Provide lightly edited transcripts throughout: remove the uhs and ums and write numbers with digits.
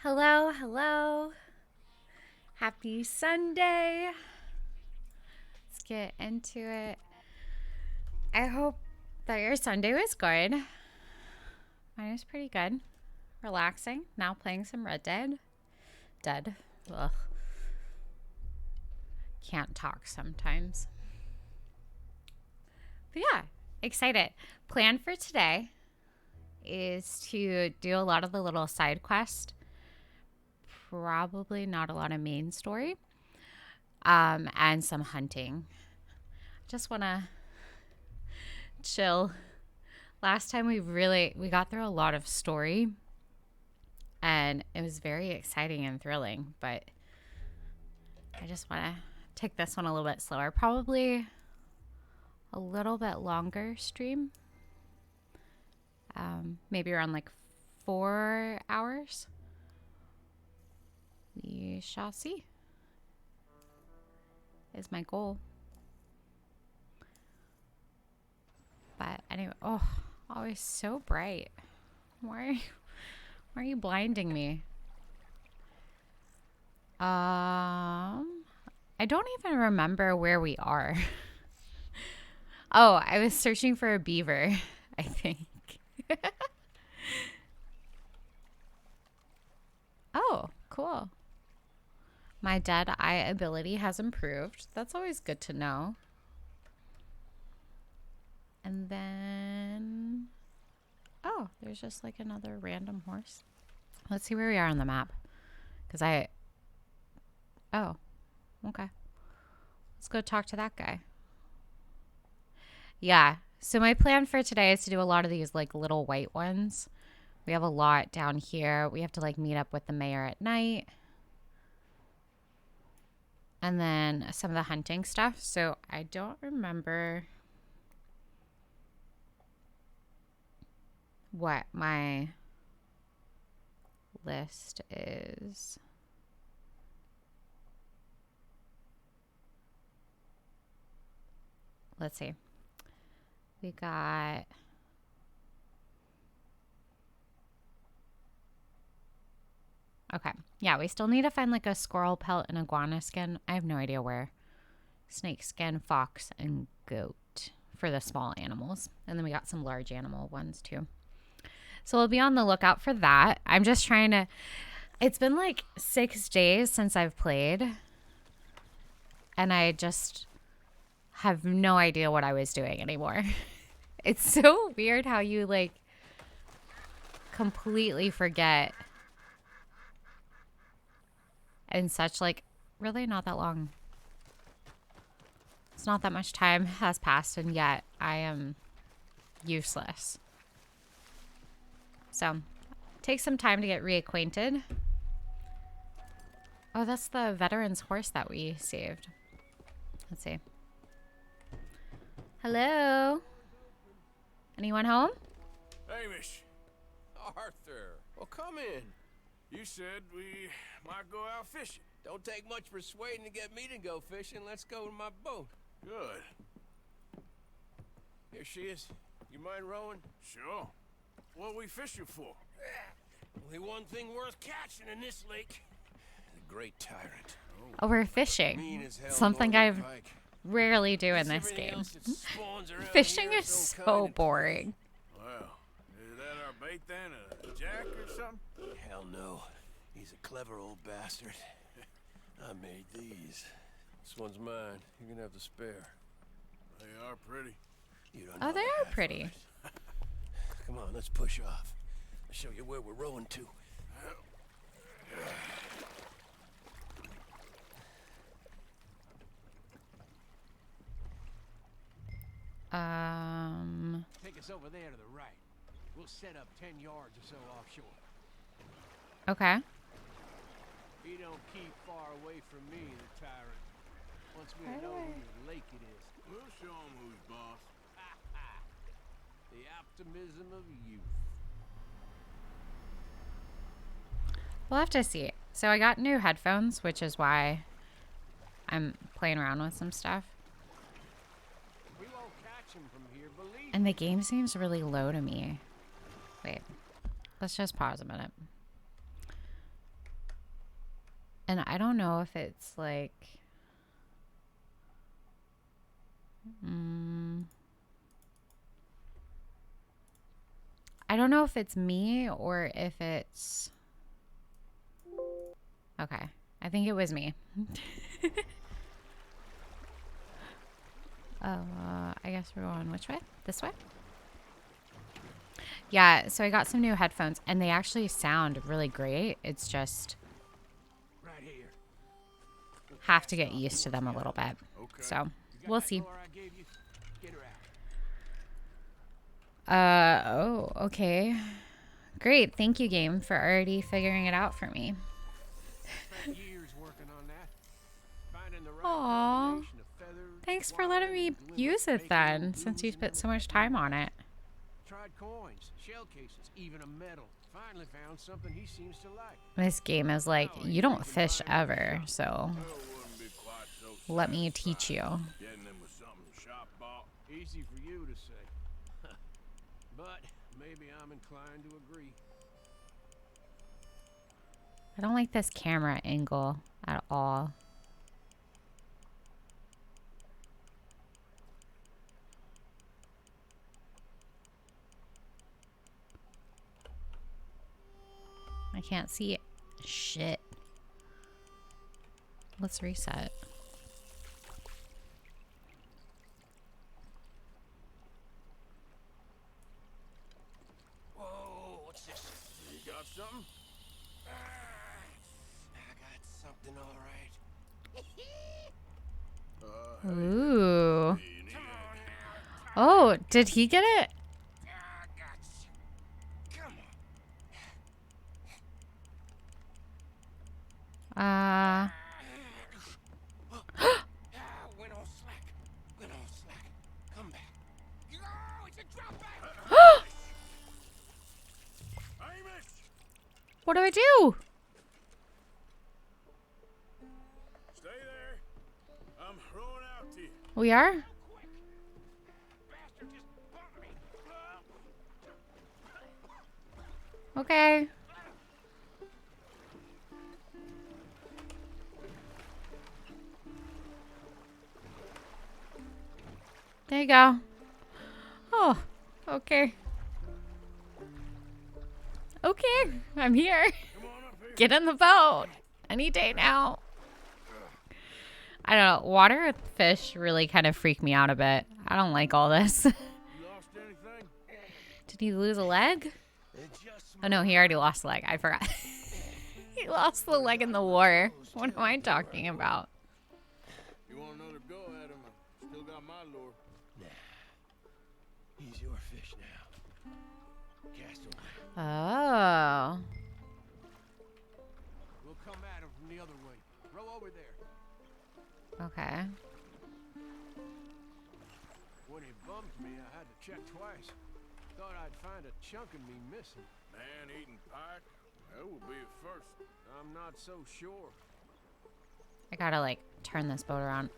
Hello, hello. Happy Sunday. Let's get into it. I hope that your Sunday was good. Mine was pretty good. Relaxing. Now playing some Red Dead. Dead. Ugh. Can't talk sometimes. But yeah, excited. Plan for today is to do a lot of the little side quests. Probably not a lot of main story. And some hunting. Just want to chill. Last time we got through a lot of story and it was very exciting and thrilling, but I just want to take this one a little bit slower. Probably a little bit longer stream. Maybe around like 4 hours. We shall see. Is my goal. But anyway, always so bright. Why are you blinding me? I don't even remember where we are. Oh, I was searching for a beaver, I think. Oh, cool. My dead eye ability has improved. That's always good to know. And then... Oh, there's just like another random horse. Let's see where we are on the map. Oh, okay. Let's go talk to that guy. Yeah. So my plan for today is to do a lot of these like little white ones. We have a lot down here. We have to like meet up with the mayor at night. And then some of the hunting stuff. So I don't remember what my list is. Let's see. We got... Okay. Yeah, we still need to find like a squirrel pelt and iguana skin. I have no idea where. Snake skin, fox, and goat for the small animals. And then we got some large animal ones too. So we'll be on the lookout for that. I'm just trying to... It's been like 6 days since I've played. And I just have no idea what I was doing anymore. It's so weird how you like completely forget in such like really not that long. It's not that much time has passed and yet I am useless. So take some time to get reacquainted. Oh, that's the veteran's horse that we saved. Let's see. Hello? Anyone home? Hamish. Arthur, well, come in. You said we might go out fishing. Don't take much persuading to get me to go fishing. Let's go to my boat. Good. Here she is. You mind rowing? Sure. What we fishing for? Only one thing worth catching in this lake. The great tyrant. Oh, we're Mean fishing. as hell Something northern I've pike. rarely do in Guess this everything game. else that spawns around Fishing here is some so kind of- boring. Well, is that our bait then? A jack or something? Hell no. He's a clever old bastard. I made these. This one's mine. You're gonna have to spare. They are pretty. You don't Oh, know they the are half of pretty. it. Come on, let's push off. I'll show you where we're rowing to. Take us over there to the right. We'll set up 10 yards or so offshore. Okay. He don't keep far away from me, the tyrant. Wants me to know whose lake it is. We'll show 'em who's boss. The optimism of youth. We'll have to see. So I got new headphones, which is why I'm playing around with some stuff. We won't catch him from here, believe And the game seems really low to me. Wait. Let's just pause a minute. And I don't know if it's like... I don't know if it's me or if it's... Okay. I think it was me. I guess we're going which way? This way? Yeah, so I got some new headphones and they actually sound really great. It's just Right here. have to get used to them a little bit. So, You got we'll that see. door I gave you? Get her out. Oh, okay. Great. Thank you, game, for already figuring it out for me. Spent years working on that. Finding the right Aw. combination of feathers, Thanks for wire, letting me and glimmer, use it making then, little since you blues spent and so much time on it. tried coins, shell cases, even a medal. Finally found something he seems to like. This game is like, you don't fish ever, so Well, wouldn't be quite so let me teach you. getting them with something shop bought. Easy for you to say. But maybe I'm inclined to agree. I don't like this camera angle at all. I can't see it. Shit. Let's reset. Whoa, what's this? You got something? I got something all right. Ooh. You need Oh, did he get it? I got you. Come on. Went on slack. Went on slack. Come back. Oh, it's a drop back. Amos! What do I do? Stay there. I'm throwing out to you. We are? Bastard just bumped me. Okay. There you go. Oh, okay. Okay, I'm here. Come on up here. Get in the boat. Any day now. I don't know. Water with fish really kind of freak me out a bit. I don't like all this. You lost anything? Did he lose a leg? It just Oh no, he already lost a leg. I forgot. He lost the leg in the war. What am I talking about? You want another go at him? I still got my lure. He's your fish now. Cast away. Oh. We'll come at him from the other way. Row over there. Okay. When he bumped me, I had to check twice. Thought I'd find a chunk of me missing. Man-eating pike? That would be a first. I'm not so sure. I gotta like turn this boat around.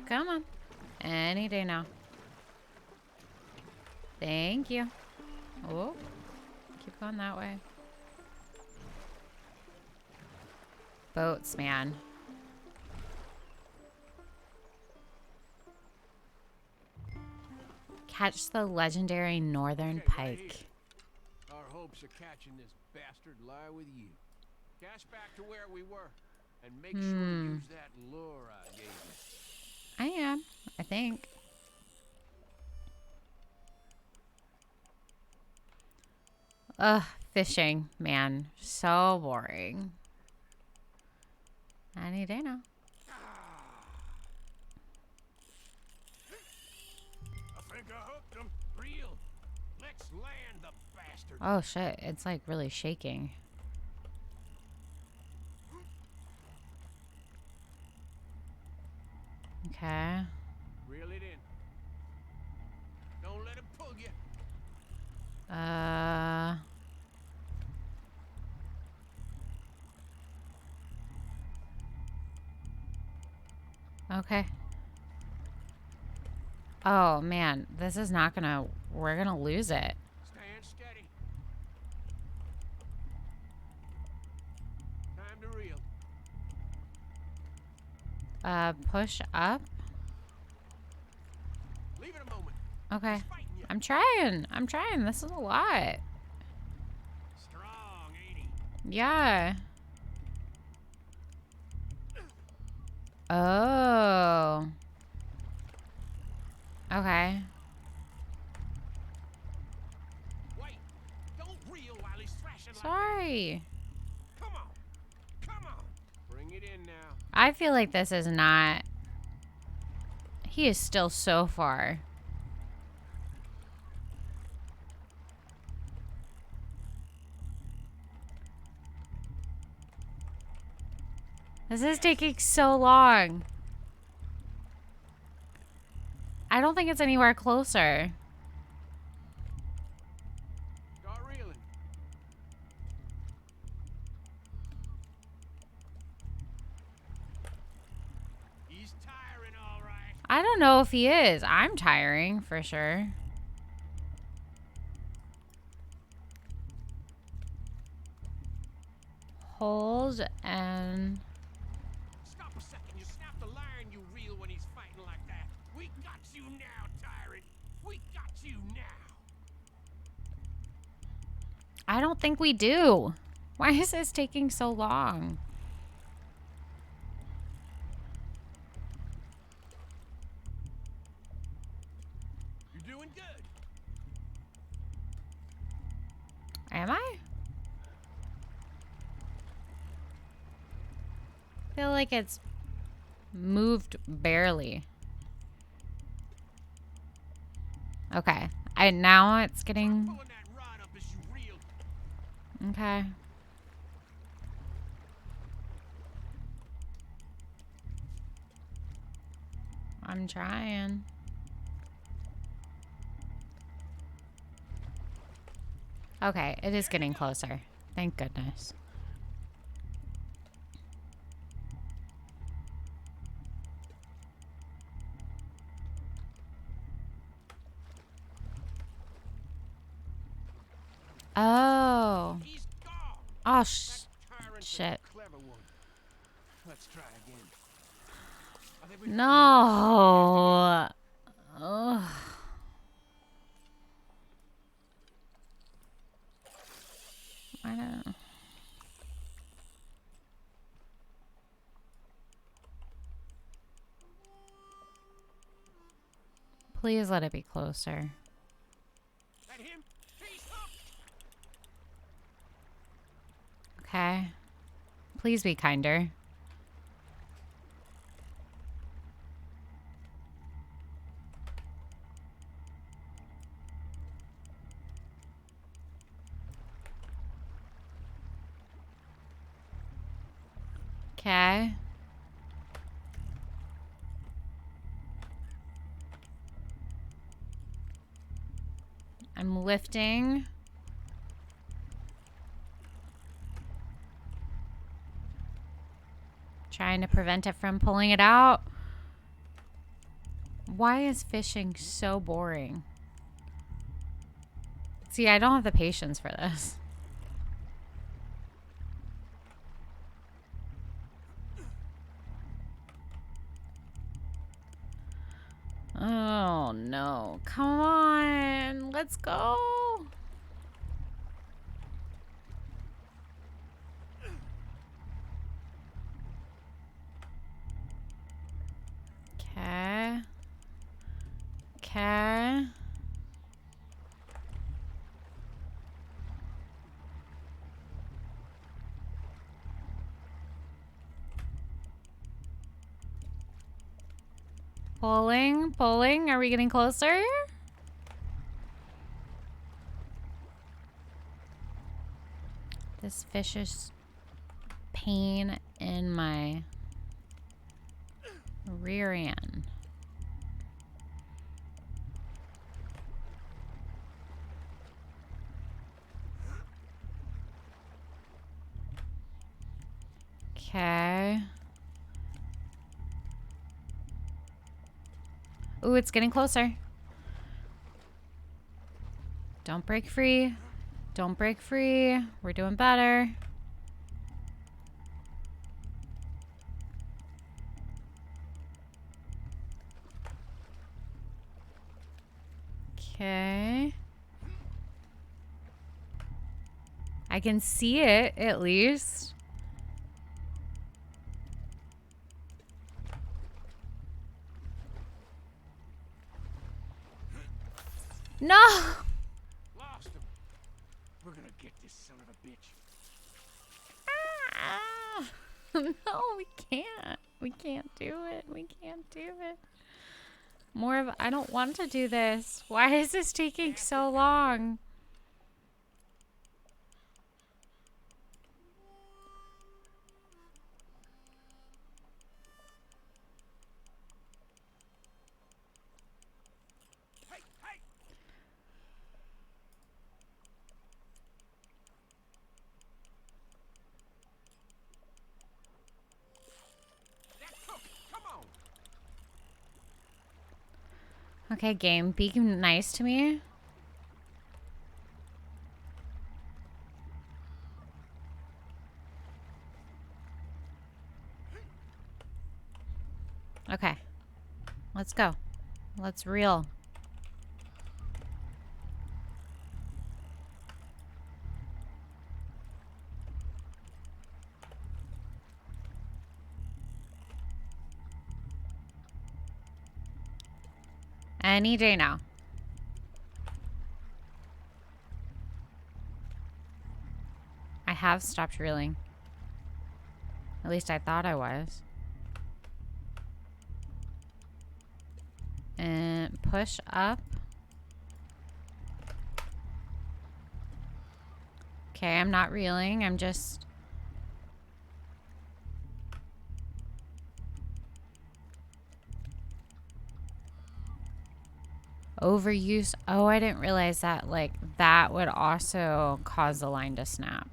Come on. Any day now. Thank you. Oh. Keep going that way. Boats, man. Catch the legendary northern Okay, right pike. here. Our hopes of catching this bastard lie with you. Cast back to where we were, and make sure to use that lure I gave you. I am, I think. Ugh, fishing, man. So boring. Any day now. I think I hooked him. Reel. Let's land the bastard. Oh shit, it's like really shaking. Okay. Reel it in. Don't let him pull you. Okay. Oh man, this is not gonna, we're gonna lose it. Stand steady. Time to reel. Push up. Leave it a moment. Okay. He's fighting you. I'm trying. I'm trying. This is a lot. Strong, ain't he? Yeah. Oh. Okay. Wait. Don't reel while he's thrashing like Sorry. that. Come on. Come on. Bring it in now. I feel like this is not... He is still so far. This is taking so long. I don't think it's anywhere closer. Start reeling. He's tiring, all right. I don't know if he is. I'm tiring for sure. Hold and... Stop a second. You snap the line, you reel when he's fighting like that. We got you now, tyrant. We got you now. I don't think we do. Why is this taking so long? You're doing good. Am I? Feel like it's moved barely. Okay. Now it's getting... Pulling that rod up as you reel. Okay. I'm trying. Okay, it is getting closer. Thank goodness. Oh. He's gone. Oh, That tyrant's a shit. clever one. Let's try again. I think we- No. Ugh. I don't. Please let it be closer. That him? He's hooked. Okay. Please be kinder. Okay. I'm lifting. Trying to prevent it from pulling it out. Why is fishing so boring? See, I don't have the patience for this. Oh no. Come on. Let's go. Okay. Okay. Pulling, pulling. Are we getting closer? This vicious pain in my rear end. Okay. Ooh, it's getting closer. Don't break free. Don't break free. We're doing better. Okay. I can see it, at least. No! Lost him. We're gonna get this son of a bitch. Ah! No, we can't. We can't do it. We can't do it. More of, I don't want to do this. Why is this taking so long? Hey, hey! That cook, come on! Okay, game, be nice to me. Okay. Let's go. Let's reel. Any day now. I have stopped reeling. At least I thought I was. And push up. Okay, I'm not reeling. I'm just... Overuse. Oh, I didn't realize that. Like, that would also cause the line to snap.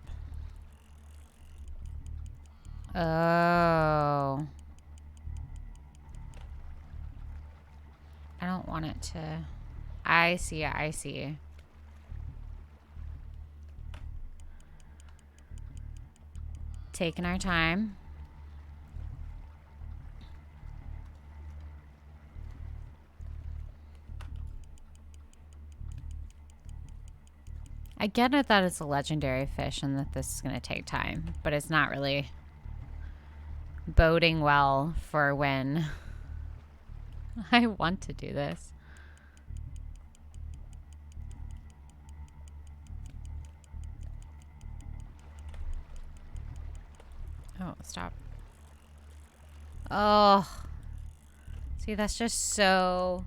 Oh. I don't want it to... I see. I see. Taking our time. I get it that it's a legendary fish and that this is going to take time, but it's not really boding well for when I want to do this. Oh, stop. Oh. See, that's just so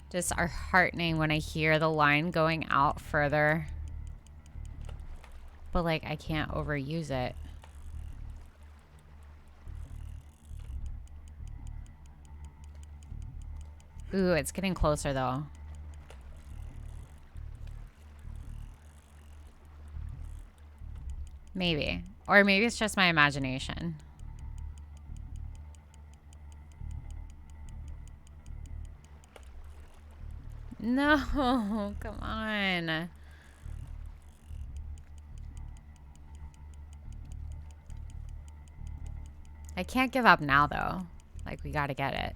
disheartening when I hear the line going out further. But, like, I can't overuse it. Ooh, it's getting closer, though. Maybe. Or maybe it's just my imagination. No, come on. I can't give up now, though. Like, we gotta get it.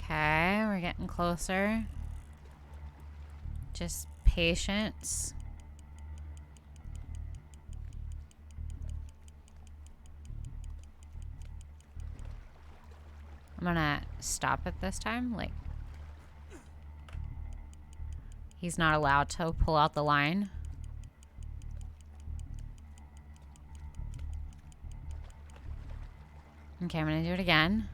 Okay, we're getting closer. Just patience. I'm gonna stop it this time. Like, he's not allowed to pull out the line. Okay, I'm gonna do it again.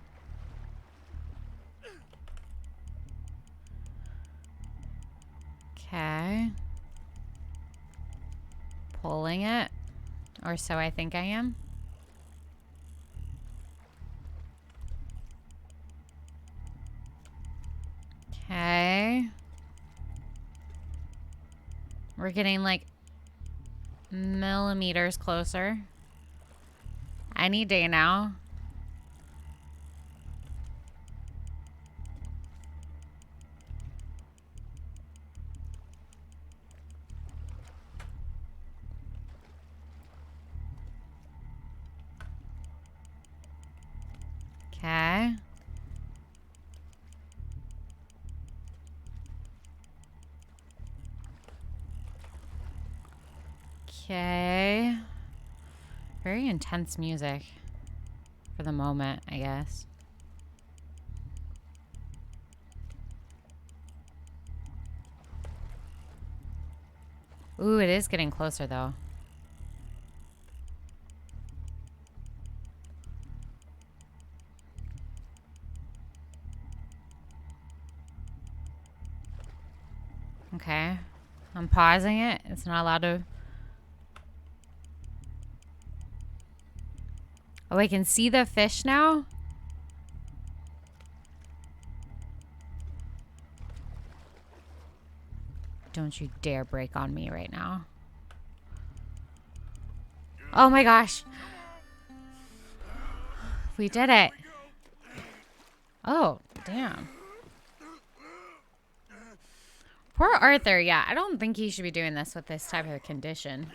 Okay. Pulling it. Or so I think I am. Okay. We're getting like millimeters closer. Any day now. Okay. Very intense music for the moment, I guess. Ooh, it is getting closer though. Okay. I'm pausing it. It's not allowed to. Oh, I can see the fish now? Don't you dare break on me right now. Oh my gosh. We did it. Oh, damn. Poor Arthur. Yeah, I don't think he should be doing this with this type of condition.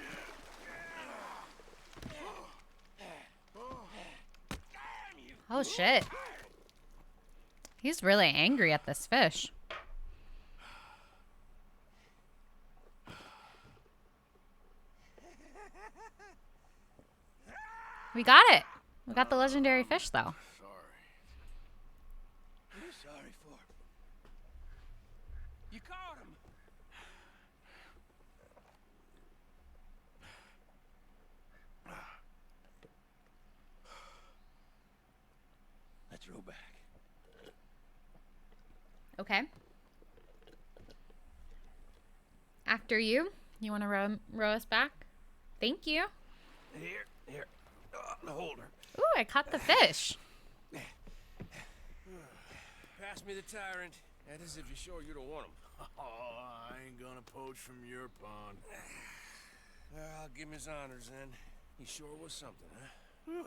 Oh, shit. He's really angry at this fish. We got it. We got the legendary fish, though. What are you sorry for? You caught him. Let's row back. Okay. After you. You want to row us back? Thank you. Here. The holder. Ooh, I caught the fish. Pass me the tyrant. That is if you're sure you don't want him. Oh, I ain't gonna poach from your pond. I'll give him his honors then. He sure was something, huh?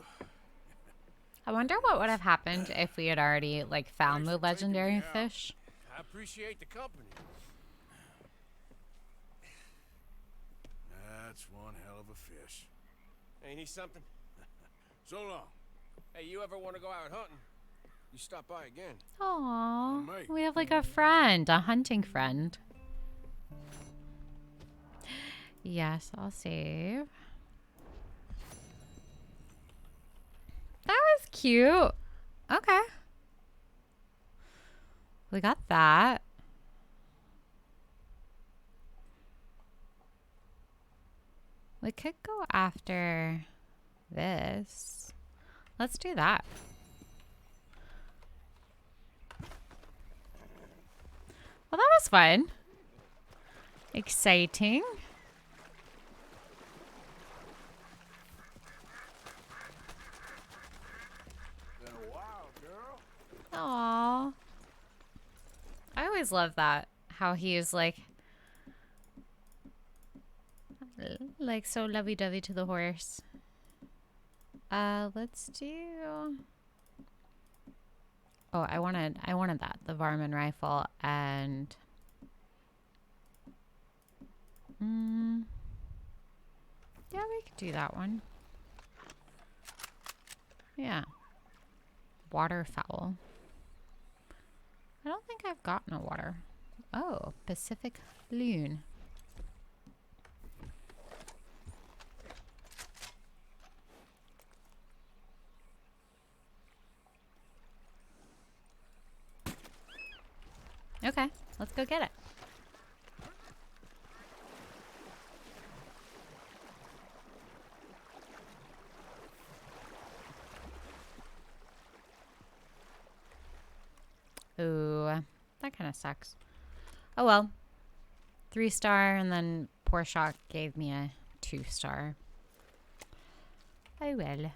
I wonder what would have happened if we had already, like, found the legendary fish. I appreciate the company. That's one hell of a fish. Ain't he something? So long. Hey, you ever want to go out hunting? You stop by again. Aww. Mate. We have, like, a friend. A hunting friend. Yes, I'll save. That was cute. Okay. We got that. We could go after this. Let's do that. Well, that was fun. Exciting. Been a while, girl. Aww. I always love that. How he is like so lovey-dovey to the horse. Let's do. Oh, I wanted that, the Varmin rifle, and yeah, we could do that one. Yeah. Waterfowl. I don't think I've gotten a water. Oh, Pacific loon. Okay, let's go get it. Ooh, that kind of sucks. Oh well. 3-star, and then Poor Shock gave me a 2-star. Oh well.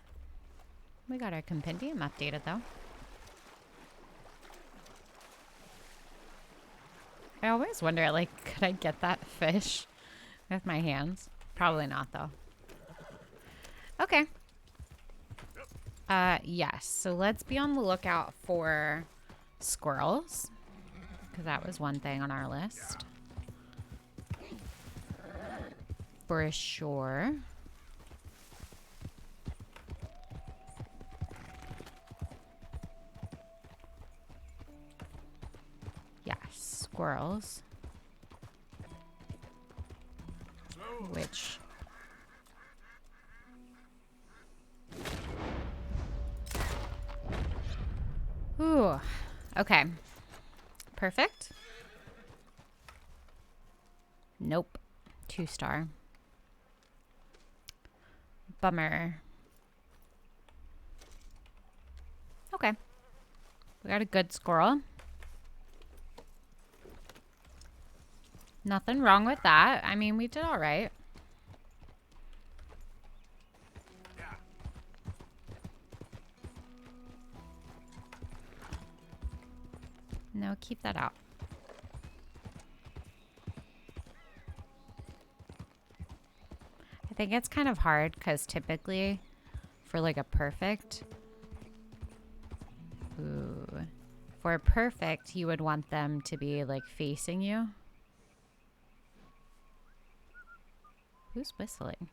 We got our compendium updated though. I always wonder, like, could I get that fish with my hands? Probably not, though. Okay. Yes. So let's be on the lookout for squirrels, because that was one thing on our list. For sure. Squirrels, which Ooh. Okay. Perfect. Nope. 2-star. Bummer. Okay. We got a good squirrel. Nothing wrong with that. I mean, we did all right. No, keep that out. I think it's kind of hard because typically for like a perfect, for a perfect, you would want them to be like facing you. Who's whistling?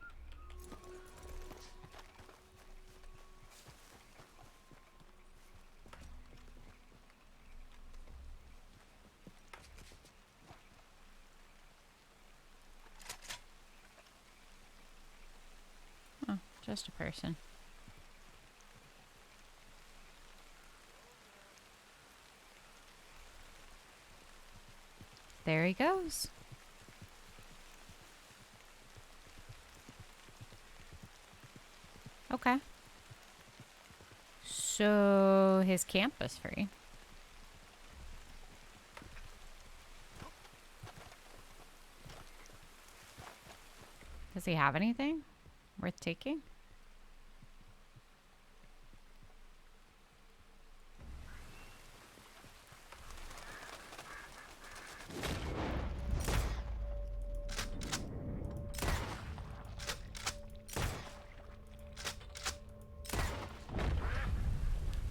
Oh, just a person. There he goes. Okay. So his camp is free. Does he have anything worth taking?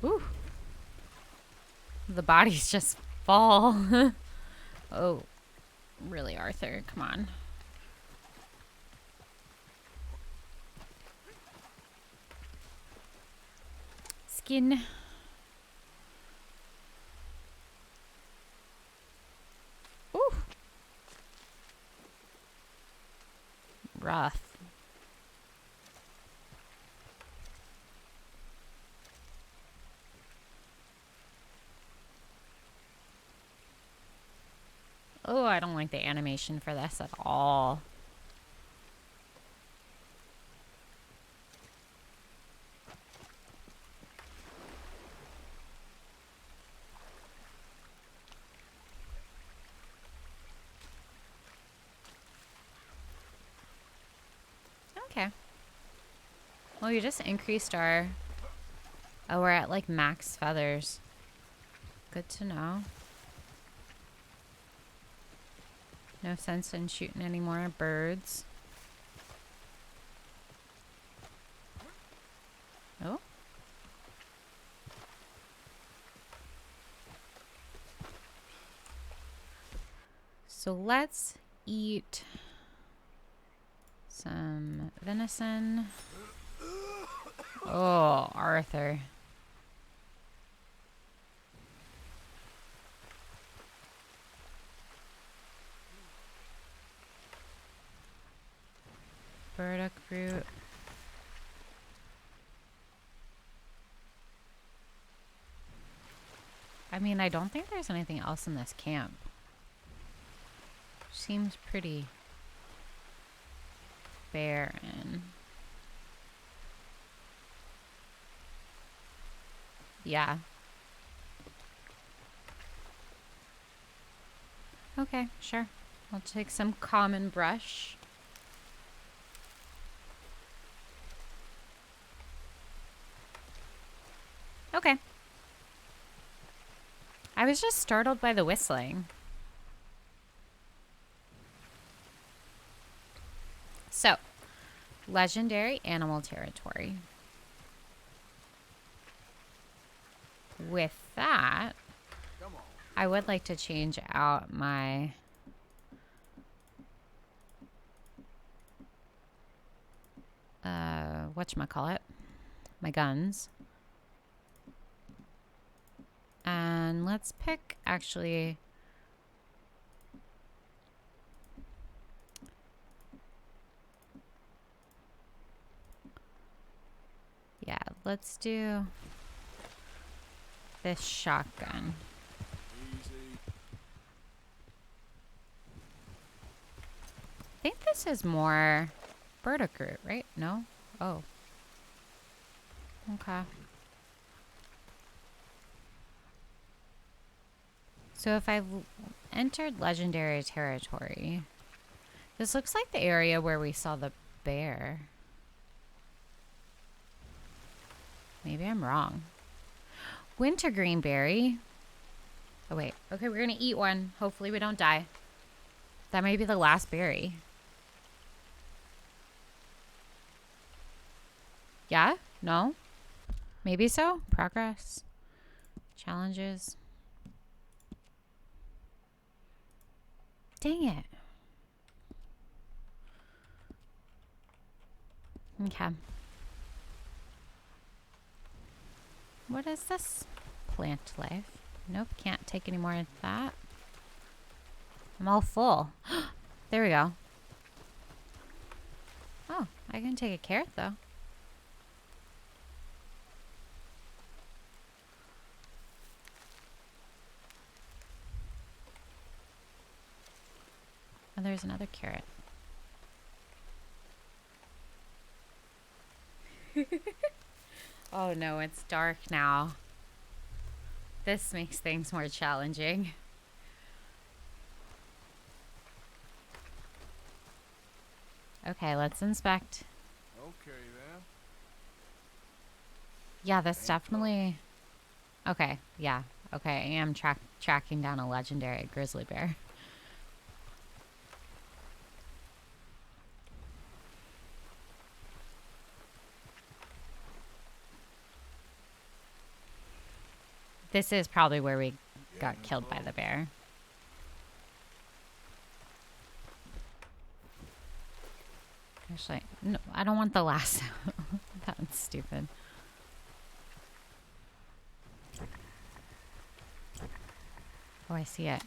Ooh. The bodies just fall. Oh, really, Arthur? Come on. Skin. Ooh. Rough. Oh, I don't like the animation for this at all. Okay. Well, you just increased our... Oh, we're at like max feathers. Good to know. No sense in shooting any more birds. Oh. So let's eat some venison. Oh, Arthur. Burdock fruit. I mean, I don't think there's anything else in this camp. Seems pretty barren. Yeah. Okay, sure. I'll take some common brush. Okay. I was just startled by the whistling. So, legendary animal territory. With that, I would like to change out my whatchamacallit, my guns. And let's pick actually yeah, let's do this shotgun. Easy. I think this is more burdock root, right? No? Oh. Okay. So if I've entered legendary territory, this looks like the area where we saw the bear. Maybe I'm wrong. Wintergreen berry. Oh, wait. Okay, we're going to eat one. Hopefully we don't die. That may be the last berry. Yeah? No? Maybe so? Progress. Challenges. Dang it. Okay. What is this? Plant life. Nope, can't take any more of that. I'm all full. There we go. Oh, I can take a carrot though. Oh, there's another carrot. Oh no, it's dark now. This makes things more challenging. Okay, let's inspect. Okay then. Yeah, this definitely... Okay, yeah. Okay, I am tracking down a legendary grizzly bear. This is probably where we got killed by the bear. Actually, no, I don't want the lasso. That's stupid. Oh, I see it.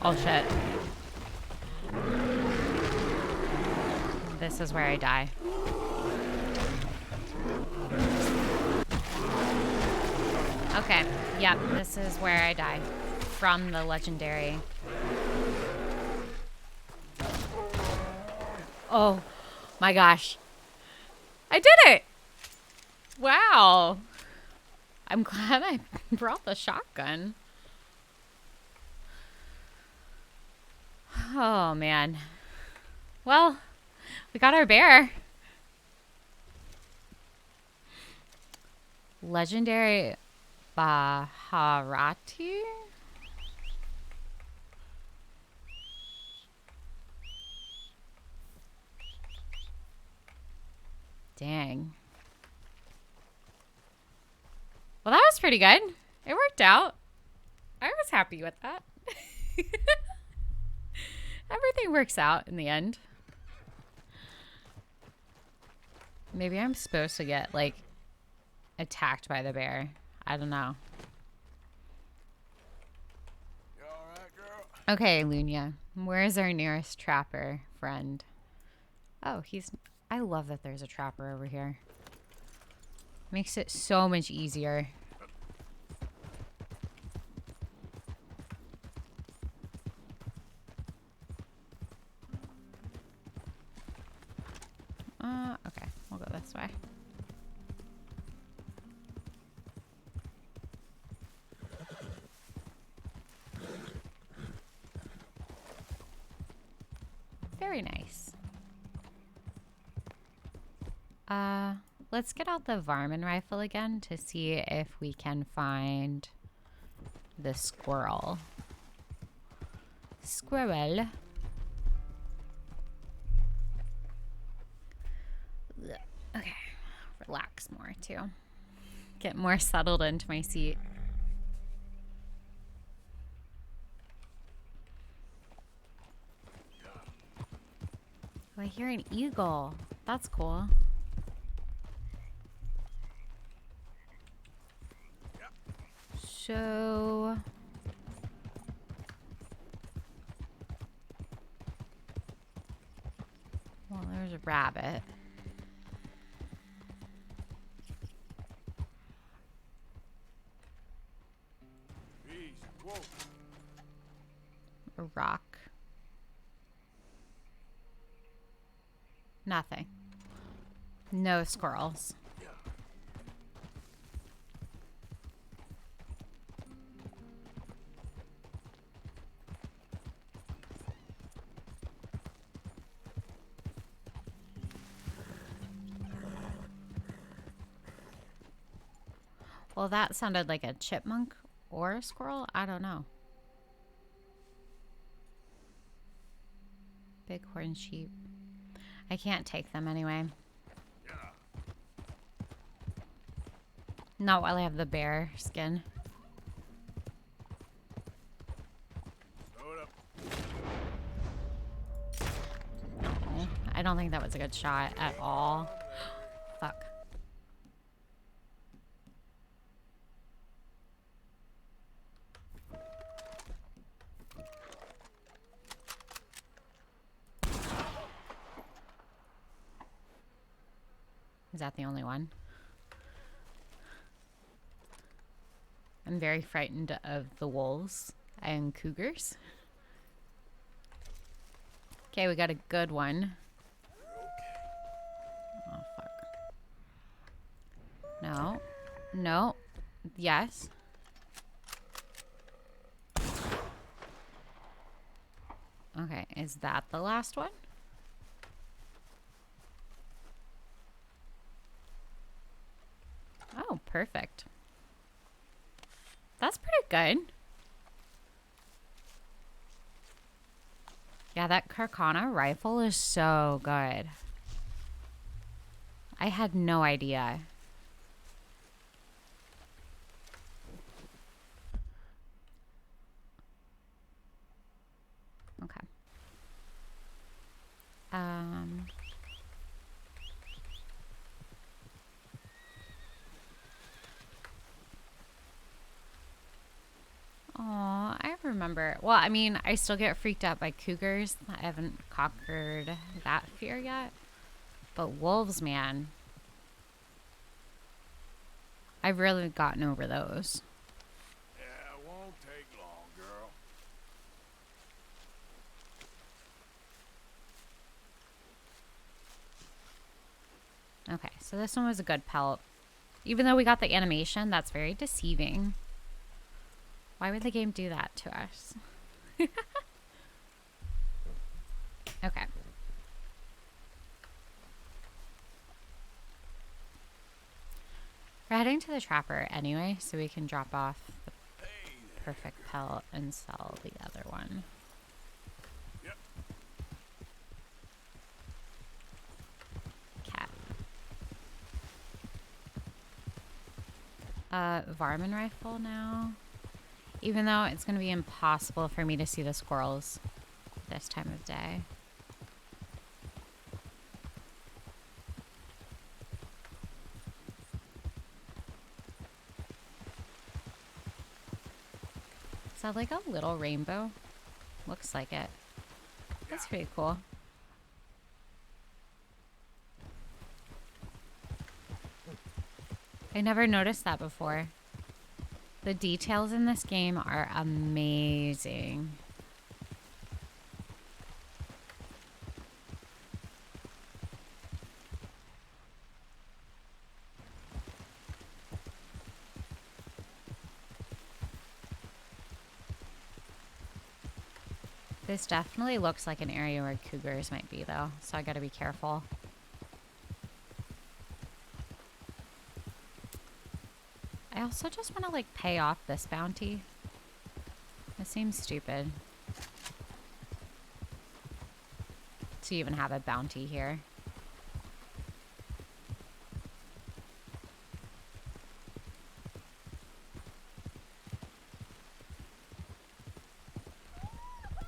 Oh, shit. This is where I die. Okay, yep, this is where I die. From the legendary. Oh my gosh. I did it! Wow. I'm glad I brought the shotgun. Oh man. Well, we got our bear. Legendary Baharati? Dang. Well, that was pretty good. It worked out. I was happy with that. Everything works out in the end. Maybe I'm supposed to get, like, attacked by the bear. I don't know. You alright, girl? Okay, Lunia. Where's our nearest trapper friend? Oh, I love that there's a trapper over here. Makes it so much easier. Okay. We'll go this way. Very nice. Let's get out the Varmin rifle again to see if we can find the squirrel. Squirrel. Okay. Relax more too. Get more settled into my seat. Oh, I hear an eagle. That's cool. So... Well, there's a rabbit. Easy. Whoa. A rock. Nothing. No squirrels. Well, that sounded like a chipmunk or a squirrel. I don't know. Bighorn sheep. I can't take them anyway. Not while I have the bear skin. Throw it up. Oh, I don't think that was a good shot at all. Fuck. Is that the only one? I'm very frightened of the wolves and cougars. Okay, we got a good one. Oh, fuck. No. No. Yes. Okay, is that the last one? Oh, perfect. That's pretty good. Yeah, that Carcana rifle is so good. I had no idea. Okay. Oh, I remember. Well, I mean, I still get freaked out by cougars. I haven't conquered that fear yet. But wolves, man. I've really gotten over those. Yeah, it won't take long, girl. Okay, so this one was a good pelt. Even though we got the animation, that's very deceiving. Why would the game do that to us? Okay. We're heading to the trapper anyway, so we can drop off the perfect pelt and sell the other one. Yep. Cat. Varmin rifle now. Even though it's going to be impossible for me to see the squirrels this time of day. Is that like a little rainbow? Looks like it. That's pretty cool. I never noticed that before. The details in this game are amazing. This definitely looks like an area where cougars might be, though, so I gotta be careful. I also just want to, like, pay off this bounty. It seems stupid to even have a bounty here.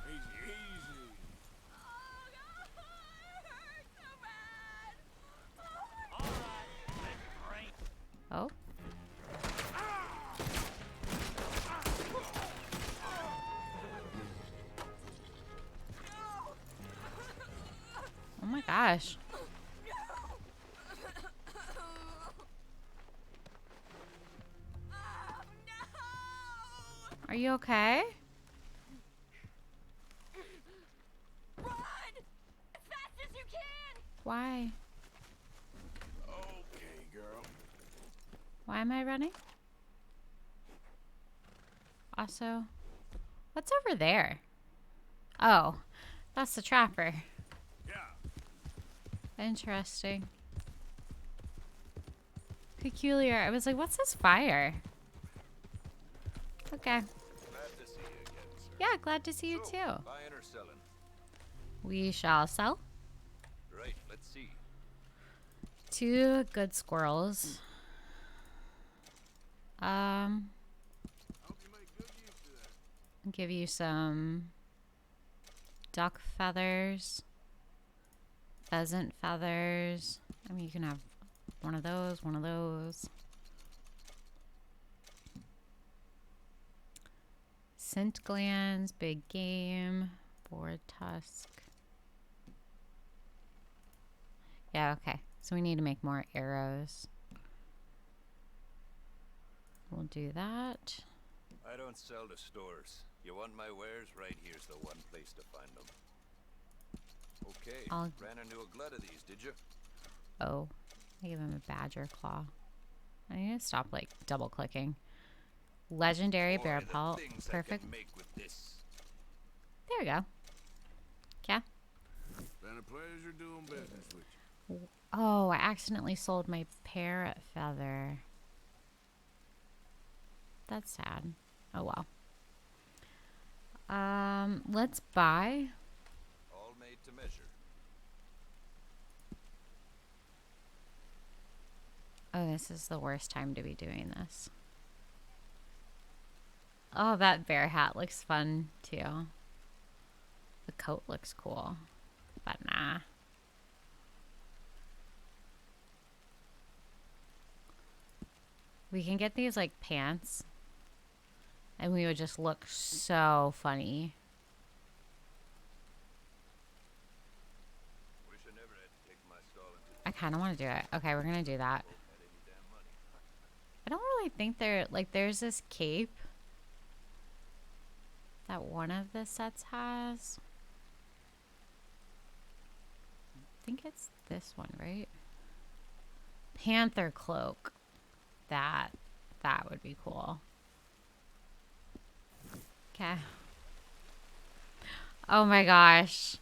Easy, easy. Oh. Oh my gosh. Are you okay? Run! As fast as you can! Why? Okay, girl. Why am I running? Also, what's over there? Oh, that's the trapper. Yeah. Interesting. Peculiar. I was like, what's this fire? Okay. Glad to see you again, sir. Yeah, glad to see you So, too. buying or selling? We shall sell. Right, let's see. 2 good squirrels. Hope you make good use of that. Give you some duck feathers, pheasant feathers. I mean, you can have one of those, one of those. Scent glands, big game, boar tusk. Yeah, okay. So we need to make more arrows. We'll do that. I don't sell to stores. You want my wares? Right here's the one place to find them. Okay, I'll- ran into a glut of these, did you? Oh, I give him a badger claw. I need to stop like double clicking. Legendary bear Boy, the pelt. things I Perfect. can make with this. There we go. Yeah. Been a pleasure doing business with you. Oh, I accidentally sold my parrot feather. That's sad. Oh well. Let's buy. All made to measure. Oh, this is the worst time to be doing this. Oh, that bear hat looks fun too. The coat looks cool, but nah. We can get these like pants, and we would just look so funny. Wish I never had to take my stall into I kind of want to do it. Okay, we're gonna do that. had any damn money. I don't really think there, like, there's this cape that one of the sets has. I think it's this one, right? Panther cloak. That would be cool. Okay. Oh my gosh.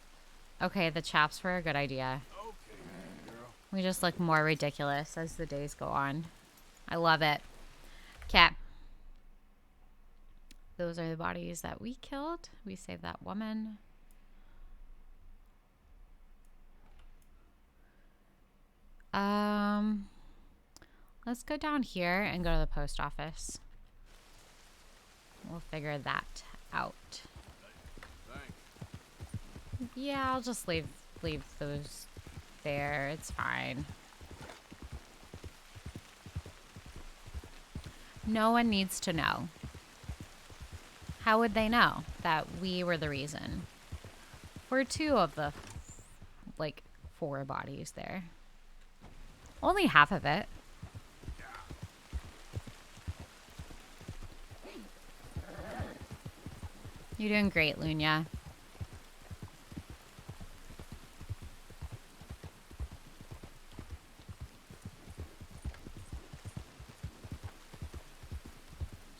Okay, the chaps were a good idea. Okay, girl. We just look more ridiculous as the days go on. I love it. Okay. Those are the bodies that we killed. We saved that woman. Let's go down here and go to the post office. We'll figure that out. Thanks. Yeah, I'll just leave those there. It's fine. No one needs to know. How would they know that we were the reason? For 2 of the, like, 4 bodies there. Only half of it. You're doing great, Lunya.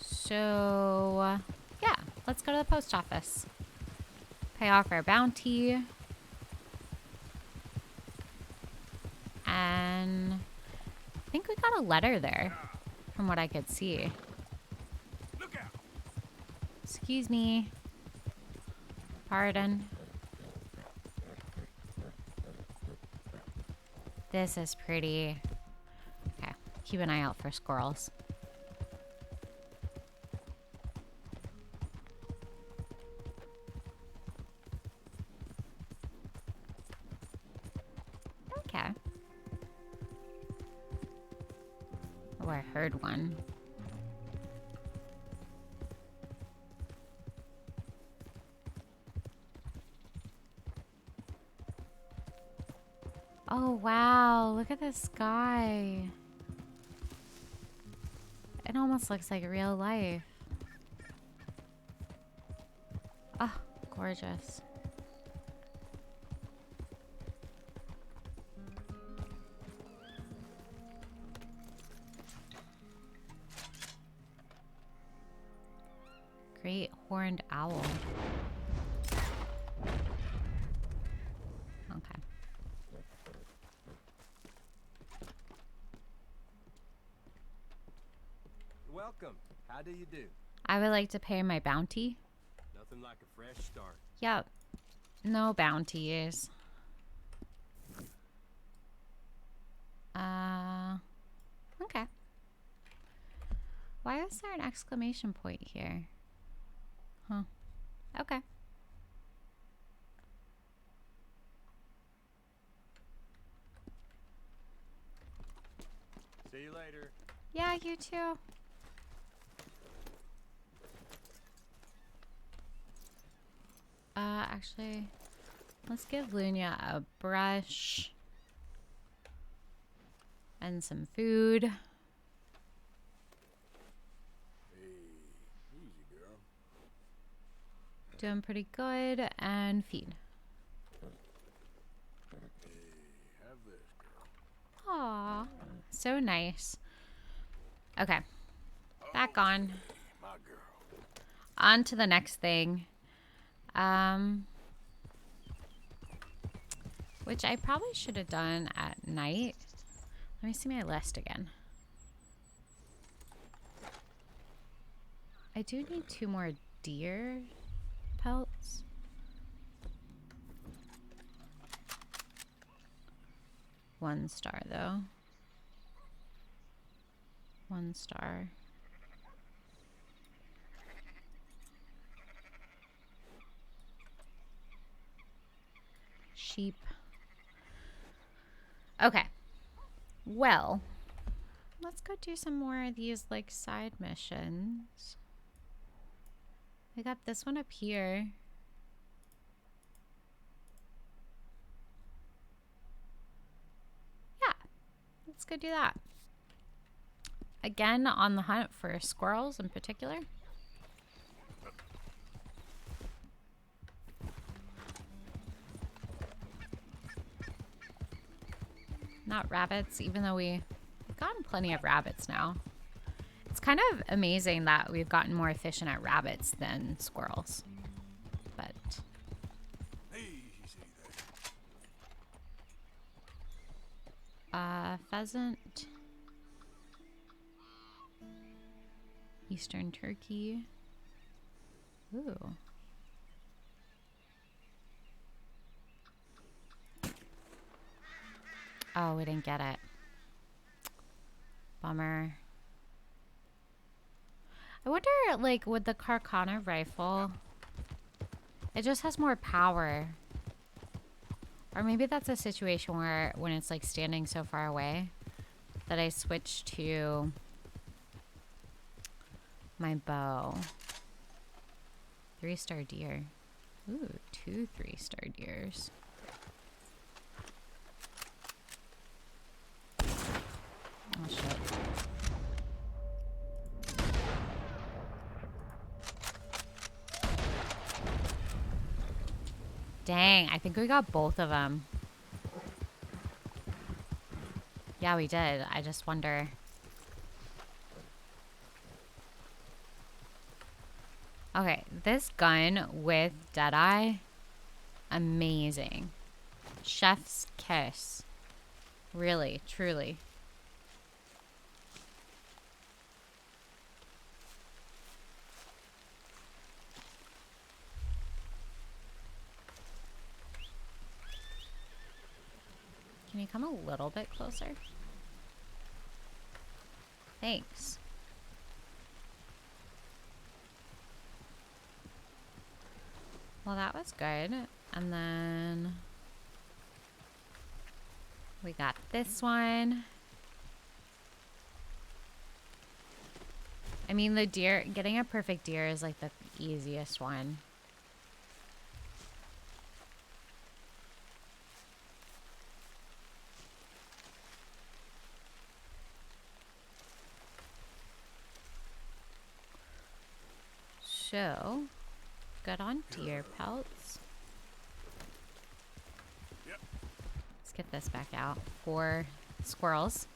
So, yeah, let's go to the post office. Pay off our bounty. And I think we got a letter there, from what I could see. Look out! Excuse me. Pardon. This is pretty. Okay, keep an eye out for squirrels. Okay. Oh, I heard one. Oh, wow. Look at this sky. It almost looks like real life. Oh, gorgeous. Great horned owl. Okay. Welcome. How do you do? I would like to pay my bounty. Nothing like a fresh start. Yep. No bounties. Okay. Why is there an exclamation point here? Huh. Okay. See you later. Yeah, you too. Actually, let's give Lunia a brush and some food. Easy, girl. Doing pretty good. And feed. Have this, girl. Aw, so nice. Okay, back on. My girl. On to the next thing. Which I probably should have done at night. Let me see my list again. I do need 2 more deer pelts. One star though. 1 star. Sheep. Okay. Well, let's go do some more of these like side missions. We got this one up here. Yeah, let's go do that. Again, on the hunt for squirrels in particular. Not rabbits, even though we've gotten plenty of rabbits now. It's kind of amazing that we've gotten more efficient at rabbits than squirrels. But Easy there. pheasant. Eastern turkey. Ooh. Oh, we didn't get it. Bummer. I wonder, like, with the Carcana rifle, it just has more power. Or maybe that's a situation where when it's, like, standing so far away that I switch to my bow. 3-star deer. Ooh, 2 3-star deers. Oh, shit. Dang, I think we got both of them. Yeah, we did. I just wonder. Okay, this gun with Deadeye, amazing. Chef's kiss. Really, truly. Can you come a little bit closer? Thanks. Well, that was good. And then we got this one. I mean, the deer, getting a perfect deer is like the easiest one. So, good on deer pelts. Yep. Let's get this back out for squirrels.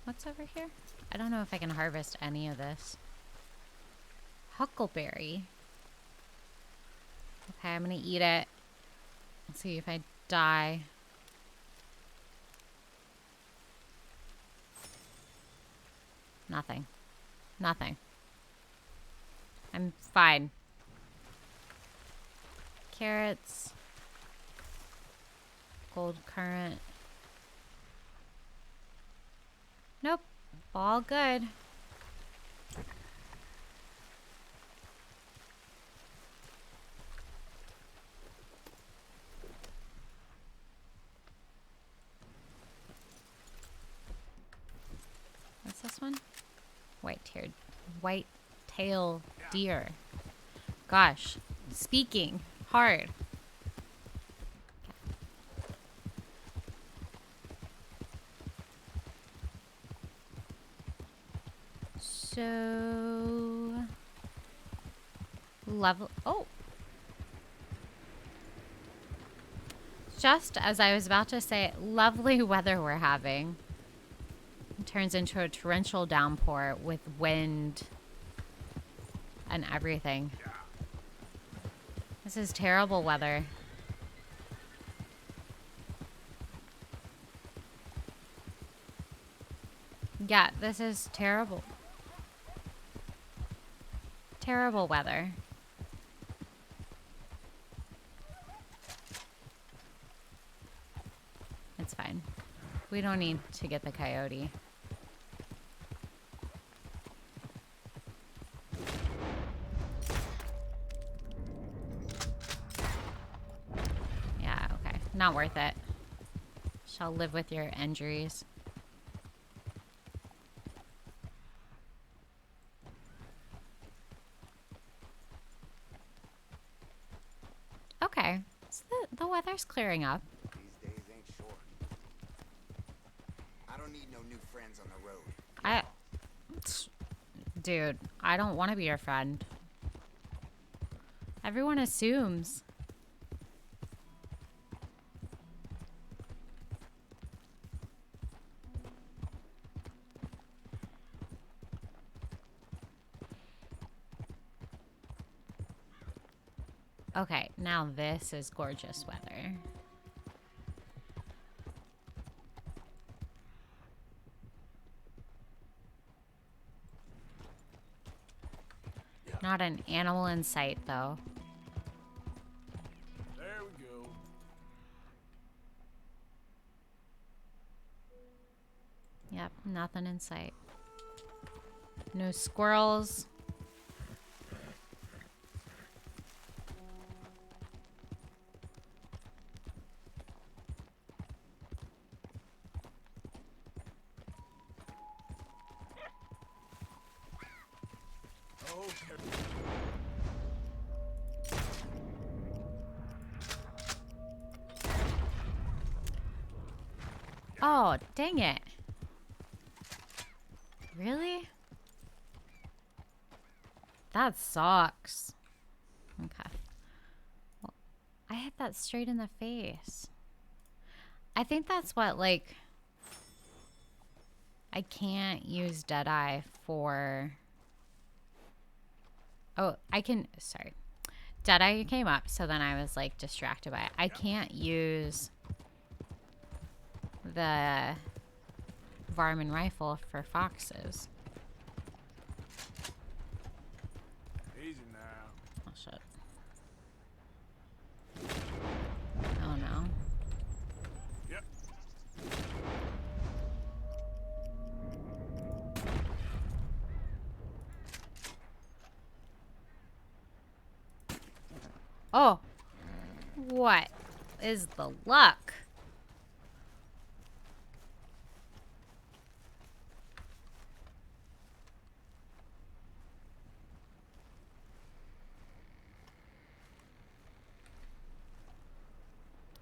What's over here? I don't know if I can harvest any of this. Huckleberry. Okay, I'm gonna eat it. Let's see if I die. Nothing. Nothing. I'm fine. Carrots. Gold currant. Nope. All good. What's this one? White tail deer. Gosh, speaking hard. So level. Oh, just as I was about to say, lovely weather we're having. It turns into a torrential downpour with wind and everything. This is terrible weather. Yeah, this is terrible. Terrible weather. It's fine. We don't need to get the coyote. Yeah, okay. Not worth it. Shall live with your injuries. Okay. So the weather's clearing up. These days ain't short. I don't need no new friends on the road. Dude, I don't want to be your friend. Everyone assumes. Okay, now this is gorgeous weather. Not an animal in sight, though. There we go. Yep, nothing in sight. No squirrels. Oh, Oh, dang it. Really? That sucks. Okay. Well, I hit that straight in the face. I think that's what, like... I can't use Deadeye for... Oh, I can... Sorry. Deadeye came up, so then I was, like, distracted by it. I can't use the Varmin rifle for foxes. easy now. Oh, shit. Oh, no. Yep. Oh! What is the luck?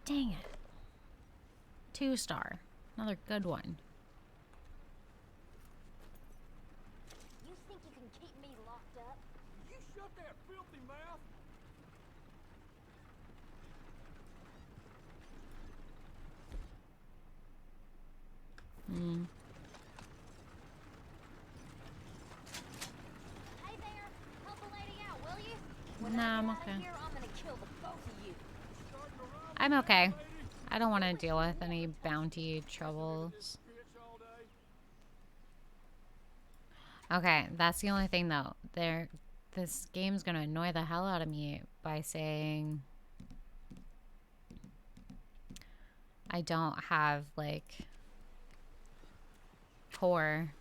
Dang it. 2-star. Another good one. You think you can keep me locked up? You shut that filthy mouth! Hmm. Hey there, help a lady out, will you? Nah, I'm Outta okay. here, I'm gonna kill the both of you. I'm okay. I don't want to deal with any bounty troubles. Bitch all day. Okay, that's the only thing though. This game's gonna annoy the hell out of me by saying I don't have like core.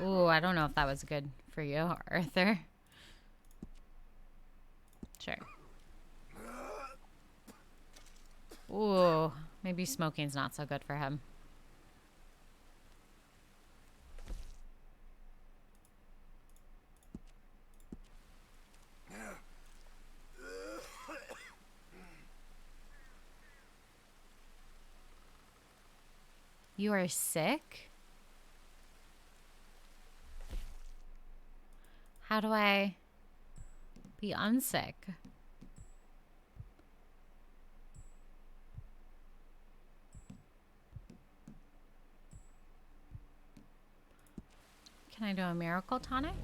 Ooh, I don't know if that was good for you, Arthur. Sure. Ooh, maybe smoking's not so good for him. You are sick? How do I be unsick? Can I do a miracle tonic?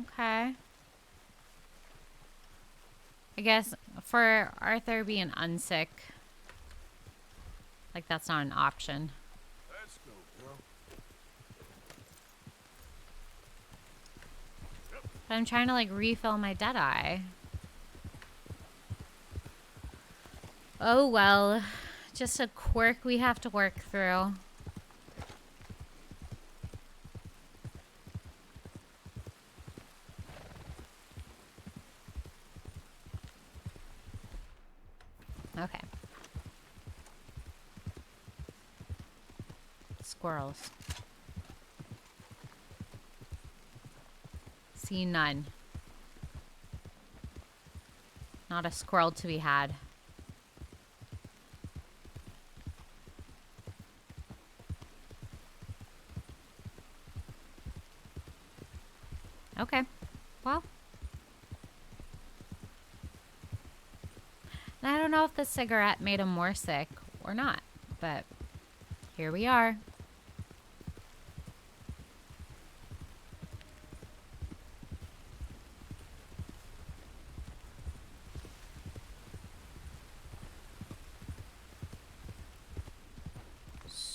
Okay. I guess for Arthur being unsick, like that's not an option. Let's go, girl. But I'm trying to like refill my dead eye. Oh well, just a quirk we have to work through. Okay. Squirrels. See none. Not a squirrel to be had. Okay. Well. I don't know if the cigarette made him more sick or not, but here we are.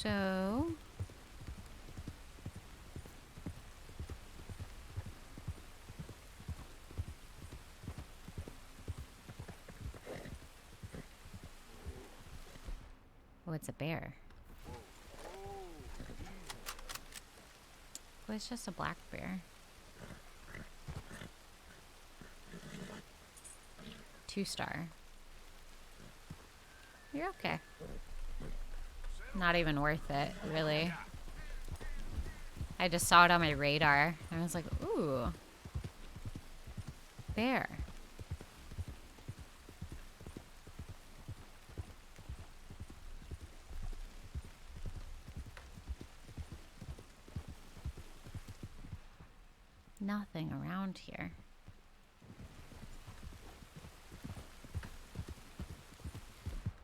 So, oh, it's a bear. Oh, it's just a black bear. 2-star. You're okay. Not even worth it, really. I just saw it on my radar. I was like, ooh. Bear. Nothing around here.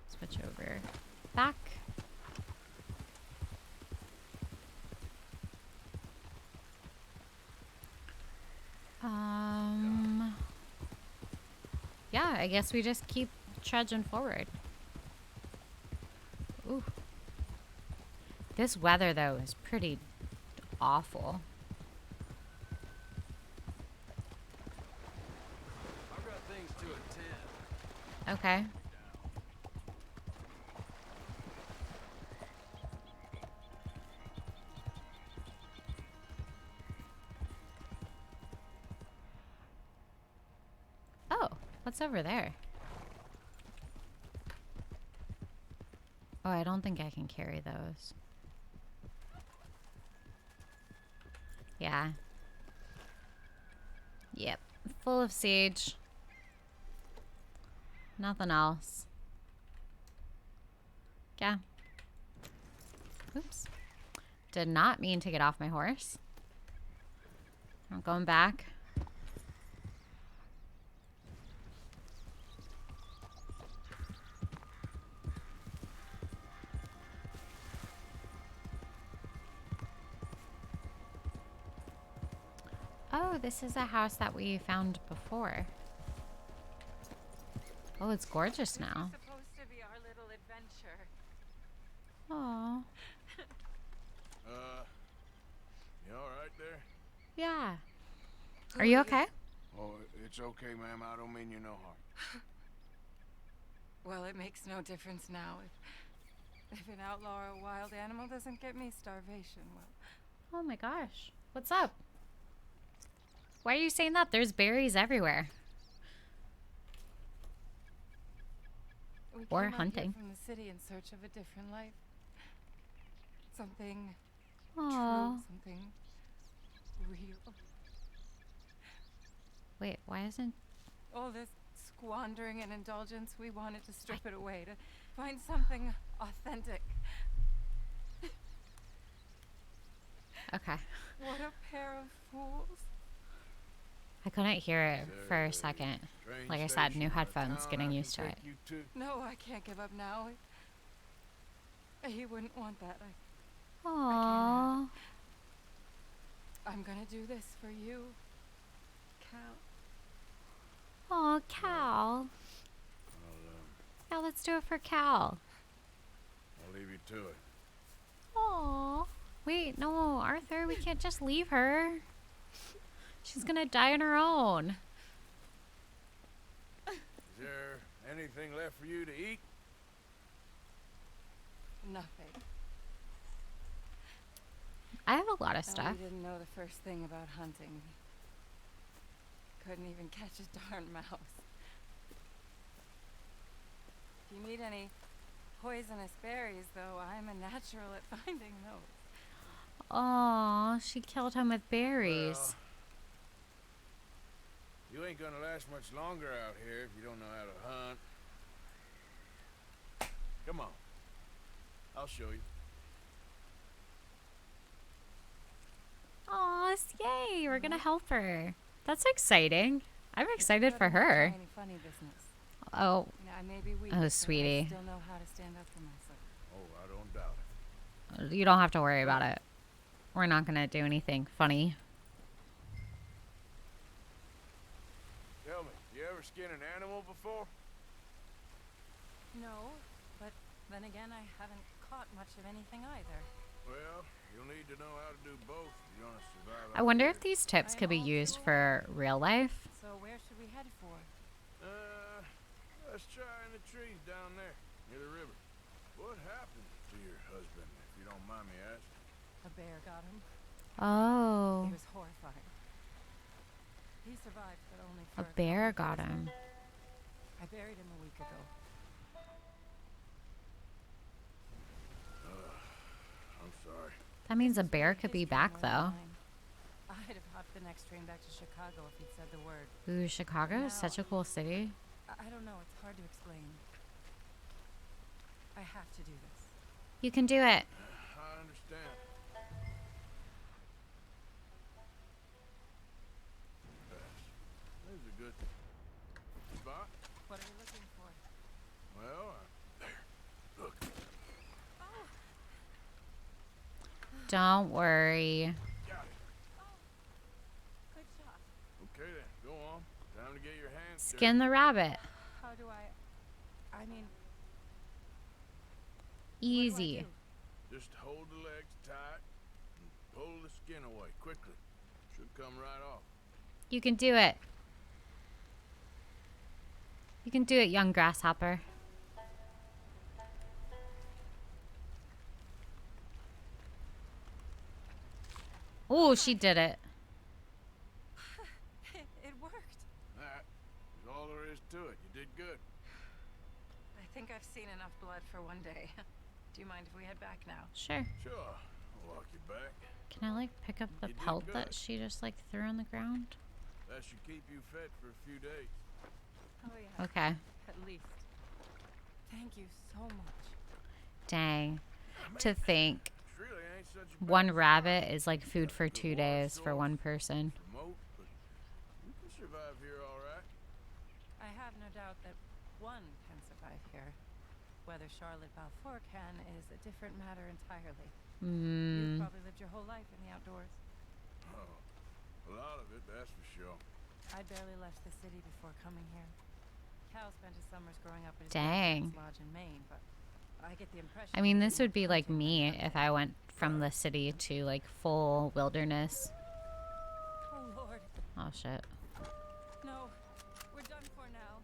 Switch over back. Yeah, I guess we just keep trudging forward. Ooh. This weather, though, is pretty awful. I've got things to attend. Okay. Oh, what's over there? Oh, I don't think I can carry those. Yeah. Yep. Full of sage. Nothing else. Yeah. Oops. Did not mean to get off my horse. I'm going back. Oh, this is a house that we found before. Oh, it's gorgeous now. Supposed to be our little adventure. Oh, You all right there? yeah. Are you okay? Oh, it's okay, ma'am. I don't mean you no harm. Well, it makes no difference now. If an outlaw or a wild animal doesn't get me starvation, well, Oh my gosh. What's up? Why are you saying that? There's berries everywhere. we Or came out hunting. here from the city in search of a different life. Something Aww. true, something real. Wait, why isn't... All this squandering and indulgence, we wanted to strip it away, to find something authentic. Okay. What a pair of fools. I couldn't hear it for a second. Train Like I said, station new or a headphones, town getting I can used to take it. you to? No, I can't give up now. He wouldn't want that. Aww. I'm gonna do this for you, Cal. Aw, Cal. Yeah, let's do it for Cal. I'll leave you to it. Aw. Wait, no, Arthur, we can't just leave her. She's gonna die on her own. Is there anything left for you to eat? Nothing. I have a lot of And stuff. we didn't know the first thing about hunting. Couldn't even catch a darn mouse. If you need any poisonous berries, though, I'm a natural at finding those. Aw, she killed him with berries. You ain't gonna last much longer out here if you don't know how to hunt. Come on. I'll show you. Aw, yay, we're gonna help her. That's exciting. I'm excited for her. Any funny business. Oh, You know, I may be weak, Oh, but I sweetie. still know how to stand up for myself. Oh, I don't doubt it. you don't have to worry about it. We're not gonna do anything funny. Tell me, you ever skin an animal before? No, but then again, I haven't caught much of anything either. Well, you'll need to know how to do both if you're gonna survive. I wonder if these tips could be used for real life. So where should we head for? Let's try in the trees down there, near the river. What happened to your husband, if you don't mind me asking? A bear got him. Oh, He was horrified. He survived, but only for a bear got couple him. days. I buried him a week ago. I'm sorry. That means a bear could be History back more than though. mine. I'd have hopped the next train back to Chicago if he'd said the word. Ooh, Chicago is such a cool city. I don't know, it's hard to explain. I have to do this. You can do it. I understand. This is a good spot. What are you looking for? Well, there. Look. Don't worry. Got it. Good shot. Okay then, go on. Time to get your hands dirty. Skin the rabbit. How do I mean, Easy. What do? Just hold the legs tight and pull the skin away quickly. Should come right off. You can do it. You can do it, young grasshopper. Oh, she did it. It worked. That is all there is to it. You did good. I think I've seen enough blood for one day. Do you mind if we head back now? Sure. Sure, I'll walk you back. Can I like pick up the You did pelt good. that she just like threw on the ground? That should keep you fed for a few days. Oh yeah. Okay. At least. Thank you so much. Dang. To think Really ain't such a one bad rabbit is like food for 2 days for one person. remote, but you can survive here all right. I have no doubt that one can survive here. Whether Charlotte Balfour can is a different matter entirely. You've probably lived your whole life in the outdoors. Oh, a lot of it, that's for sure. I barely left the city before coming here. Cal spent his summers growing up at his Dang. grandparents' lodge in Maine, but I get the impression. I mean, that this you would be were like hunting me when you if I went from the city to like full wilderness. Oh Lord, Oh shit. no, we're done for now.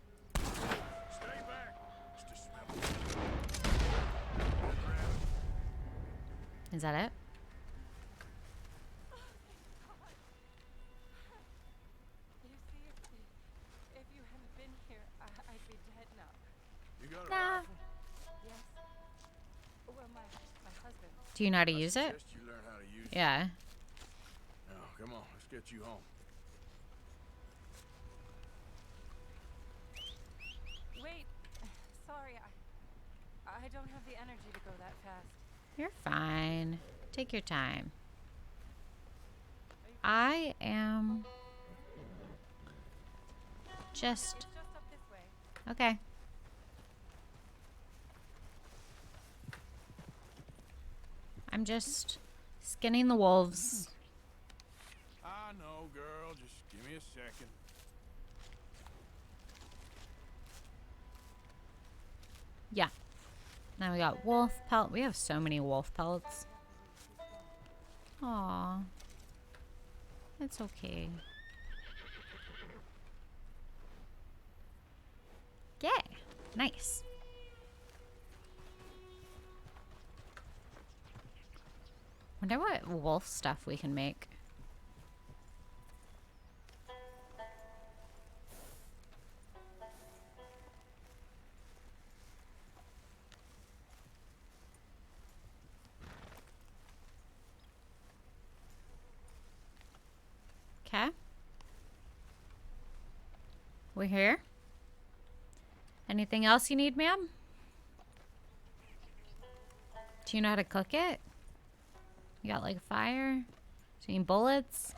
Stay back! Mr. Smith. Is that it? You see, if you hadn't been here, I'd be dead now. You got a Nah. rifle? Yes. Well, my husband. Do you know how to I use it? suggest you learn how to use it. Yeah. Now, come on, let's get you home. Wait, sorry, I don't have the energy to go that fast. You're fine. Take your time. I am just It's just up this way. okay. I'm just skinning the wolves. I know, girl. Just give me a second. Yeah. Now we got wolf pelt. We have so many wolf pelts. Aw. It's okay. Yay. Nice. Wonder what wolf stuff we can make. Okay. We're here. Anything else you need, ma'am? Do you know how to cook it? You got like fire? Do you need bullets?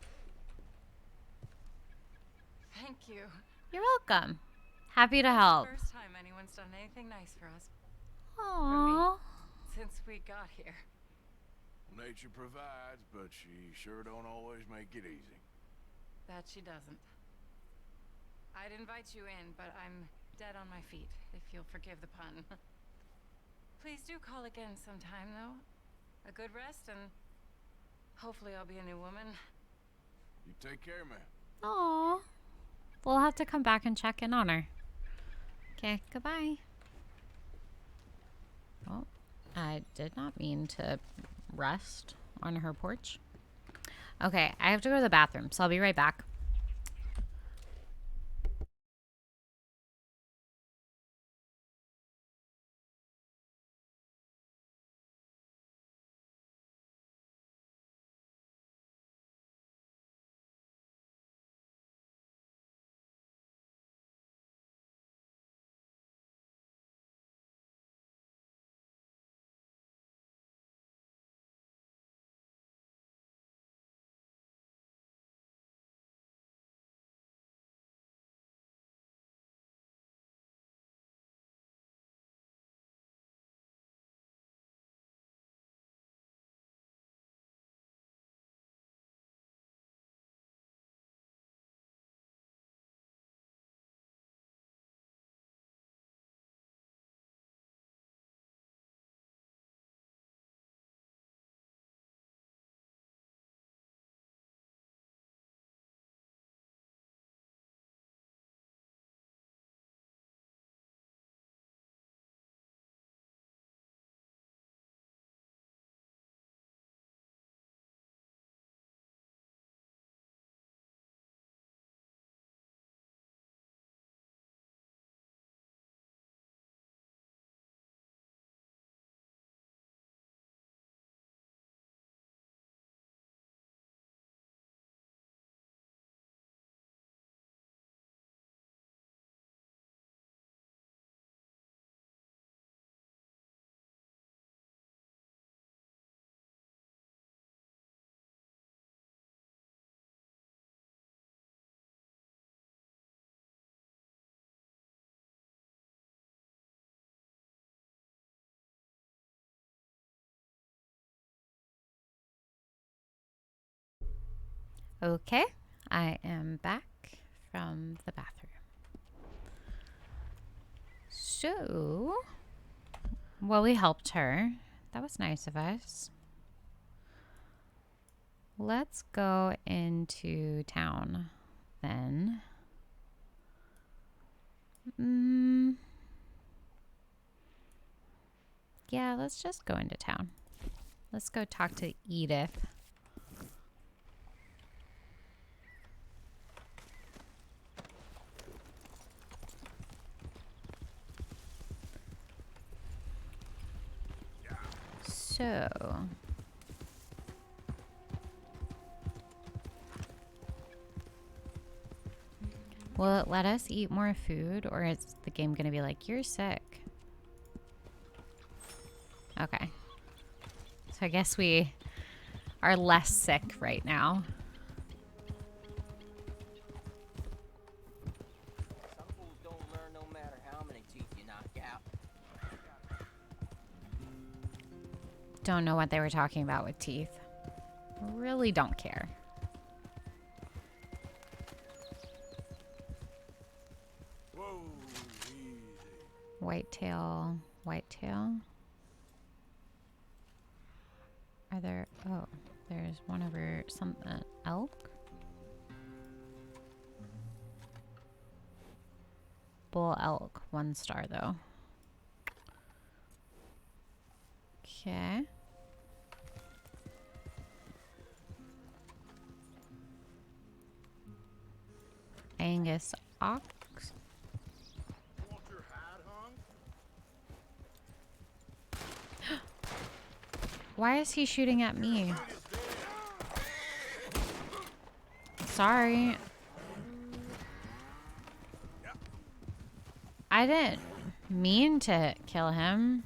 Thank you. You're welcome. Happy to It's help. the first time anyone's done anything nice for us Aww. since we got here. Nature provides, but she sure don't always make it easy. That she doesn't. I'd invite you in, but I'm dead on my feet, if you'll forgive the pun. Please do call again sometime, though. A good rest, and hopefully I'll be a new woman. You take care, man. Aww. We'll have to come back and check in on her. Okay, goodbye. Oh, I did not mean to rest on her porch. Okay, I have to go to the bathroom, so I'll be right back. Okay, I am back from the bathroom. So, well, we helped her. That was nice of us. Let's go into town then. Yeah, let's just go into town. Let's go talk to Edith. So, will it let us eat more food, or is the game going to be like, you're sick? Okay. So I guess we are less sick right now. Some fools don't learn no matter how many teeth you knock out. Don't know what they were talking about with teeth. Really don't care. Whoa, easy. Whitetail, whitetail. Are there, oh, there's one over something, elk? Bull elk, 1 star though. Okay. Angus ox. Want your hide hung? Why is he shooting at me? Sorry. I didn't mean to kill him.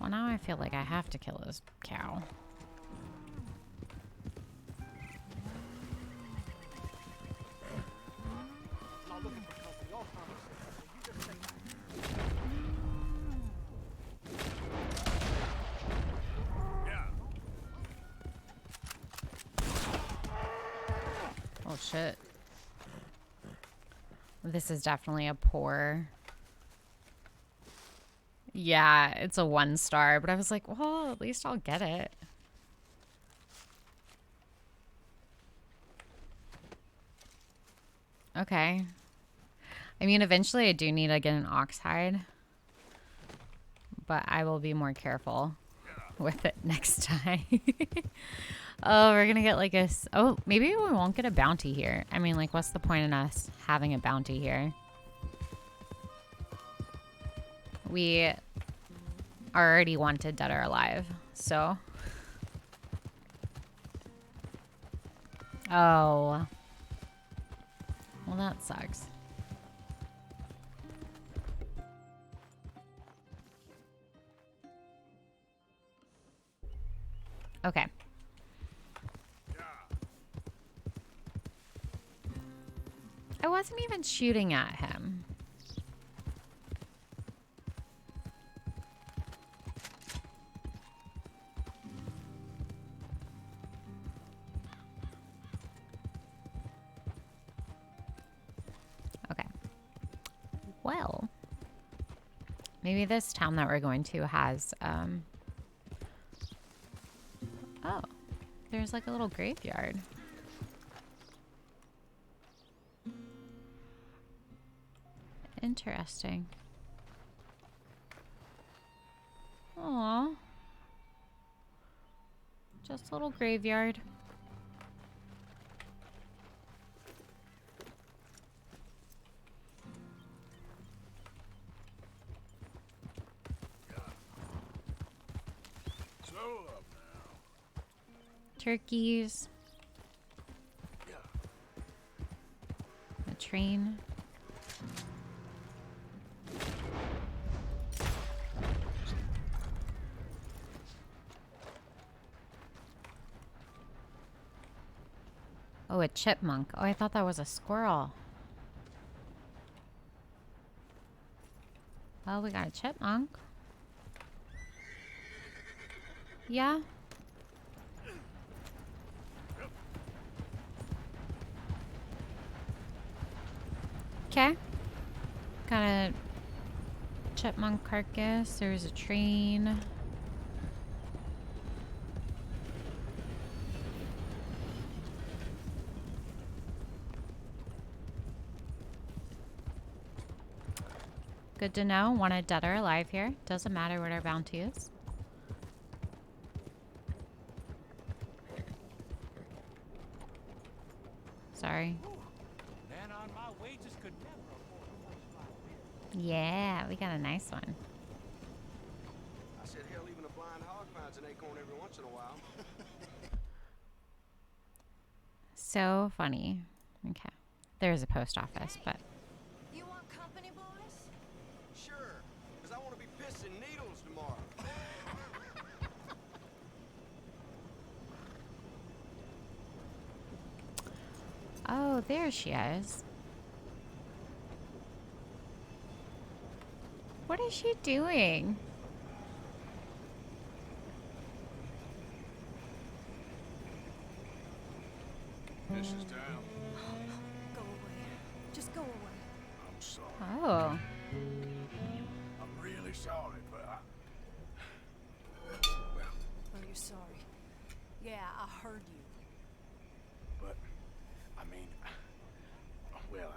Well, now I feel like I have to kill this cow. Oh shit. This is definitely a poor. Yeah, it's a 1 star, but I was like, well, at least I'll get it. Okay. I mean, eventually I do need to get an ox hide, but I will be more careful with it next time. Oh, we're gonna get like a. Oh, maybe we won't get a bounty here. I mean, like, what's the point in us having a bounty here? We are already wanted, dead or alive, so. Oh. Well, that sucks. Okay. I wasn't even shooting at him. Okay. Well, maybe this town that we're going to has, oh, there's like a little graveyard. Interesting. Aw. Just a little graveyard. Slow up now. Turkeys. A train. Oh, a chipmunk. Oh, I thought that was a squirrel. Well, we got a chipmunk. Yeah. Okay. Got a chipmunk carcass. There's a train. Good to know. Wanted dead or alive here. Doesn't matter what our bounty is. Sorry. Man on my wages could never afford a place like this. Yeah, we got a nice one. I said, hell, even a blind hog finds an acorn every once in a while. So funny. Okay. There's a post office, but You want company, boys? Sure, because I want to be pissing needles tomorrow. oh, there she is. What is she doing? This is down. Go away. Just go away. I'm sorry. Oh. I'm really sorry, but Oh, you're sorry. Yeah, I heard you. but I mean, well,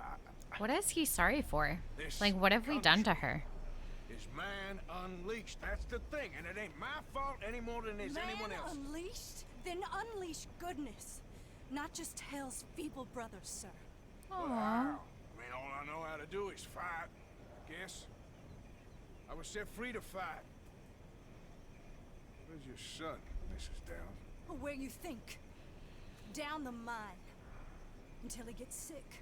What is he sorry for? This Like, what have we done to her? is man unleashed. That's the thing, and it ain't my fault any more than it's anyone Man else. unleashed? Then unleash goodness. Not just hell's feeble brothers, sir. Well, how? I mean, all I know how to do is fight. Guess. I was set free to fight. Where's your son, Mrs. Downs? Where you think? Down the mine. Until he gets sick.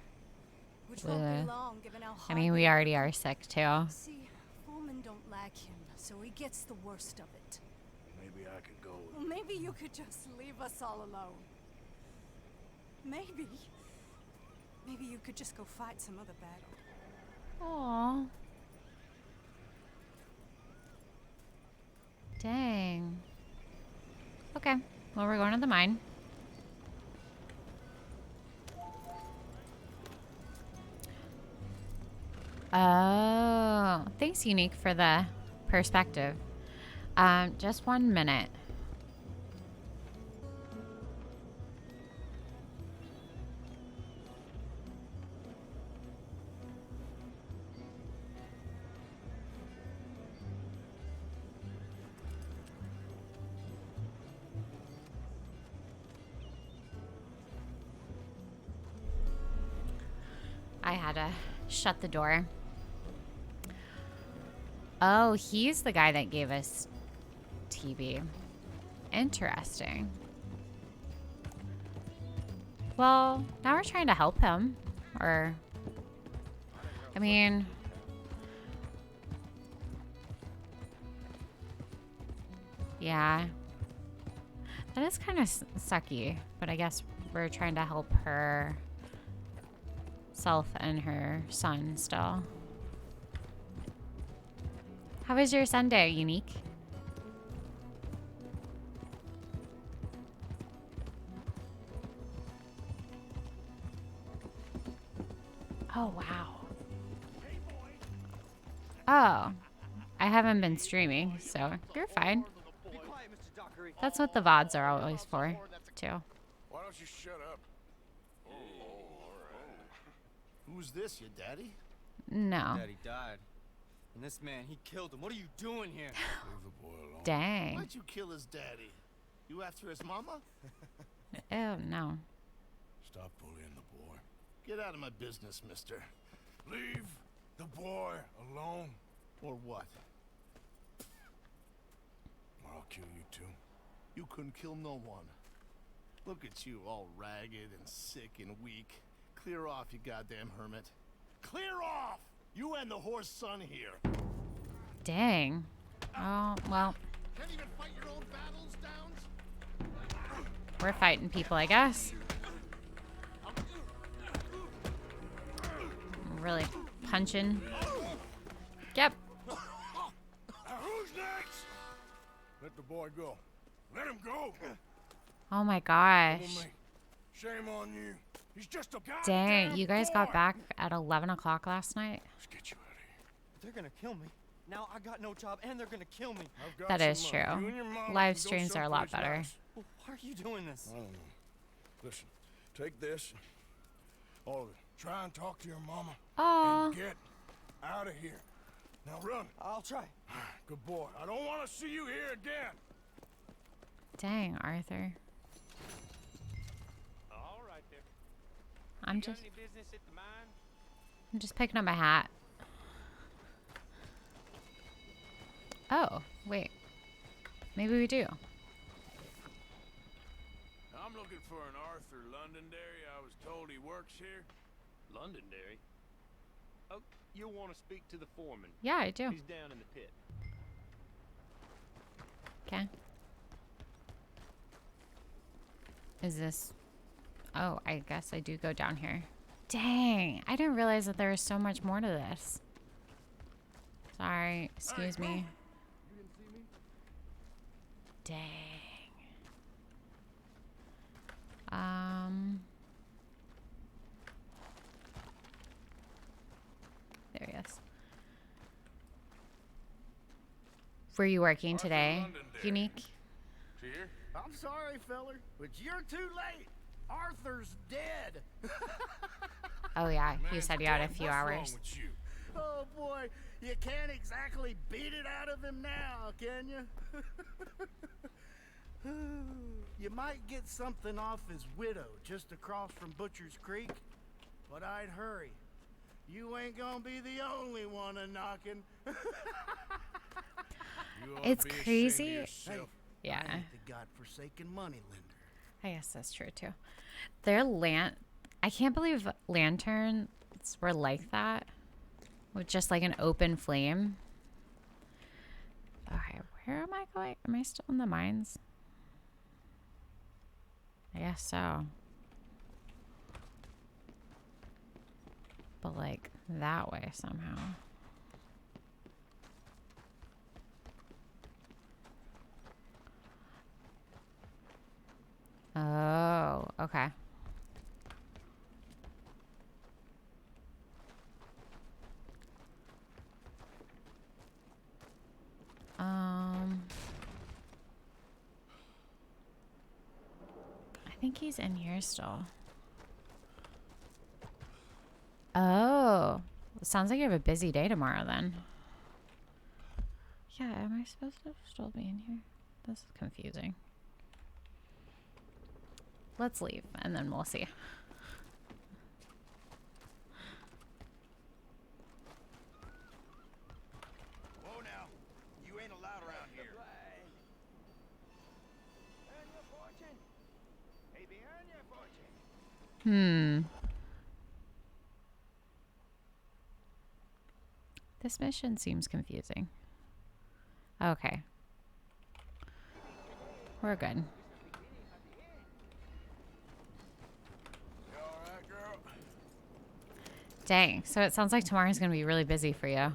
Which won't Ugh. be long, given how I hard mean, they we already are sick too. See, Foreman don't like him, so he gets the worst of it. Maybe I could go with Well, maybe you could just leave us all alone. Maybe. Maybe you could just go fight some other battle. Aww. Dang. Okay. Well, we're going to the mine. Oh, thanks, Unique, for the perspective. Just 1 minute. I had to shut the door. Oh, he's the guy that gave us TV. Interesting. Well, now we're trying to help him. Or, I mean, yeah. That is kind of sucky, but I guess we're trying to help her self and her son still. How was your Sunday, Unique? Oh, wow. Oh, I haven't been streaming, so you're fine. That's what the VODs are always for, too. Why don't you shut up? Who's this, your daddy? No. Daddy died. And this man, he killed him. What are you doing here? Leave the boy alone. Dang. Why'd you kill his daddy? You after his mama? Oh, no. Stop bullying the boy. Get out of my business, mister. Leave the boy alone, Or what? or I'll kill you too. You couldn't kill no one. Look at you, all ragged and sick and weak. Clear off, you goddamn hermit. Clear off! You and the horse son here. Dang. Oh, well, Can't even fight your own battles, Downs? we're fighting people, I guess. Really punching. Yep. Now who's next? Let the boy go. Let him go. Oh my Come gosh. with me. Shame on you. He's just a goddamn Dang, you guys got boy. back at 11 o'clock last night? Let's get you out of here. They're gonna kill me. Now I got no job and they're gonna kill me. I've got That some is money. true. You and your mama Live can go streams are a lot someplace better. nice. Well, why are you doing this? I don't know. Listen, take this. All of it. Try and talk to your mama. Aw. And get out of here. Now run. I'll try. Good boy. I don't want to see you here again. Dang, Arthur. All right there. I'm You got just any business at the mine? I'm just picking up my hat. Oh, wait. Maybe we do. I'm looking for an Arthur Londonderry. I was told he works here. Londonderry. Oh, you'll want to speak to the foreman. Yeah, I do. He's down in the pit. Okay. Is this... Oh, I guess I do go down here. Dang, I didn't realize that there was so much more to this. Sorry, excuse me. You didn't see me? Dang. There he is. Were you working Arthur today, Londonderry. Unique? See here? I'm sorry, feller, but you're too late. Arthur's dead. Oh yeah, you Man, said you had a Dad, few what's wrong hours. with you? Oh boy, you can't exactly beat it out of him now, can you? You might get something off his widow just across from Butcher's Creek, but I'd hurry. You ain't gonna be the only one a knocking. You ought to It's be ashamed of crazy. yourself. Yeah, I ain't the godforsaken moneylender. I guess that's true too. Their I can't believe lanterns were like that, with just like an open flame. Okay, where am I going? Am I still in the mines? I guess so. But like that way somehow. Oh, okay. I think he's in here still. Oh, sounds like you have a busy day tomorrow then. Yeah, am I supposed to still be in here? This is confusing. Let's leave and then we'll see. Whoa now. You ain't allowed around here. Earn your fortune. Maybe earn your fortune. This mission seems confusing. Okay. We're good. You all right, girl? Dang. So it sounds like tomorrow's going to be really busy for you. I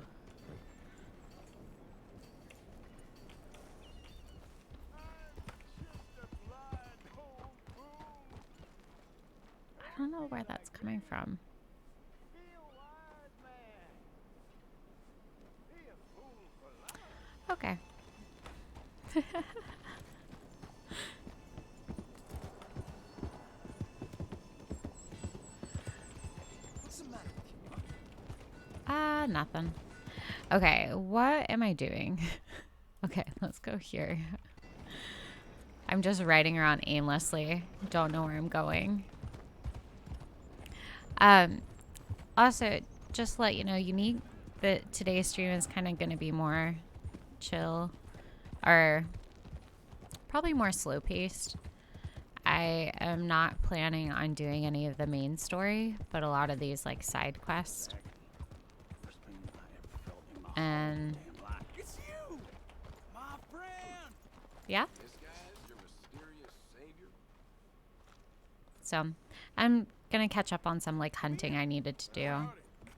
don't know where that's coming from. Okay. Nothing. Okay, what am I doing? Okay, let's go here. I'm just riding around aimlessly. Don't know where I'm going. Also, just to let you know, Unique, that today's stream is kind of going to be more chill, or probably more slow-paced. I am not planning on doing any of the main story, but a lot of these like side quests. And It's you, my friend. yeah, This guy is your mysterious savior. so I'm gonna catch up on some like hunting I needed to do,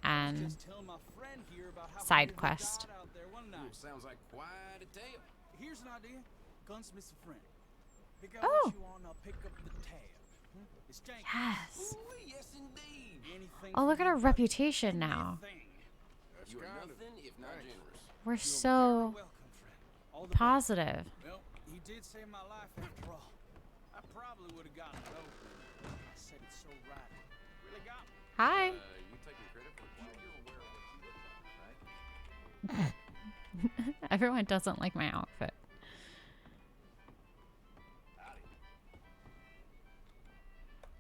and Just telling my friend here about how side he quest. died out there one night. Ooh, sounds like quite a tale. Here's an idea. Gunsmith's a friend. Pick out Oh. what you want, and I'll pick up the tab. It's janky. Yes. Yes, indeed. Anything Oh, look for at you, our buddy. reputation now. Anything. That's You are kind of nothing if not Thanks. generous. We're You're so very welcome, friend. All the best. positive. Well, he did save my life after all. I probably would have gotten it open. I said it so right. Really got me. Hi. You taking credit for it? You're aware of what you look like, right? Everyone doesn't like my outfit.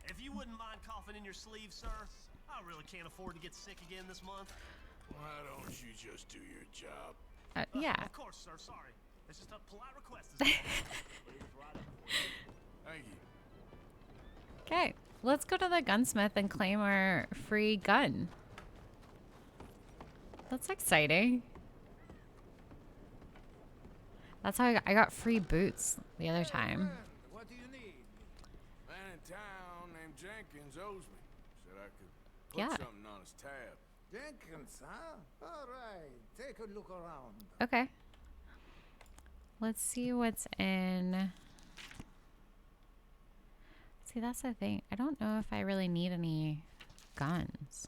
If you wouldn't mind coughing in your sleeve, sir, I really can't afford to get sick again this month. Why don't you just do your job? Yeah. Of course, sir. Sorry. It's just a polite request. Is all. Thank you. Okay, let's go to the gunsmith and claim our free gun. That's exciting. That's how I got free boots the other time. What do you need? Man in town named Jenkins owes me. Said I could put Yeah. something on his tab. Jenkins, huh? All right, take a look around. Okay. Let's see what's in. See, that's the thing. I don't know if I really need any guns.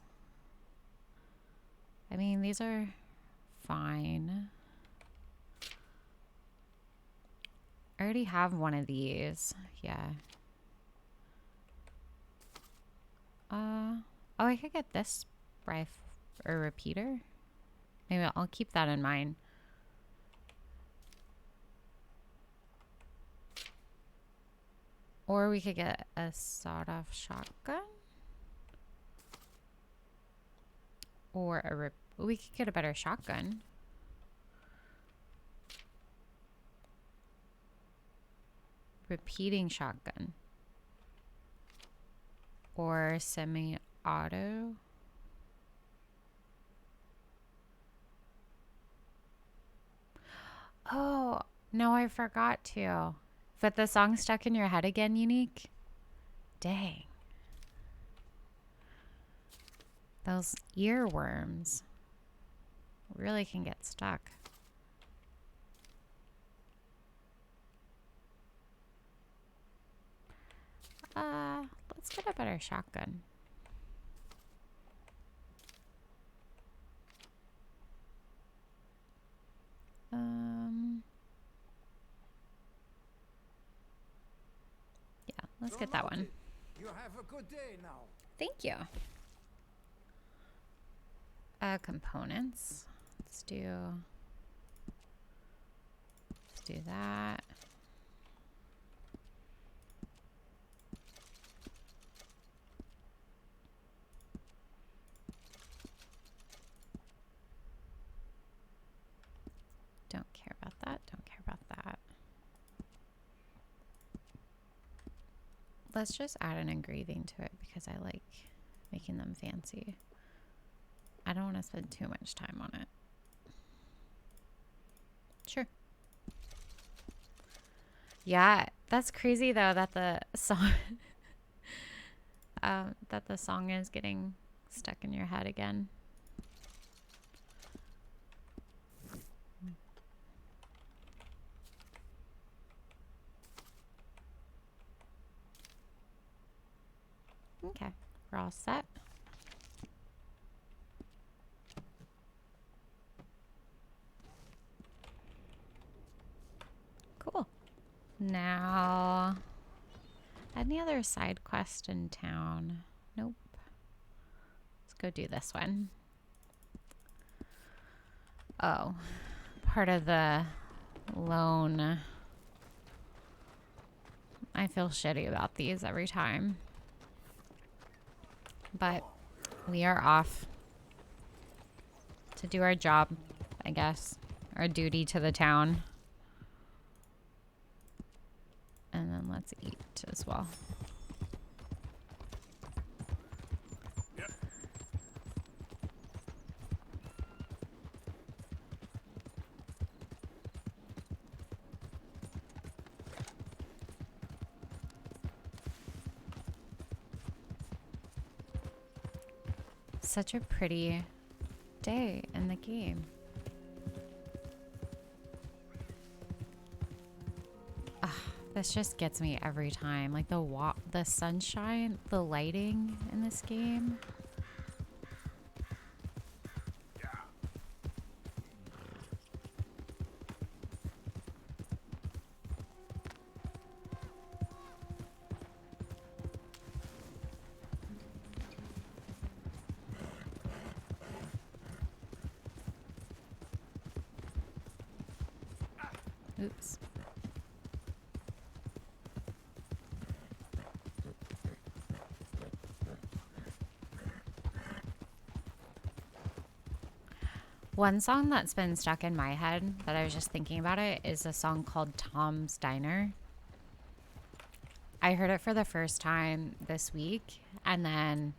I mean, these are fine. I already have one of these. Yeah. Oh, I could get this rifle or repeater. Maybe I'll keep that in mind. Or we could get a sawed-off shotgun. Or we could get a better shotgun. Repeating shotgun. Or semi-auto. Oh, no, I forgot to. But the song stuck in your head again, Unique? Dang. Those earworms really can get stuck. Let's get a better shotgun. Yeah, let's get that one. You have a good day now. Thank you. Components. Let's do that. Don't care about that. Don't care about that. Let's just add an engraving to it because I like making them fancy. I don't want to spend too much time on it. Sure. Yeah, that's crazy though that the song is getting stuck in your head again. Okay, we're all set. Cool. Now, any other side quest in town? Nope. Let's go do this one. Oh, part of the loan. I feel shitty about these every time. But we are off to do our job, I guess. Our duty to the town. And then let's eat as well. Yep. Such a pretty day in the game. This just gets me every time. Like the sunshine, the lighting in this game. Oops. One song that's been stuck in my head that I was just thinking about it is a song called Tom's Diner. I heard it for the first time this week, and then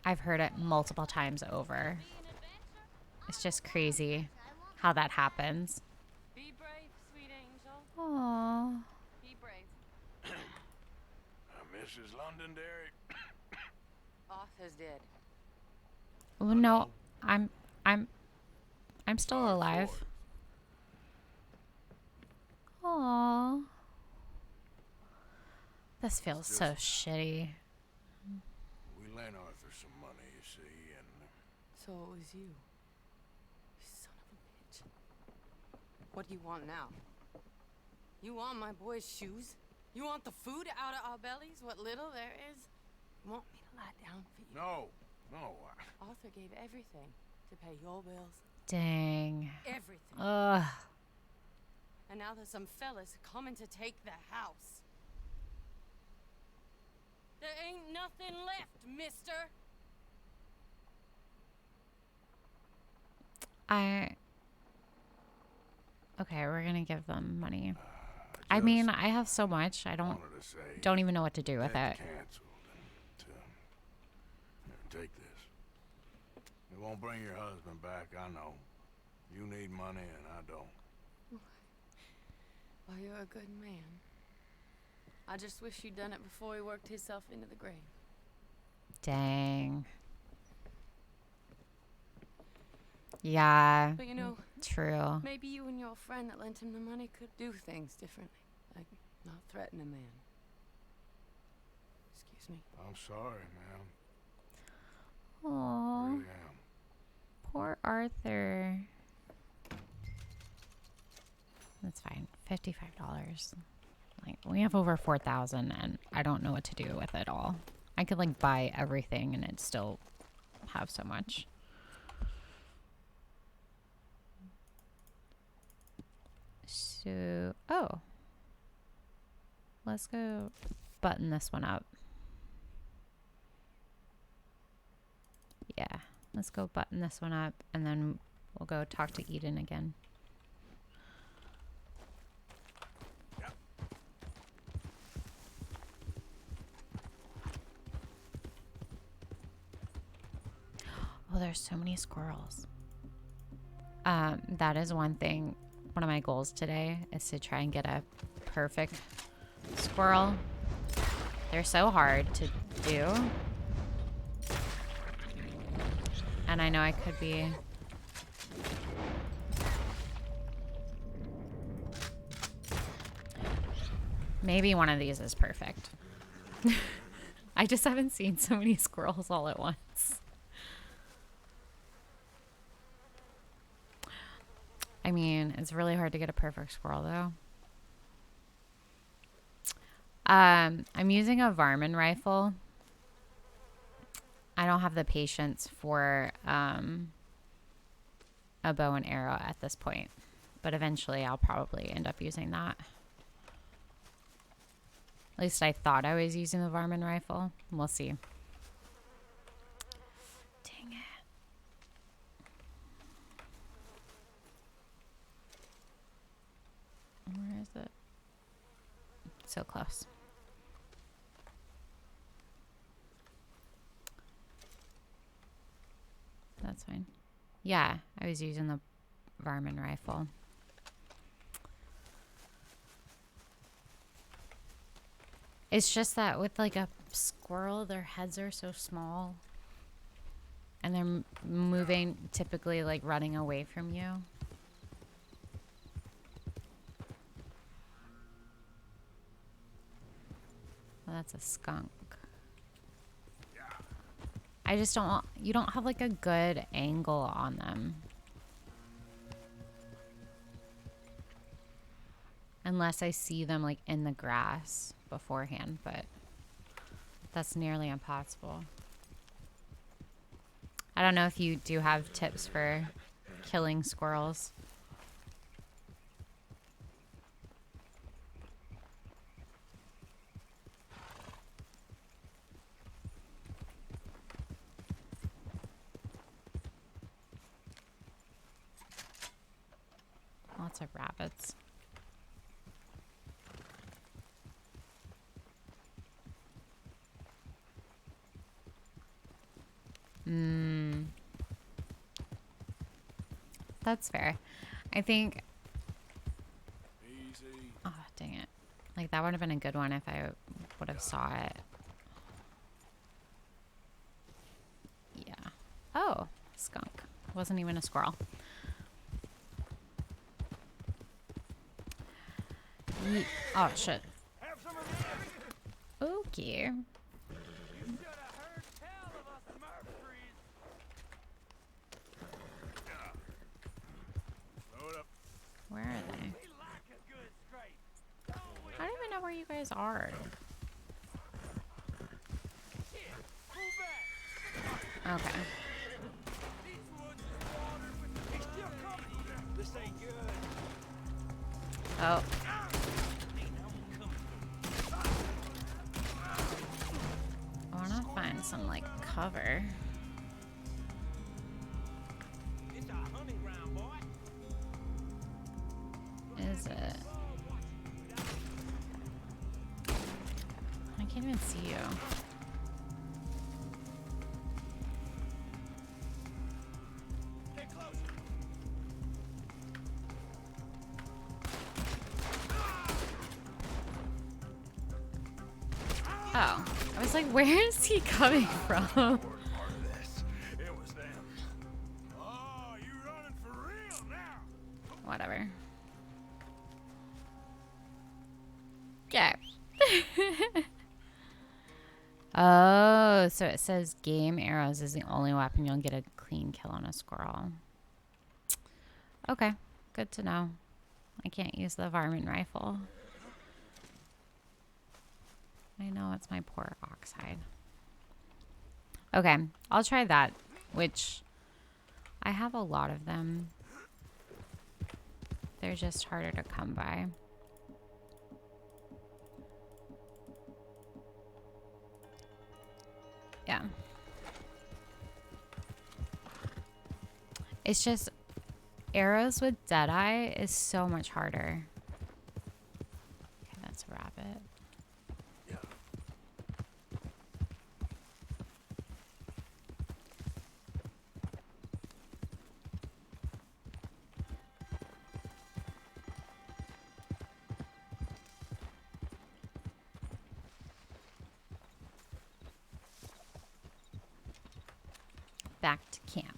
I've heard it multiple times over. It's just crazy how that happens. Be brave, sweet angel. Aww. Be brave. Mrs. Londonderry. Arthur's dead. Well, no, I'm still alive. Aww. This feels so shitty. We lent Arthur some money, you see, and... So it was you. You son of a bitch. What do you want now? You want my boy's shoes? You want the food out of our bellies? What little there is? You want me to lie down for you? No. Arthur gave everything to pay your bills. Dang. Everything. Ugh. And now there's some fellas coming to take the house. There ain't nothing left, mister. Okay, we're gonna give them money. I mean, I have so much. I don't even know what to do with it. Canceled and take this. It won't bring your husband back, I know. You need money and I don't. Well, you're a good man. I just wish you'd done it before he worked himself into the grave. Dang. Yeah. But you know, true. Maybe you and your friend that lent him the money could do things differently. Like not threaten a man. Excuse me. I'm sorry, ma'am. Aww. I really am. Poor Arthur. That's fine. $55. Like, we have over 4,000 and I don't know what to do with it all. I could like buy everything and it'd still have so much. So, oh. Let's go button this one up. Yeah, let's go button this one up and then we'll go talk to Eden again. Oh, there's so many squirrels. That is one thing. One of my goals today is to try and get a perfect squirrel. They're so hard to do. And I know I could be... Maybe one of these is perfect. I just haven't seen so many squirrels all at once. I mean, it's really hard to get a perfect squirrel, though. I'm using a Varmin rifle. I don't have the patience for a bow and arrow at this point. But eventually, I'll probably end up using that. At least I thought I was using the Varmin rifle. We'll see. Dang it. Where is it? So close. That's fine. Yeah, I was using the Varmin rifle. It's just that with like a squirrel, their heads are so small. And they're moving, typically like running away from you. that's a skunk. I just don't, you don't have like a good angle on them. Unless I see them like in the grass beforehand, but that's nearly impossible. I don't know if you do have tips for killing squirrels. Lots of rabbits. That's fair. I think... Oh, dang it. Like, that would have been a good one if I would have saw it. Yeah. Oh, skunk. Wasn't even a squirrel. Oh, shit. Okay. Where are they? I don't even know where you guys are. Okay. Oh. I want to find some, like, cover. Is it? I can't even see you. Oh, I was like, where is he coming from? Whatever. Okay. Oh, so it says game arrows is the only weapon you'll get a clean kill on a squirrel. Okay, good to know. I can't use the varmint rifle. I know it's my poor oxhide. Okay, I'll try that, which I have a lot of them. They're just harder to come by. Yeah. It's just arrows with Deadeye is so much harder. Okay, that's a rabbit. Back to camp.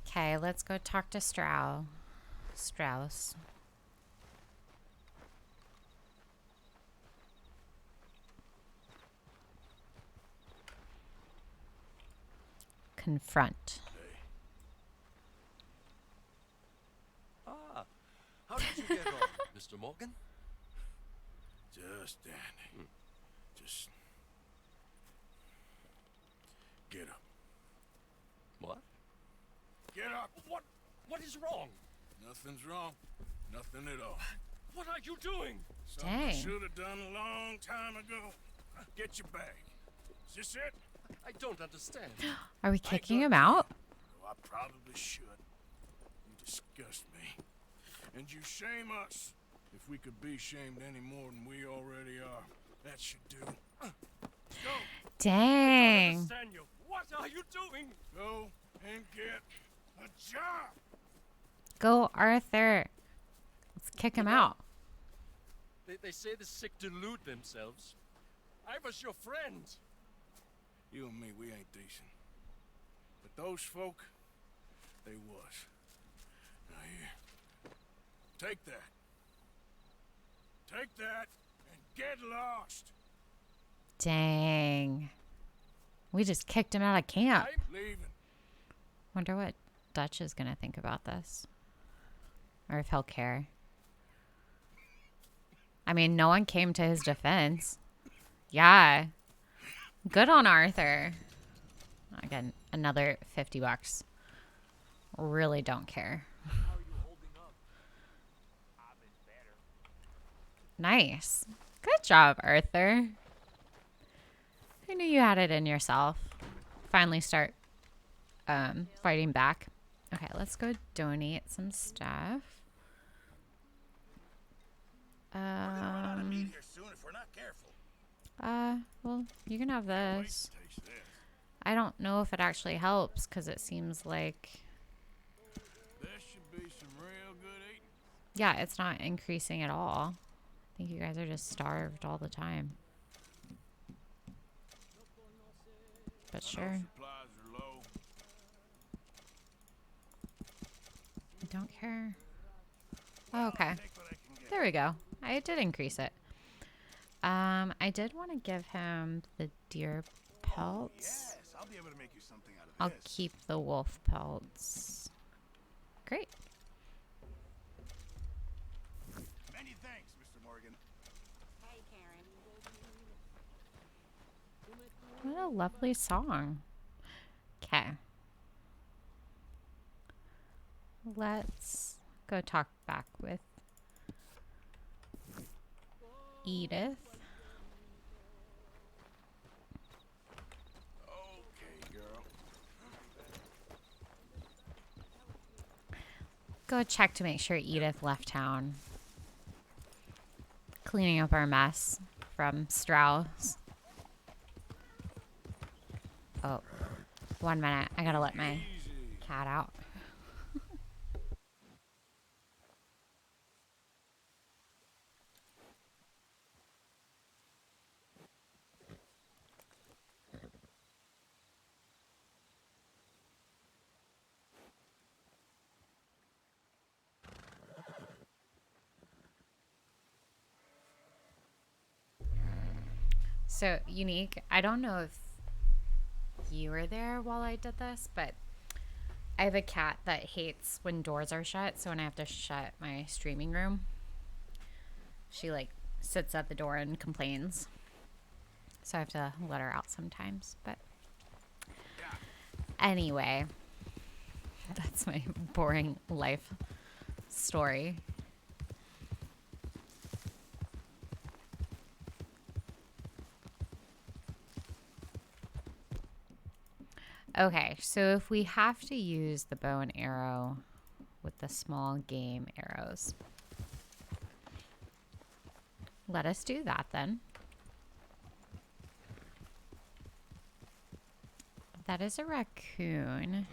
Okay, let's go talk to Strauss. Confront. Ah, how did you get on, Mr. Morgan? Just dandy. Just get up. What? Get up. What is wrong? Nothing's wrong. Nothing at all. What are you doing? Something I Dang. should have done a long time ago. Get your bag. Is this it? I don't understand. Are we kicking him out? Oh, I probably should. You disgust me. And you shame us. If we could be shamed any more than we already are, that should do. Go. Dang. Understand you. What are you doing? Go and get A job! Go, Arthur. Let's kick him out. They say the sick delude themselves. I was your friend. You and me, we ain't decent. But those folk, they was. Now here, take that. Take that and get lost. Dang. We just kicked him out of camp. I'm leaving. Wonder what Dutch is going to think about this. Or if he'll care. I mean, no one came to his defense. Yeah. Good on Arthur. Again, another $50. Really don't care. Nice. Good job, Arthur. Who knew you had it in yourself? Finally start fighting back. Okay, let's go donate some stuff. Well, you can have this. I don't know if it actually helps because it seems like, There should be some real good eating. yeah, it's not increasing at all. I think you guys are just starved all the time. But sure. Supplies are low. I don't care. Oh, okay. There we go. I did increase it. I did want to give him the deer pelts. Yes, I'll be able to make you something out of I'll this. keep the wolf pelts. Great. Many thanks, Mr. Morgan. Hey, Karen. What a lovely song. Okay. Let's go talk back with Edith. Okay, girl. Go check to make sure Edith left town. Cleaning up our mess from Strauss. Oh, 1 minute. I gotta let my cat out. So, Unique, I don't know if you were there while I did this, but I have a cat that hates when doors are shut. So when I have to shut my streaming room, she like sits at the door and complains. So I have to let her out sometimes. But anyway, that's my boring life story. Okay, so if we have to use the bow and arrow with the small game arrows, let us do that then. That is a raccoon.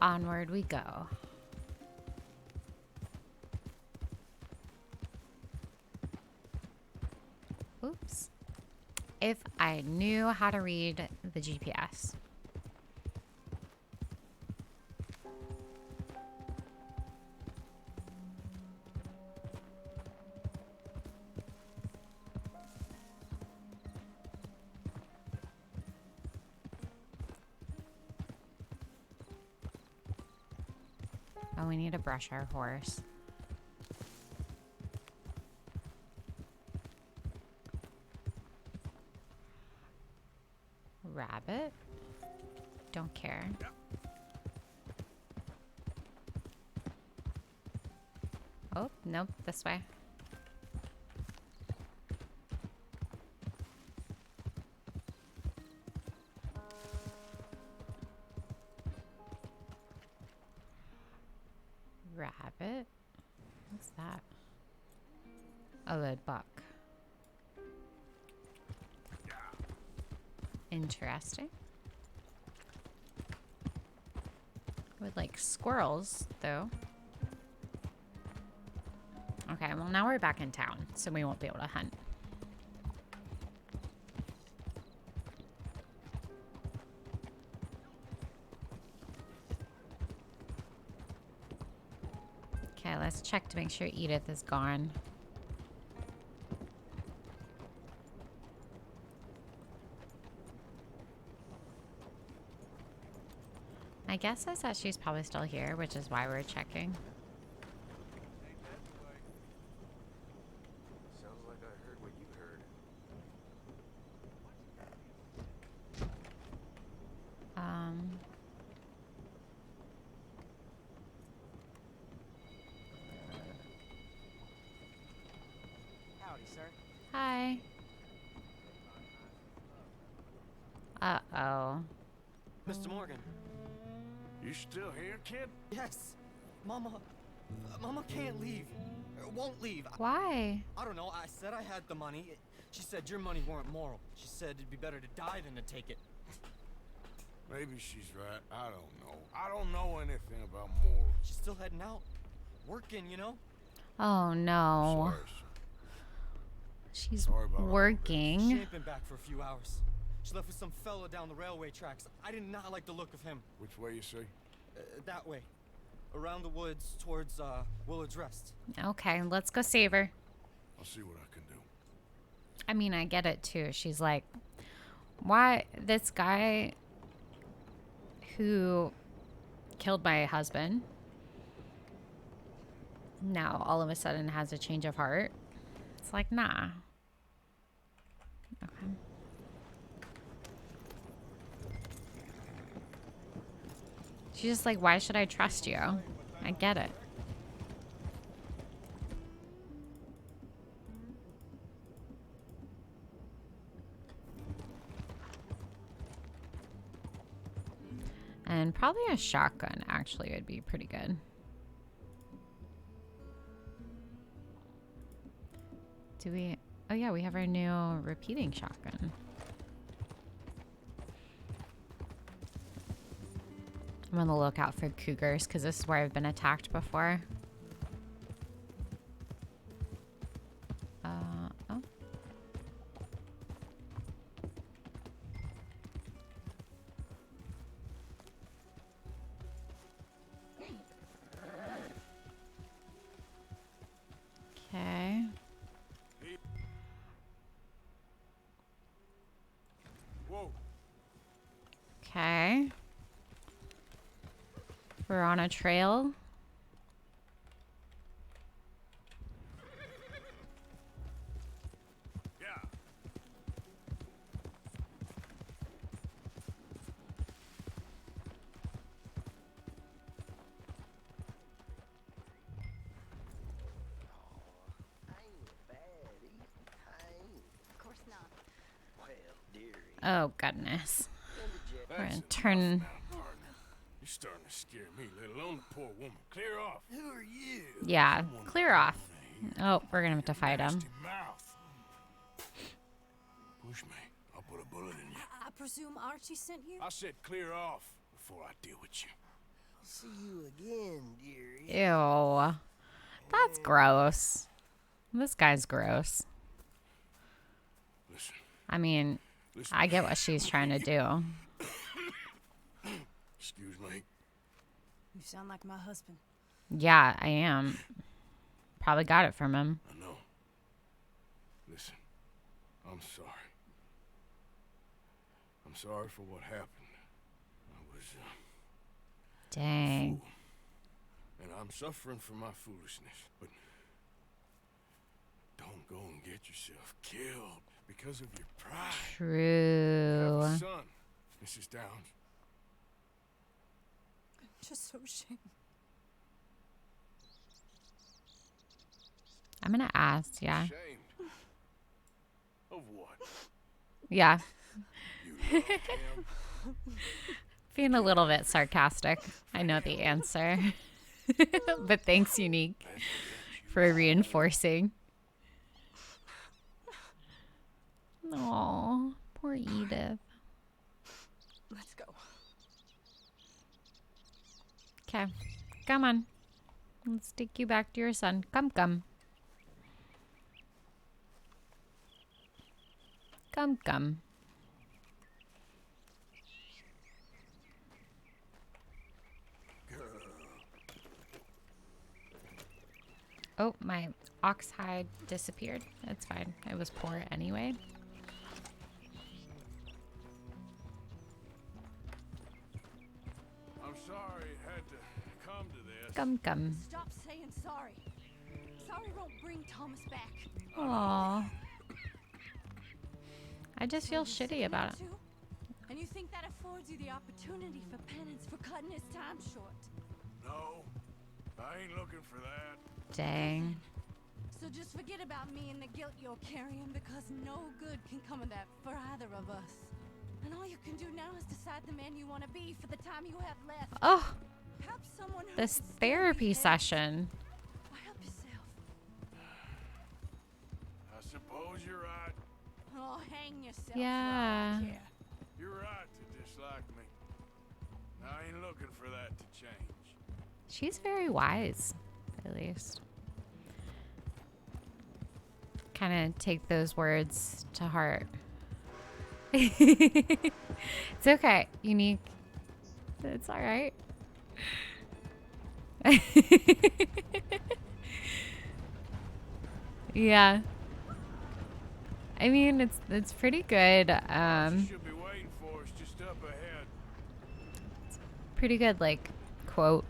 Onward we go. Oops. If I knew how to read the GPS. Oh, we need to brush our horse. Rabbit? Don't care. Oh, nope, this way. Rabbit? What's that? Oh, a buck. Interesting. I would like squirrels, though. Okay, well now we're back in town, so we won't be able to hunt. Okay, let's check to make sure Edith is gone. My guess is that she's probably still here, which is why we're checking. Sounds like I heard what you heard. Howdy, sir. Hi. Uh-oh. Mr. Morgan. You still here, kid? Yes. Mama can't leave. Won't leave. Why? I don't know. I said I had the money. She said your money weren't moral. She said it'd be better to die than to take it. Maybe she's right. I don't know. I don't know anything about morals. She's still heading out. Working, you know? Oh no. Sorry, She's Sorry about all working. She ain't been back for a few hours. She left with some fella down the railway tracks. I did not like the look of him. Which way you say? That way. Around the woods towards Willard's Rest. Okay, let's go save her. I'll see what I can do. I mean, I get it too. She's like, why this guy who killed my husband now all of a sudden has a change of heart? It's like, nah. Okay. She's just like, why should I trust you? I get it. And probably a shotgun actually would be pretty good. Do we? Oh yeah, we have our new repeating shotgun. I'm on the lookout for cougars because this is where I've been attacked before. Oh. Okay. Whoa. Okay. We're on a trail. Yeah. Of course not. Well, dearie. Oh goodness. We're gonna That's turn. enough now, partner. You're starting to scare me, let alone the poor woman. Clear off. Who are you? Yeah, clear off. Oh, we're gonna have to fight him. Nasty mouth. Push me. I'll put a bullet in you. I presume Archie sent you? I said clear off before I deal with you. I'll see you again, dearie. Ew. That's gross. This guy's gross. Listen. I mean, I get what she's trying to do. Excuse me. You sound like my husband. Yeah, I am. Probably got it from him. I know. Listen, I'm sorry. I'm sorry for what happened. I was, Dang. fool. And I'm suffering for my foolishness. But don't go and get yourself killed because of your pride. True. You have a son, Mrs. Downs. I'm just so ashamed. I'm gonna ask. Yeah. Ashamed. Of what? Yeah. You love him? Being a little bit sarcastic. I know the answer. But thanks, Unique, for reinforcing. Aw, poor Edith. Let's go. Okay, come on. Let's take you back to your son. Come, come. Come, come. Oh, my ox hide disappeared. It's fine. It was poor anyway. I'm sorry it had to come to this. Come, come. Stop saying sorry. Sorry won't bring Thomas back. Aww. I just feel shitty about it. And you think that affords you the opportunity for penance for cutting his time short? No, I ain't looking for that. Dang. So just forget about me and the guilt you're carrying, because no good can come of that for either of us. And all you can do now is decide the man you want to be for the time you have left. Oh, Help someone who this can still therapy be session. Or help yourself. I suppose you're right. Oh, hang yourself. Yeah. For all I care. You're right to dislike me. I ain't looking for that to change. She's very wise, at least. Kind of take those words to heart. It's okay, Unique. It's all right. Yeah. I mean, it's pretty good. What you should be waiting for is just up ahead. Pretty good, like, quote.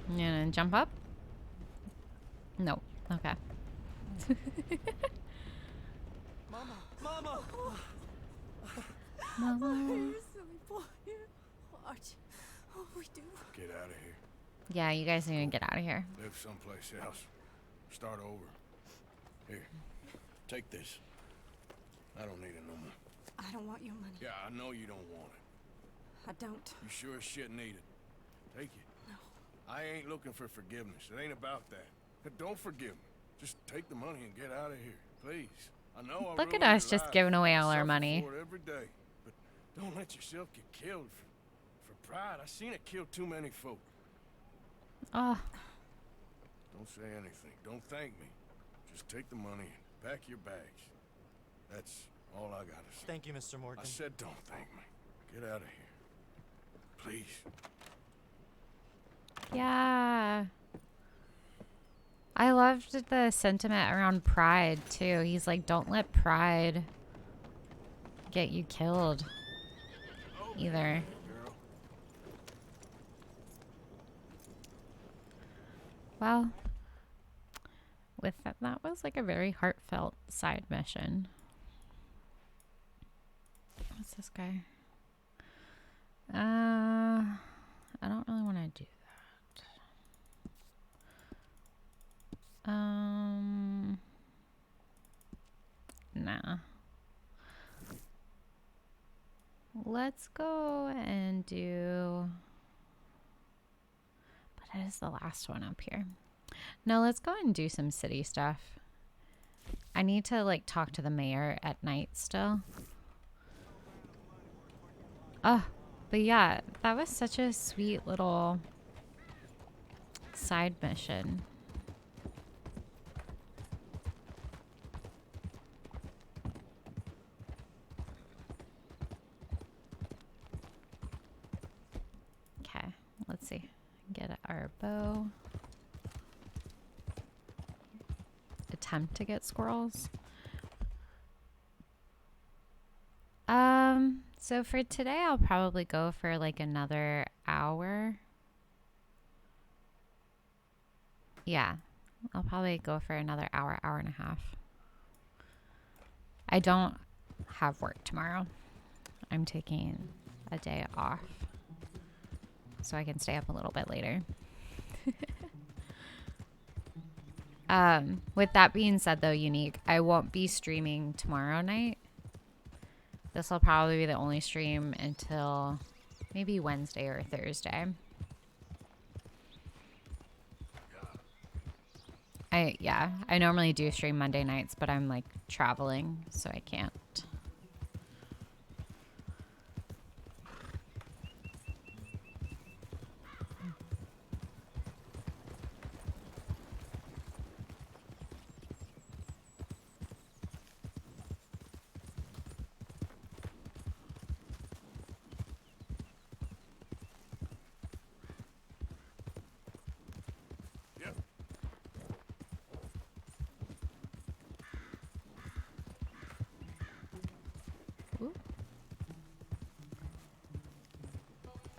You gonna jump up? No. Okay. Mama! Mama! Mama. You're a silly boy. Arch. Oh, we do. Get out of here. Yeah, you guys need to get out of here. Live someplace else. Start over. Here. Take this. I don't need it no more. I don't want your money. Yeah, I know you don't want it. I don't. You sure as shit need it. Take it. No. I ain't looking for forgiveness. It ain't about that. But don't forgive me. Just take the money and get out of here, please. I know I Look at ruined us your just life. giving away all our Suffer money. for it every day. But don't let yourself get killed for pride. I seen it kill too many folk. Oh, Don't say anything. Don't thank me. Just take the money and pack your bags. That's all I gotta say. Thank you, Mr. Morgan. I said don't thank me. Get out of here. Please. yeah. I loved the sentiment around pride, too. He's like, don't let pride get you killed either. Girl. Well, with that was like a very heartfelt side mission. What's this guy? I don't really want to do that. Nah. Let's go and do... But it is the last one up here. No, let's go and do some city stuff. I need to, like, talk to the mayor at night still. Oh, but yeah, that was such a sweet little side mission. Okay, let's see. Get our bow. Attempt to get squirrels. So for today, I'll probably go for like another hour. Yeah, I'll probably go for another hour, hour and a half. I don't have work tomorrow. I'm taking a day off. so I can stay up a little bit later. With that being said, though, Unique, I won't be streaming tomorrow night. This will probably be the only stream until maybe Wednesday or Thursday. I normally do stream Monday nights, but I'm like traveling, so I can't.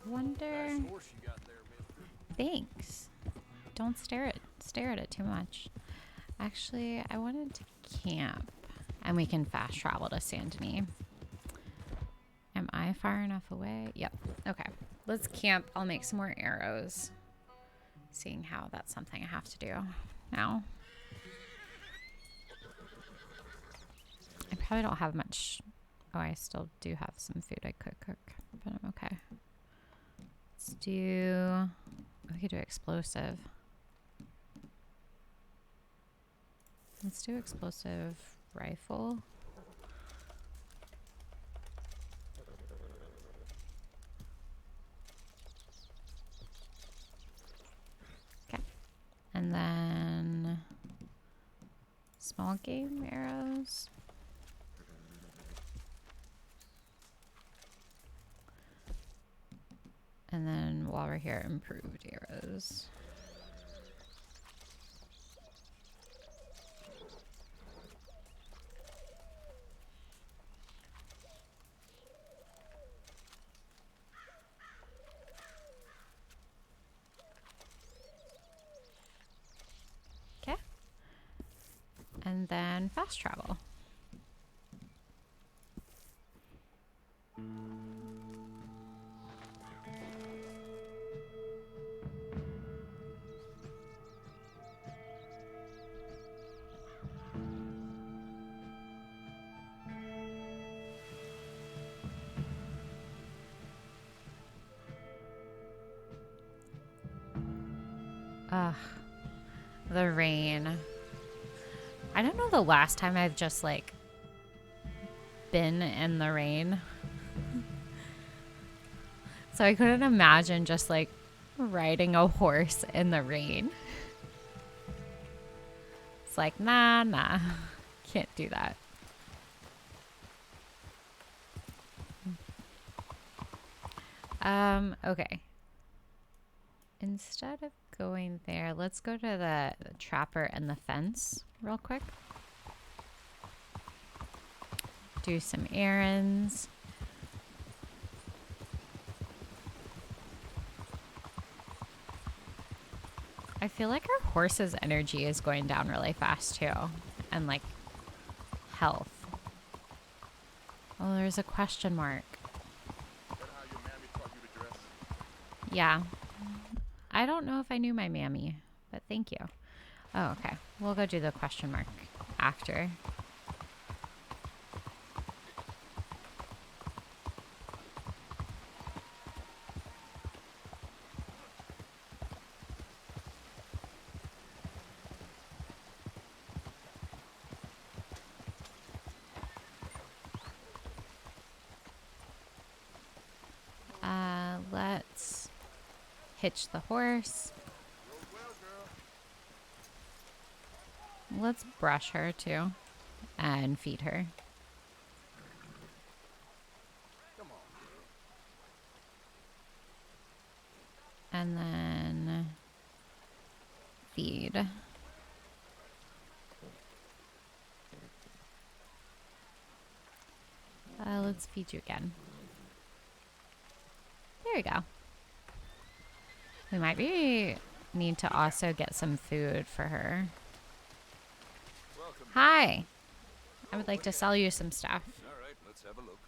Wonder. Nice horse you got there, man. Thanks. Don't stare at it too much. Actually, I wanted to camp, and we can fast travel to Saint Denis. Am I far enough away? Yep. Okay. Let's camp. I'll make some more arrows. Seeing how that's something I have to do now. I probably don't have much. Oh, I still do have some food I could cook, but I'm okay. Let's do. We could do explosive. Let's do explosive rifle. Okay. And then small game arrows. And then while we're here, improved arrows. Okay. And then fast travel. Ugh, the rain. I don't know the last time I've just like been in the rain. So I couldn't imagine just like riding a horse in the rain. It's like, nah, can't do that. Okay. Instead of going there, let's go to the trapper and the fence real quick. Do some errands. I feel like our horse's energy is going down really fast too. And like health. Oh, there's a question mark. Yeah. I don't know if I knew my mammy, but thank you. Oh, okay. We'll go do the question mark after. Let's hitch the horse. Let's brush her too and feed her. And then feed. Let's feed you again. There we go. We might need to also get some food for her. Hi. I would like to sell you some stuff. All right, let's have a look.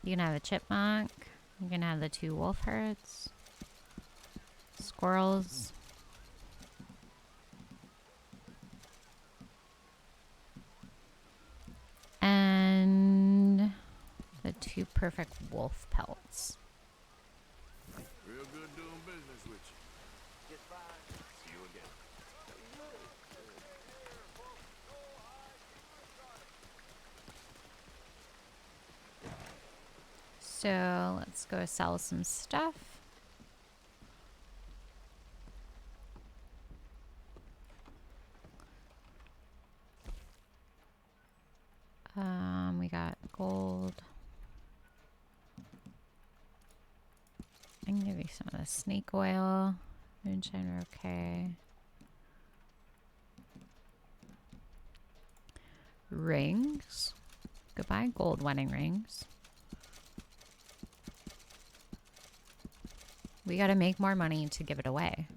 You can have the chipmunk. You can have the 2 wolf herds. Squirrels. And the 2 perfect wolf pelts. Real good doing business with you. Get by. See you again. So let's go sell some stuff. We got gold. I can give you some of the snake oil. Moonshine are okay. Rings. Goodbye, gold wedding rings. We gotta make more money to give it away.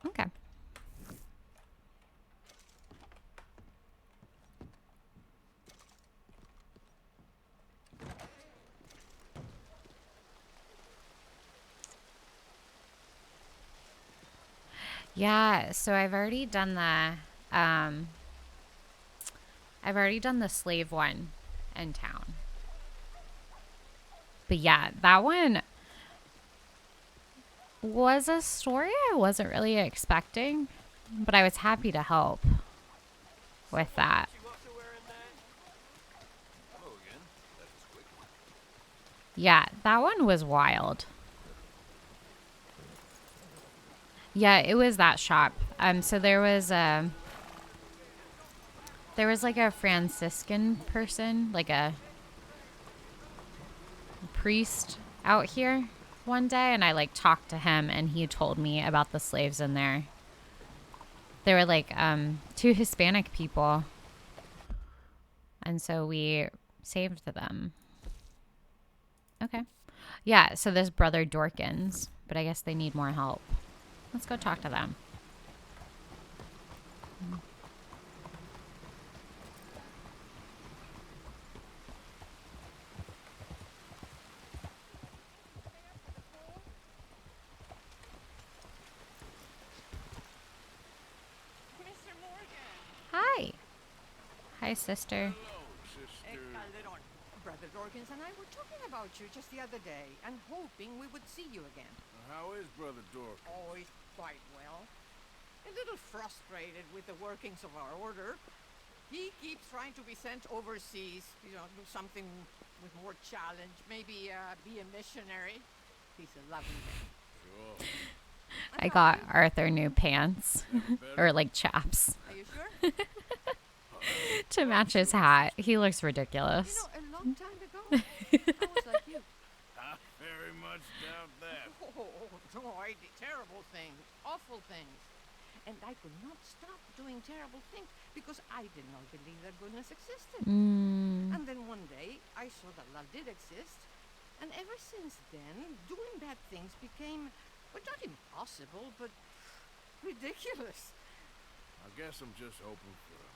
Okay. Yeah, so I've already done the slave one in town. But yeah, that one was a story I wasn't really expecting, but I was happy to help with that. Yeah, that one was wild. Yeah, it was that shop. So there was like a Franciscan person, like a priest out here one day, and I like talked to him, and he told me about the slaves in there. They were like 2 Hispanic people, and so we saved them. Okay. Yeah, so there's Brother Dorkins, but I guess they need more help. Let's go talk to them. Mr. Morgan. Hi. Hi, sister. Calderon. Brother Dorkins and I were talking about you just the other day and hoping we would see you again. How is Brother Dork? Oh, he's quite well. A little frustrated with the workings of our order. He keeps trying to be sent overseas, you know, do something with more challenge, maybe be a missionary. He's a lovely man. Sure. I got Arthur new pants. Or like chaps. Are you sure? To match his hat. He looks ridiculous. You know, a long time ago, I was like you. I very much doubt that. Oh, no, I did terrible things, awful things. And I could not stop doing terrible things because I did not believe that goodness existed. And then one day, I saw that love did exist. And ever since then, doing bad things became, well, not impossible, but ridiculous. I guess I'm just hoping for a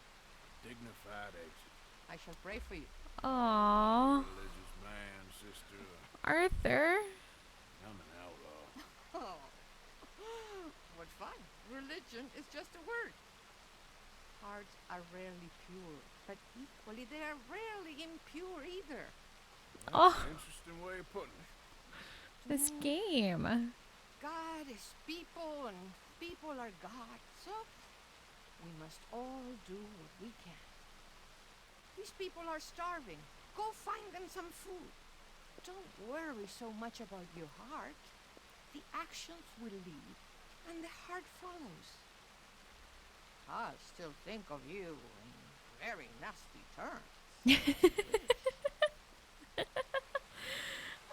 dignified exit. I shall pray for you. Aww. Religious man, sister. Arthur. I'm an outlaw. Oh, what fun. Religion is just a word. Hearts are rarely pure, but equally they are rarely impure either. Oh. Interesting way of putting it. This game. God is people and people are God, so we must all do what we can. These people are starving. Go find them some food. Don't worry so much about your heart. The actions will lead, and the heart follows. I'll still think of you in very nasty terms.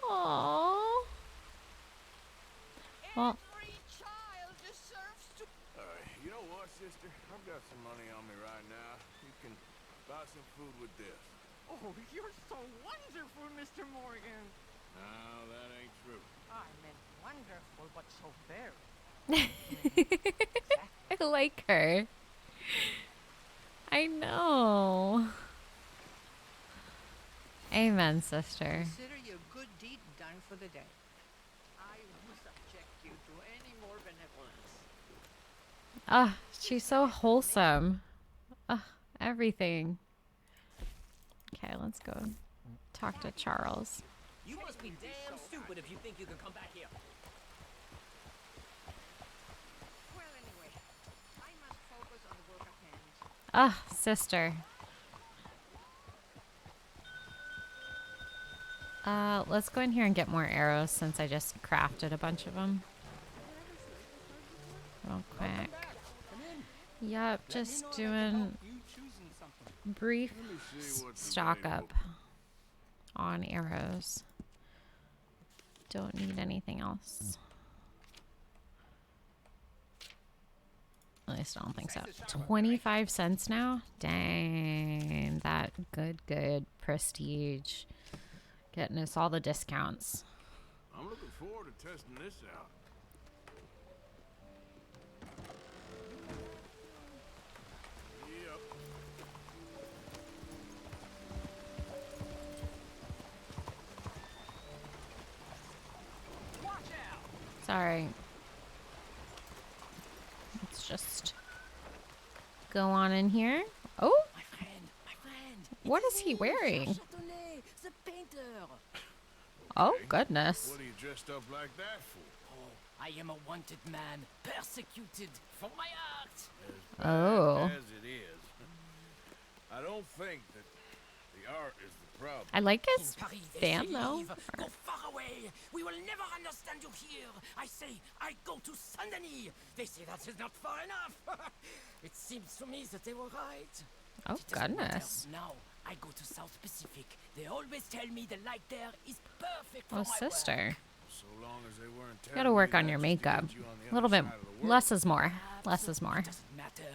Aww. Well, Every child deserves to... Alright, you know what, sister? I've got some money on me right now. You can buy some food with this. Oh, you're so wonderful, Mr. Morgan. No, that ain't true. I meant wonderful, but so very. I like her. I know. Amen, sister. Consider your good deed done for the day. I Ah, she's so wholesome. Everything. Okay, let's go talk to Charles. You must be damn stupid if you think you can come back here. Well, anyway, I must focus on the work at hand. Sister. Let's go in here and get more arrows since I just crafted a bunch of them. Real quick. Yep, just doing brief stock up on arrows. Don't need anything else. At least I don't think so. 25 cents now? Dang, that good prestige. Getting us all the discounts. I'm looking forward to testing this out. Yep. Watch out! Sorry. Let's just go on in here. Oh! My friend. What is he wearing? Chardonnay, the painter. Oh, goodness. What are you dressed up like that for? Oh, I am a wanted man, persecuted for my art. As bad Oh. as it is, I don't think that the art is the problem. I like his In Paris, they fan, say though. leave, go far away. We will never understand you here. I say, I go to Saint-Denis. They say that is not far enough. It seems to me that they were right. Oh, It doesn't matter. goodness. Now I go to South Pacific. They always tell me the light there is perfect for Oh, my sister. So long as they weren't You gotta work on telling your me that makeup. just to get you on the A little other bit side of the world. less is more. work. Less is more. It doesn't matter.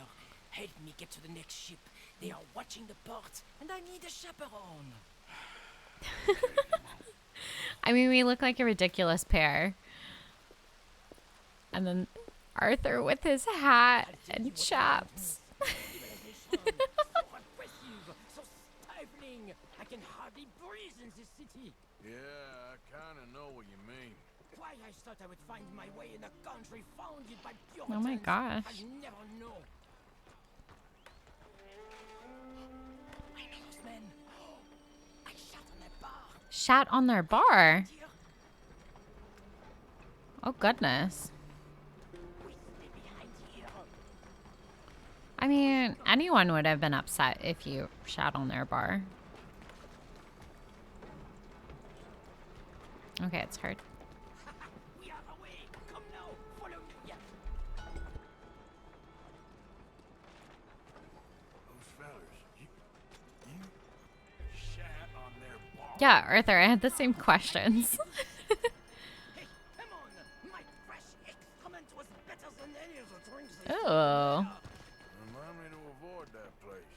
Help me get to the next ship. They are watching the port, and I need a chaperone. I mean, we look like a ridiculous pair. And then Arthur with his hat and chaps. So oppressive, so stifling. I can hardly breathe in this city. Yeah, I kind of know what you mean. Why I thought I would find my way in a country founded by Oh my Puritans. gosh. I never know. I know those men. I shot on that bar. Shat on their bar. Oh, goodness. I mean, anyone would have been upset if you shat on their bar. Okay, it's hard. We are away. Come now. Follow me. Yeah. Those fellers, you shat on their bar. Yeah, Arthur, I had the same questions. Hey, come on. My fresh excrement was better than any of the drinks. they served Oh. there. Remind me to avoid that place.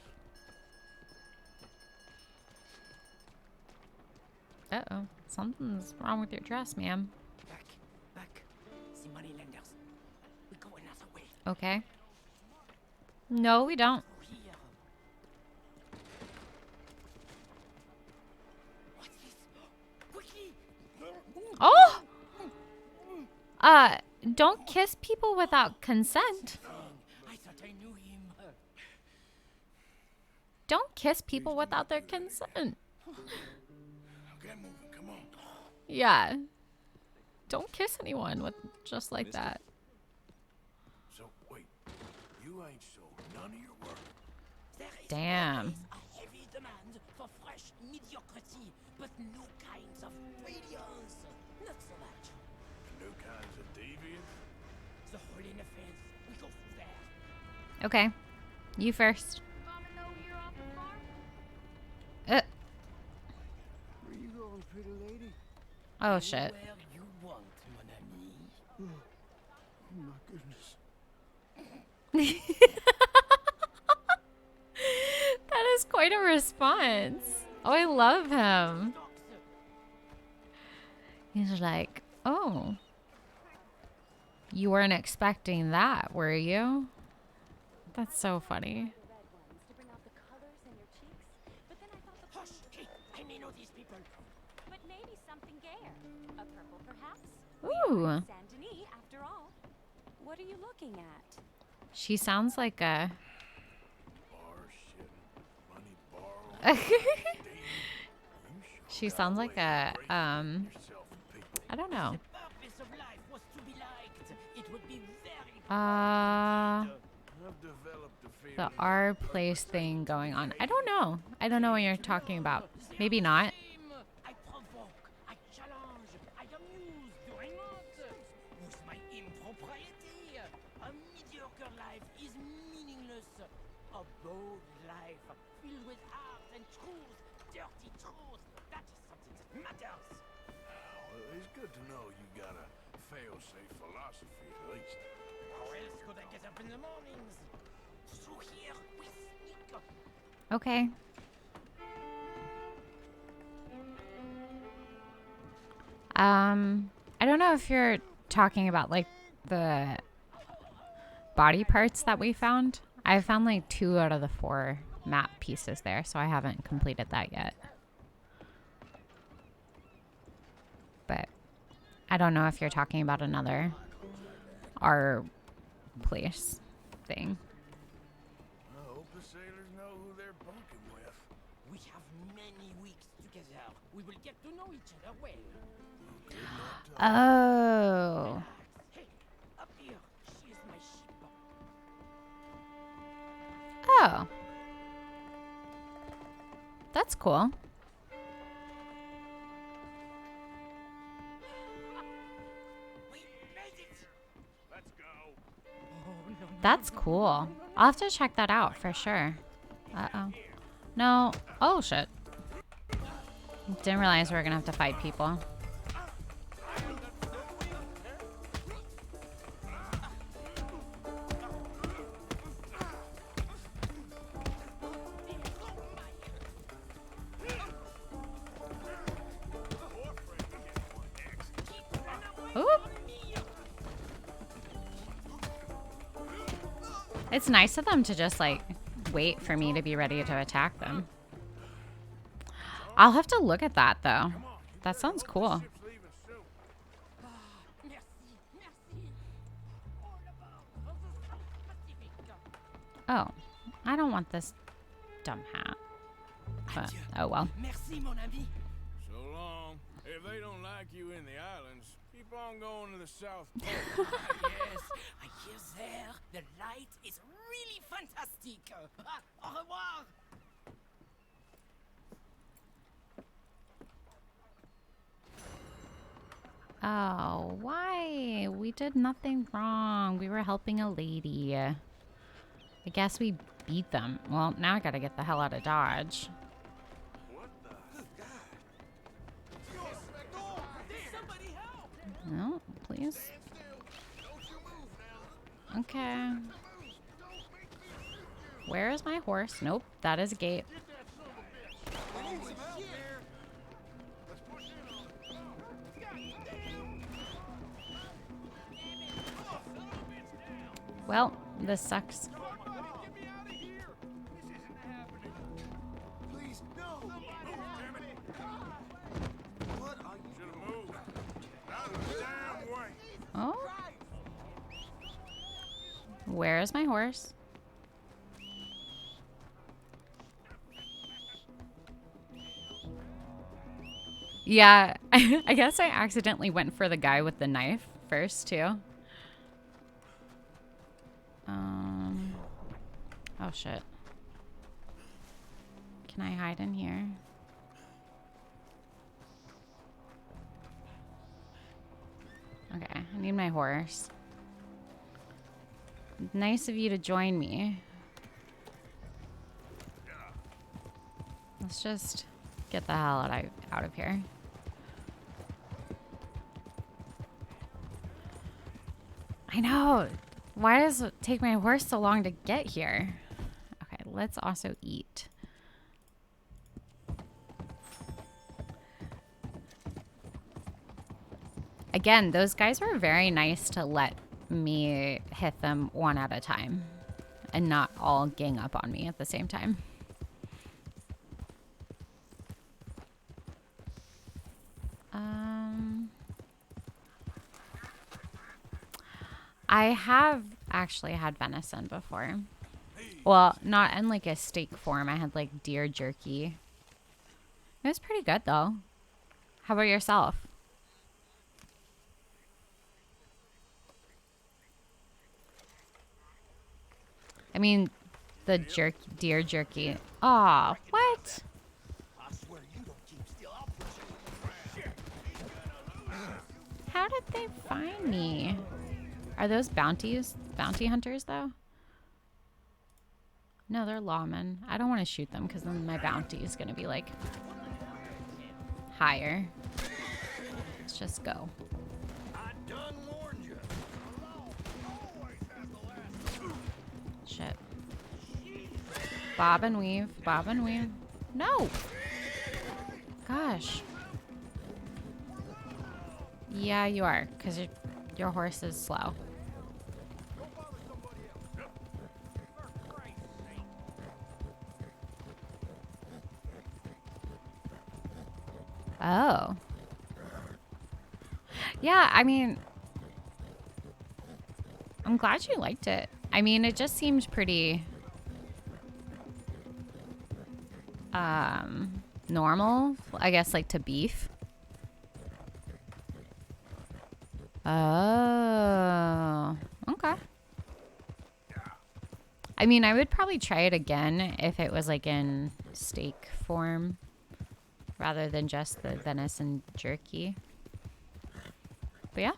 Uh-oh. Something's wrong with your dress, ma'am. Back. The moneylenders. We go another way. Okay. No, we don't. Here. What's this? Quickly. Oh! Don't kiss people without consent. I thought I knew him. Don't kiss people without their consent. Get moving, come on. Yeah. Don't kiss anyone with just like that. So, wait. You ain't sold none of your work. There is Damn. always a heavy demand for fresh mediocrity, but new kinds of brilliance. Not so much. New kinds of deviants. The hole in the fence. We go through there. Okay. You first. Where you going, pretty lady? Oh, shit. Where you want, mon ami. Oh, my goodness. That is quite a response. Oh, I love him. He's like, oh. You weren't expecting that, were you? That's so funny. Hush! Hey, I may know these people. But maybe something gayer. A purple, perhaps? Ooh. Saint Denis, after all. What are you looking at? She sounds like a... She sounds like a, I don't know. The our place thing going on. I don't know. I don't know what you're talking about. Maybe not. I provoke, I challenge, I amuse, do I not? With my impropriety, a mediocre life is meaningless. A bold life filled with art and truth, dirty truth, that is something that matters. Well, it's good to know you got a fail-safe philosophy at least. How else could I get up in the mornings? Through here we sneak. Okay. I don't know if you're talking about like the body parts that we found. I found like 2 out of the 4 map pieces there, so I haven't completed that yet. But I don't know if you're talking about another our place thing. I hope the sailors know who they're bunking with. We have many weeks together. We will get to know each other well. Oh. Hey, up here. She is my ship. Oh. That's cool. That's cool. I'll have to check that out for sure. Uh-oh. No. Oh, shit. Didn't realize we were gonna have to fight people. Ooh. It's nice of them to just like wait for me to be ready to attack them. I'll have to look at that though. That sounds cool. Oh, I don't want this dumb hat. But, oh well. Merci, mon ami. So long. If they don't like you in the islands, keep on going to the South Pole. Yes, I hear there. The light is really fantastic. Au revoir. Oh, why? We did nothing wrong. We were helping a lady. I guess we beat them. Well, now I gotta get the hell out of Dodge. No, please. Okay. Where is my horse? Nope, that is a gate. Well, this sucks. Oh? Where is my horse? Yeah, I guess I accidentally went for the guy with the knife first, too. Oh, shit. Can I hide in here? Okay, I need my horse. Nice of you to join me. Let's just get the hell out of here. I know. Why does it take my horse so long to get here? Okay, let's also eat. Again, those guys were very nice to let me hit them one at a time and not all gang up on me at the same time. actually had venison before. Well, not in like a steak form. I had like deer jerky. It was pretty good though. How about yourself? I mean, the deer jerky. Aw, what? How did they find me? Are those bounty hunters though? No, they're lawmen. I don't want to shoot them because then my bounty is going to be like higher. Let's just go. Shit. Bob and weave. Bob and weave. No! Gosh. Yeah, you are, because your horse is slow. Oh. Yeah, I mean, I'm glad you liked it. I mean, it just seemed pretty normal, I guess, like to beef. Oh, okay. I mean, I would probably try it again if it was like in steak form rather than just the venison jerky. But yeah.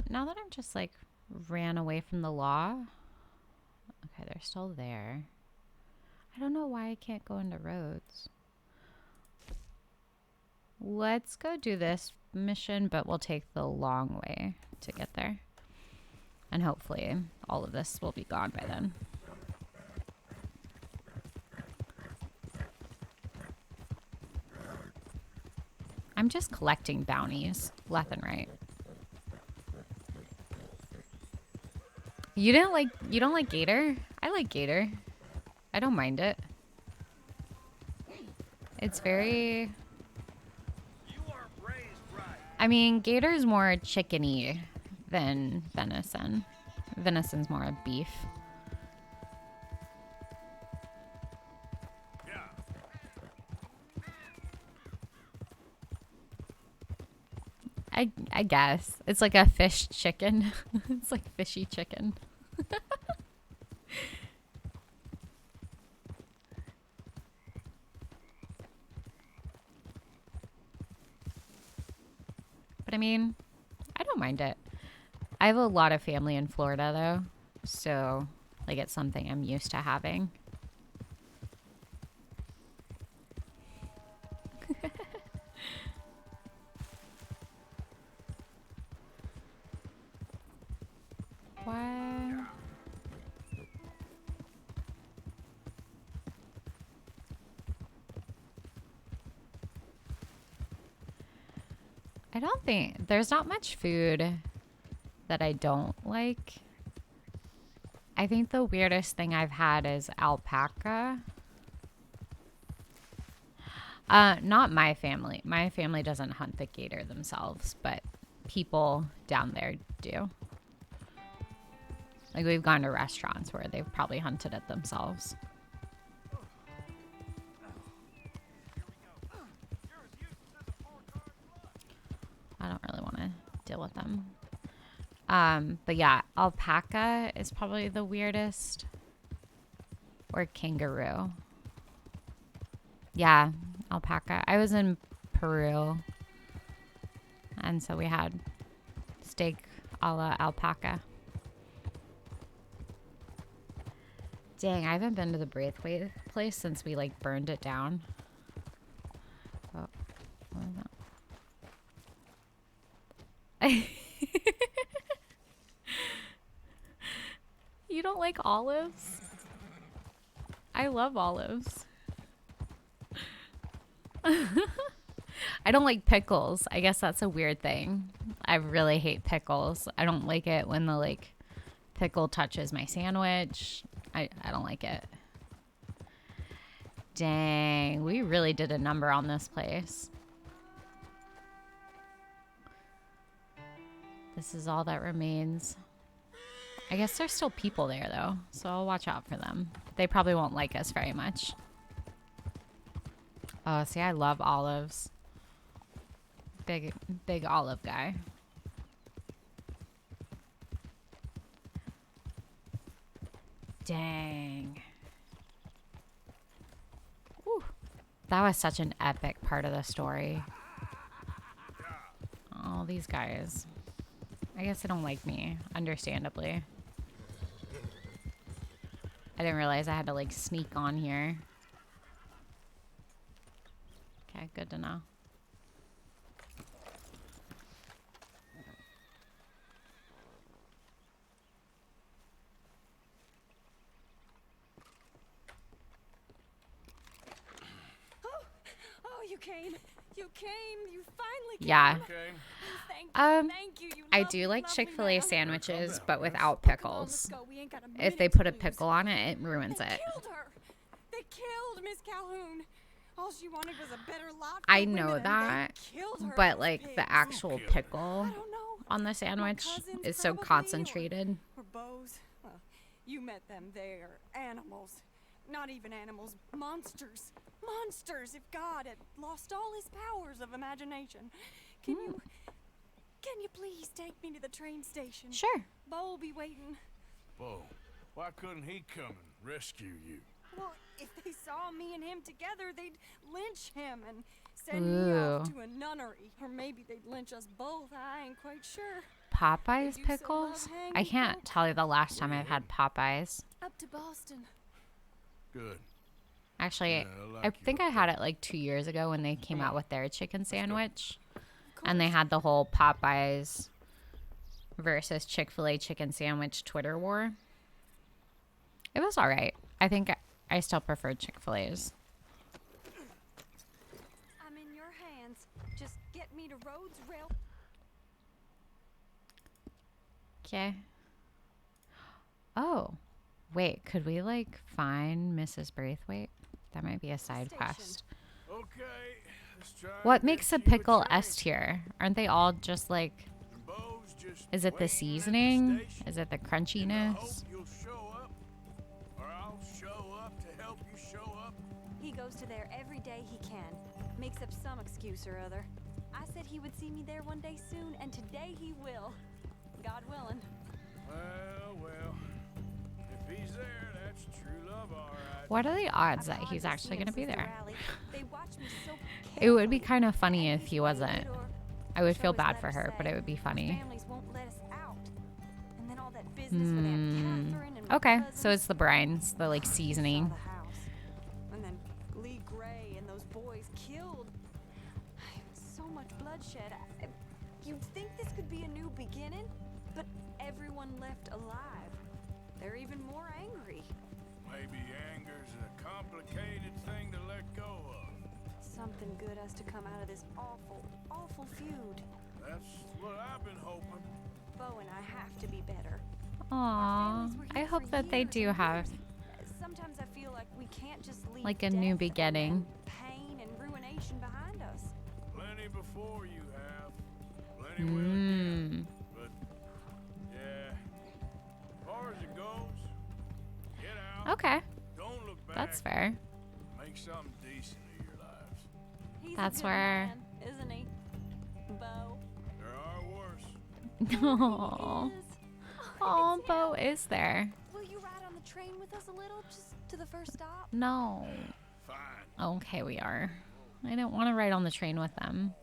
Now that I'm just like ran away from the law. Okay, they're still there. I don't know why I can't go into roads. Let's go do this mission, but we'll take the long way to get there. And hopefully all of this will be gone by then. I'm just collecting bounties left and right. You don't like gator? I like gator. I don't mind it. It's very... I mean, gator's more chickeny than venison. Venison's more beef. I guess. It's like a fish chicken. It's like fishy chicken. But I mean, I don't mind it. I have a lot of family in Florida though. So, like, it's something I'm used to having. What? I don't think there's not much food that I don't like. I think the weirdest thing I've had is alpaca. Not my family. My family doesn't hunt the gator themselves, but people down there do. Like, we've gone to restaurants where they've probably hunted it themselves. I don't really want to deal with them. But yeah, alpaca is probably the weirdest. Or kangaroo. Yeah, alpaca. I was in Peru. And so we had steak a la alpaca. Dang, I haven't been to the Braithwaite place since we like burned it down. Oh, what was that? You don't like olives? I love olives. I don't like pickles. I guess that's a weird thing. I really hate pickles. I don't like it when the like pickle touches my sandwich. I don't like it. Dang, we really did a number on this place. This is all that remains. I guess there's still people there, though, so I'll watch out for them. They probably won't like us very much. Oh, see, I love olives. Big olive guy. Dang. Whew. That was such an epic part of the story. Oh, these guys. I guess they don't like me, understandably. I didn't realize I had to, like, sneak on here. Okay, good to know. Oh, you came. You came. You finally came. Yeah. Thank you. I do like Chick-fil-A sandwiches, but without pickles. If they put a pickle on it, it ruins it. Killed her. They killed Miss Calhoun. All she wanted was a better lot for I women, know and that, they killed her but as like pigs. the actual pickle on the sandwich cousins is so probably, concentrated. Or bows. Well, you met them. They're animals. Not even animals. Monsters. Monsters. If God had lost all his powers of imagination. Can you please take me to the train station? Sure. Bo will be waiting. Bo, why couldn't he come and rescue you? Well, if they saw me and him together, they'd lynch him and send me off Ooh. to a nunnery. Or maybe they'd lynch us both. I ain't quite sure. Popeyes They do so pickles? love I hanging can't folk. tell you the last time I've had Popeyes. Up to Boston. Good. Actually, Yeah, I I like think I had it like 2 years ago when they came out with their chicken sandwich. And they had the whole Popeyes versus Chick-fil-A chicken sandwich Twitter war. It was all right. I think I still preferred Chick-fil-A's. I'm in your hands. Just get me to Rhodes Rail. Okay. Oh, wait. Could we like find Mrs. Braithwaite? That might be a side quest. Okay, let's try. What and makes a get you pickle train. S tier? Aren't they all just like? Bo's just Is it the waiting at seasoning? station Is it the in the hope crunchiness? you'll show up, or I'll show up to help you show up. He goes to there every day he can. Makes up some excuse or other. I said he would see me there one day soon, and today he will. God willing. Well, if he's there, that's true love, all right. What are the odds that he's actually going to be there? They watch me so It would be kind of funny if he wasn't. I would feel bad for her, but it would be funny. families won't let us out. And then all that business with Aunt Catherine and my Okay, cousins. so it's the brines, the like seasoning. The house. And then Lee Gray and those boys killed. So much bloodshed. You'd think this could be a new beginning, but everyone left alive. They're even more angry. Maybe anger's a complicated thing to let go of. Something good has to come out of this awful, awful feud. That's what I've been hoping. Bo and I have to be better. Aww, I hope that they do have Sometimes I feel like we can't just leave like a new death beginning. and pain and ruination behind us. Plenty before you have. Plenty will again. But, yeah. As far as it goes, get out. Okay, Don't look back. that's fair. Make something decent of your lives. He's That's a good where- man, isn't he? Bo. There are worse. Aww. Oh, Bo is there. Will you ride on the train with us a little, just to the first stop? No. Fine. Okay, we are. I don't want to ride on the train with them.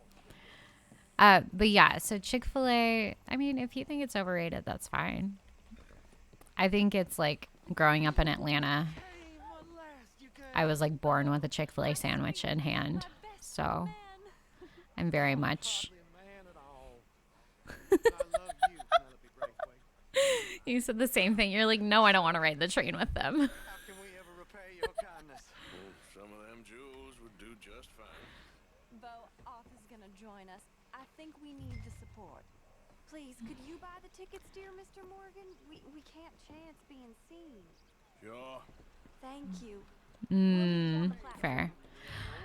But yeah, so Chick-fil-A, I mean, if you think it's overrated, that's fine. I think it's like growing up in Atlanta. I was like born with a Chick-fil-A sandwich in hand. So I'm very much. You said the same thing. You're like, no, I don't want to ride the train with them. How can we ever repay your kindness? Some of them jewels would do just fine. Bo, Arthur's gonna join us. I think we need the support. Please, could you buy the tickets, dear Mr. Morgan? We can't chance being seen. Sure. Thank you. Fair.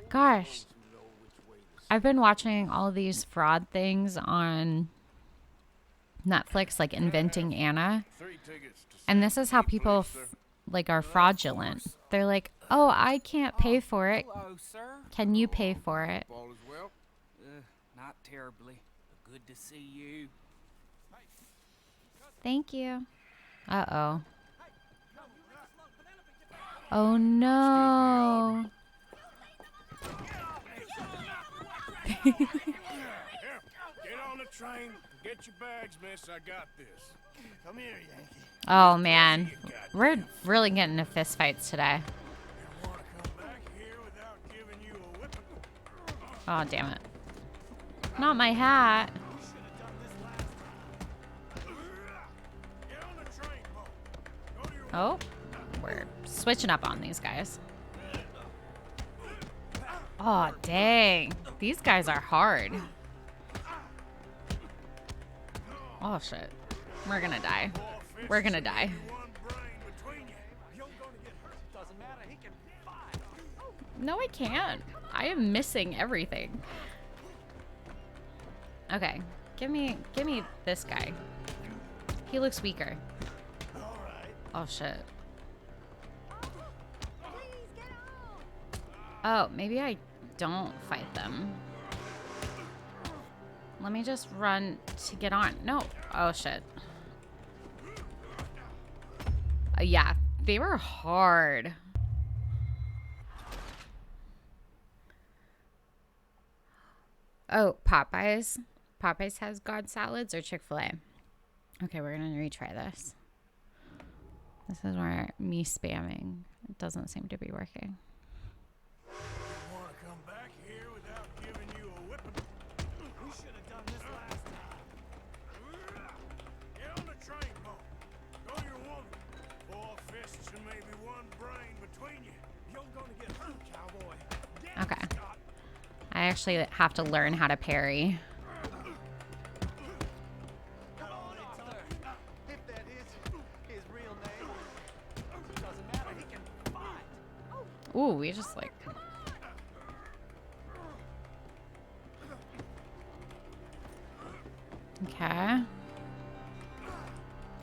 Gosh. I've been watching all these fraud things on Netflix, like Inventing Anna. And this is how people like are fraudulent. They're like, oh, I can't pay for it. Hello, sir. Can you pay for it? All is well? Not terribly. Good to see you. Thank you. Uh-oh. Oh, no. Here, get on the train. Get your bags, miss. I got this. Come here, Yankee. Oh, man. We're really getting into fistfights today. Oh, damn it. Not my hat. Oh, we're switching up on these guys. Oh, dang. These guys are hard. Oh, shit. We're gonna die. We're gonna die. No, I can't. I am missing everything. Okay. Give me this guy. He looks weaker. Oh, shit. Oh, maybe I don't fight them. Let me just run to get on. No. Oh, shit. Yeah, they were hard. Oh, Popeyes. Popeyes has God salads or Chick-fil-A? Okay, we're going to retry this. This is where me spamming it doesn't seem to be working. Want to come back here without giving you a whipping? We should have done this last time. Get on the train, Mo. Go your woman. 4 fists and maybe 1 brain between you. You're gonna get hurt, cowboy. Okay. I actually have to learn how to parry. Ooh, we just like... Okay.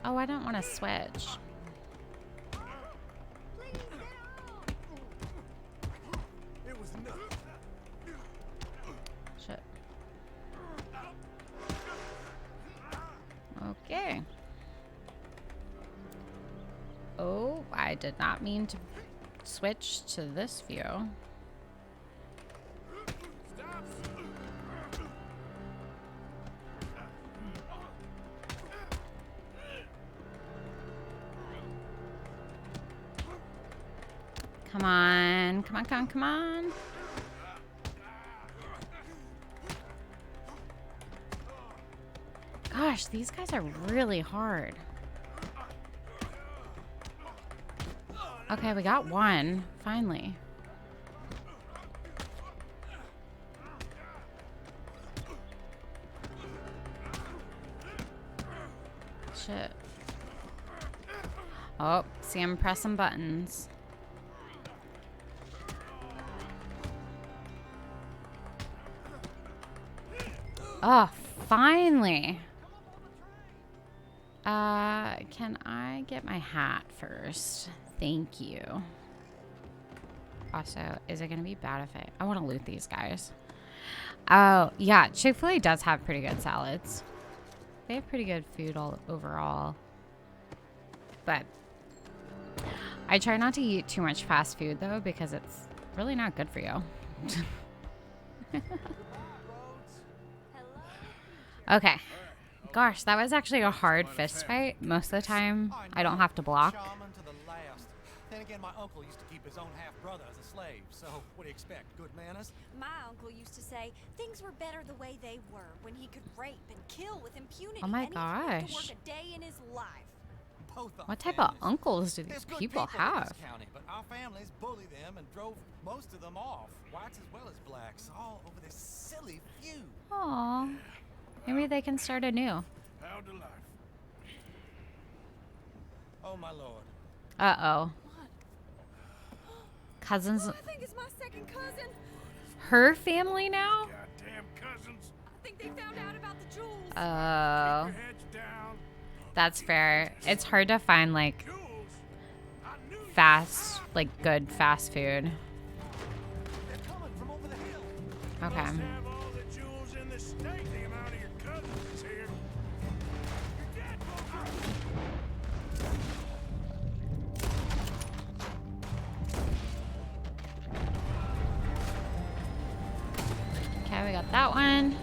Oh, I don't want to switch. Shit. Okay. Oh, I did not mean to switch to this view. Come on. Come on, come on, come on. Gosh, these guys are really hard. Okay, we got one, finally. Shit. Oh, see, I'm pressing buttons. Oh, finally. Can I get my hat first? Thank you. Also, is it going to be bad if I want to loot these guys? Oh, yeah. Chick-fil-A does have pretty good salads. They have pretty good food all overall. But I try not to eat too much fast food, though, because it's really not good for you. Okay. Gosh, that was actually a hard fist fight. Most of the time, I don't have to block. Then again, my uncle used to keep his own half-brother as a slave, so what do you expect? Good manners? My uncle used to say things were better the way they were, when he could rape and kill with impunity. Oh my and he didn't have to gosh. work a day in his life. What type of uncles do these people have? County, but our families bullied them and drove most of them off, whites as well as blacks, all over this silly feud. Aw. Maybe they can start anew. How to life. Oh my lord. Uh-oh. Cousins. I think it's my second cousin. Her family now? Goddamn cousins. I think they found out about the jewels. Oh. Keep your heads down. That's fair. It's hard to find like fast, like good fast food. Okay. Have all the jewels in the state. The amount of your cousins here. You're dead, Okay, we got that one.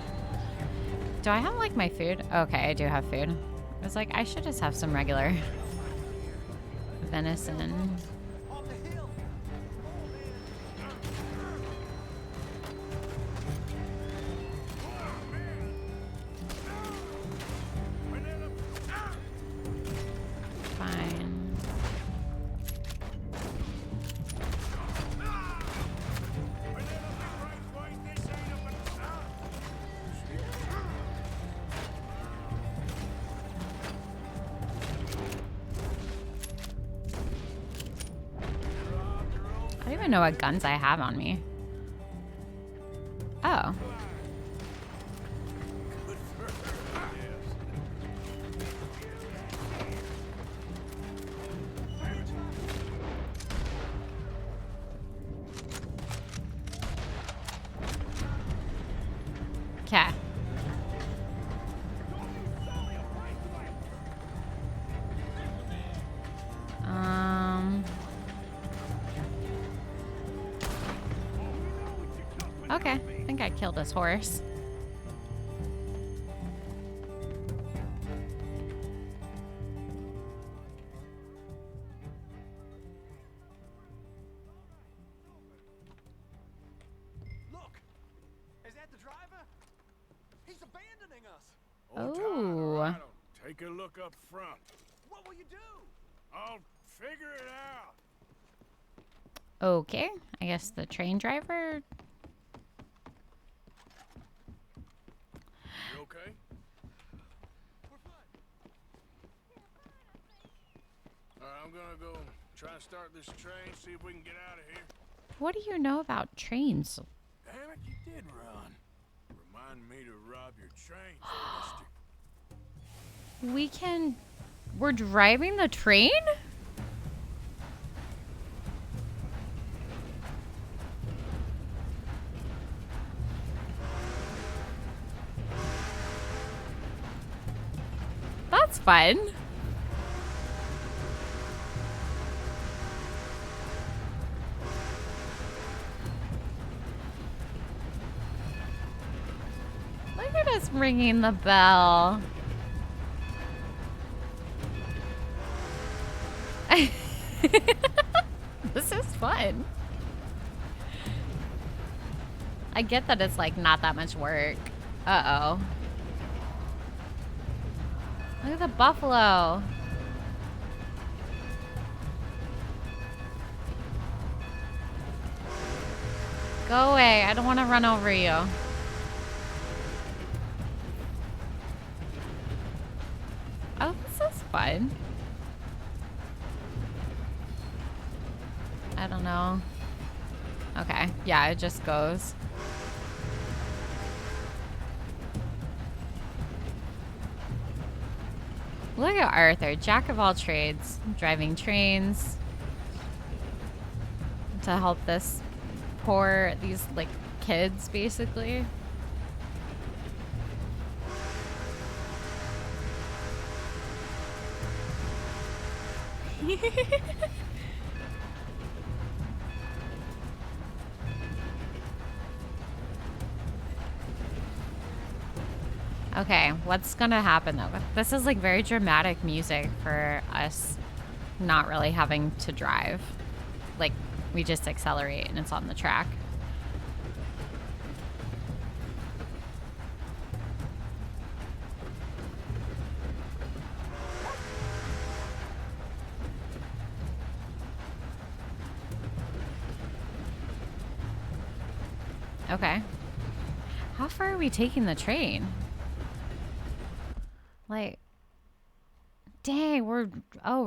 Do I have like my food? Okay, I do have food. I was like, I should just have some regular venison. Fine. I don't even know what guns I have on me. Oh. Okay. Okay, I think I killed this horse. Look! Is that the driver? He's abandoning us! Oh. Take a look up front. What will you do? I'll figure it out. Okay, I guess the train driver. You okay? Alright, I'm gonna go try and start this train, see if we can get out of here. What do you know about trains? Damn it, you did run. Remind me to rob your train, mister. We're driving the train? That's fun. Look at us ringing the bell. This is fun. I get that it's like not that much work. Uh-oh. Look at the buffalo. Go away. I don't want to run over you. Oh, this is fun. I don't know. Okay. Yeah, it just goes. Look at Arthur, jack of all trades, driving trains to help these like kids basically. Okay, what's gonna happen though? This is like very dramatic music for us not really having to drive. Like, we just accelerate and it's on the track. Okay. How far are we taking the train? Like, dang, we're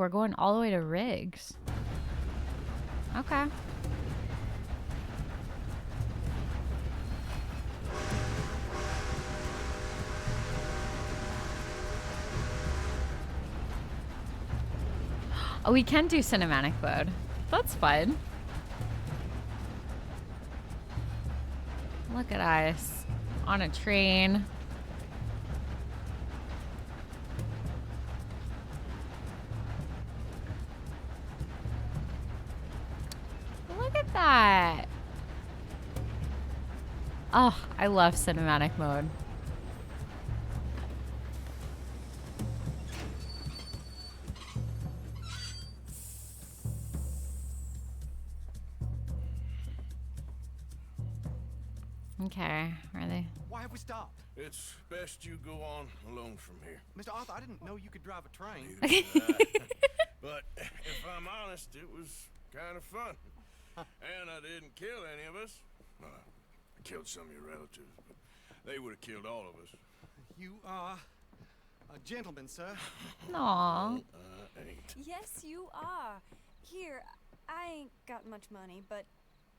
going all the way to Riggs. Okay. Oh, we can do cinematic mode. That's fun. Look at us on a train. Look at that. Oh, I love cinematic mode. Okay, are they? Why have we stopped? It's best you go on alone from here. Mr. Arthur, I didn't know you could drive a train. But if I'm honest, it was kind of fun. And I didn't kill any of us. I killed some of your relatives, but they would have killed all of us. You are a gentleman, sir. Aw. Ain't. Yes, you are. Here, I ain't got much money, but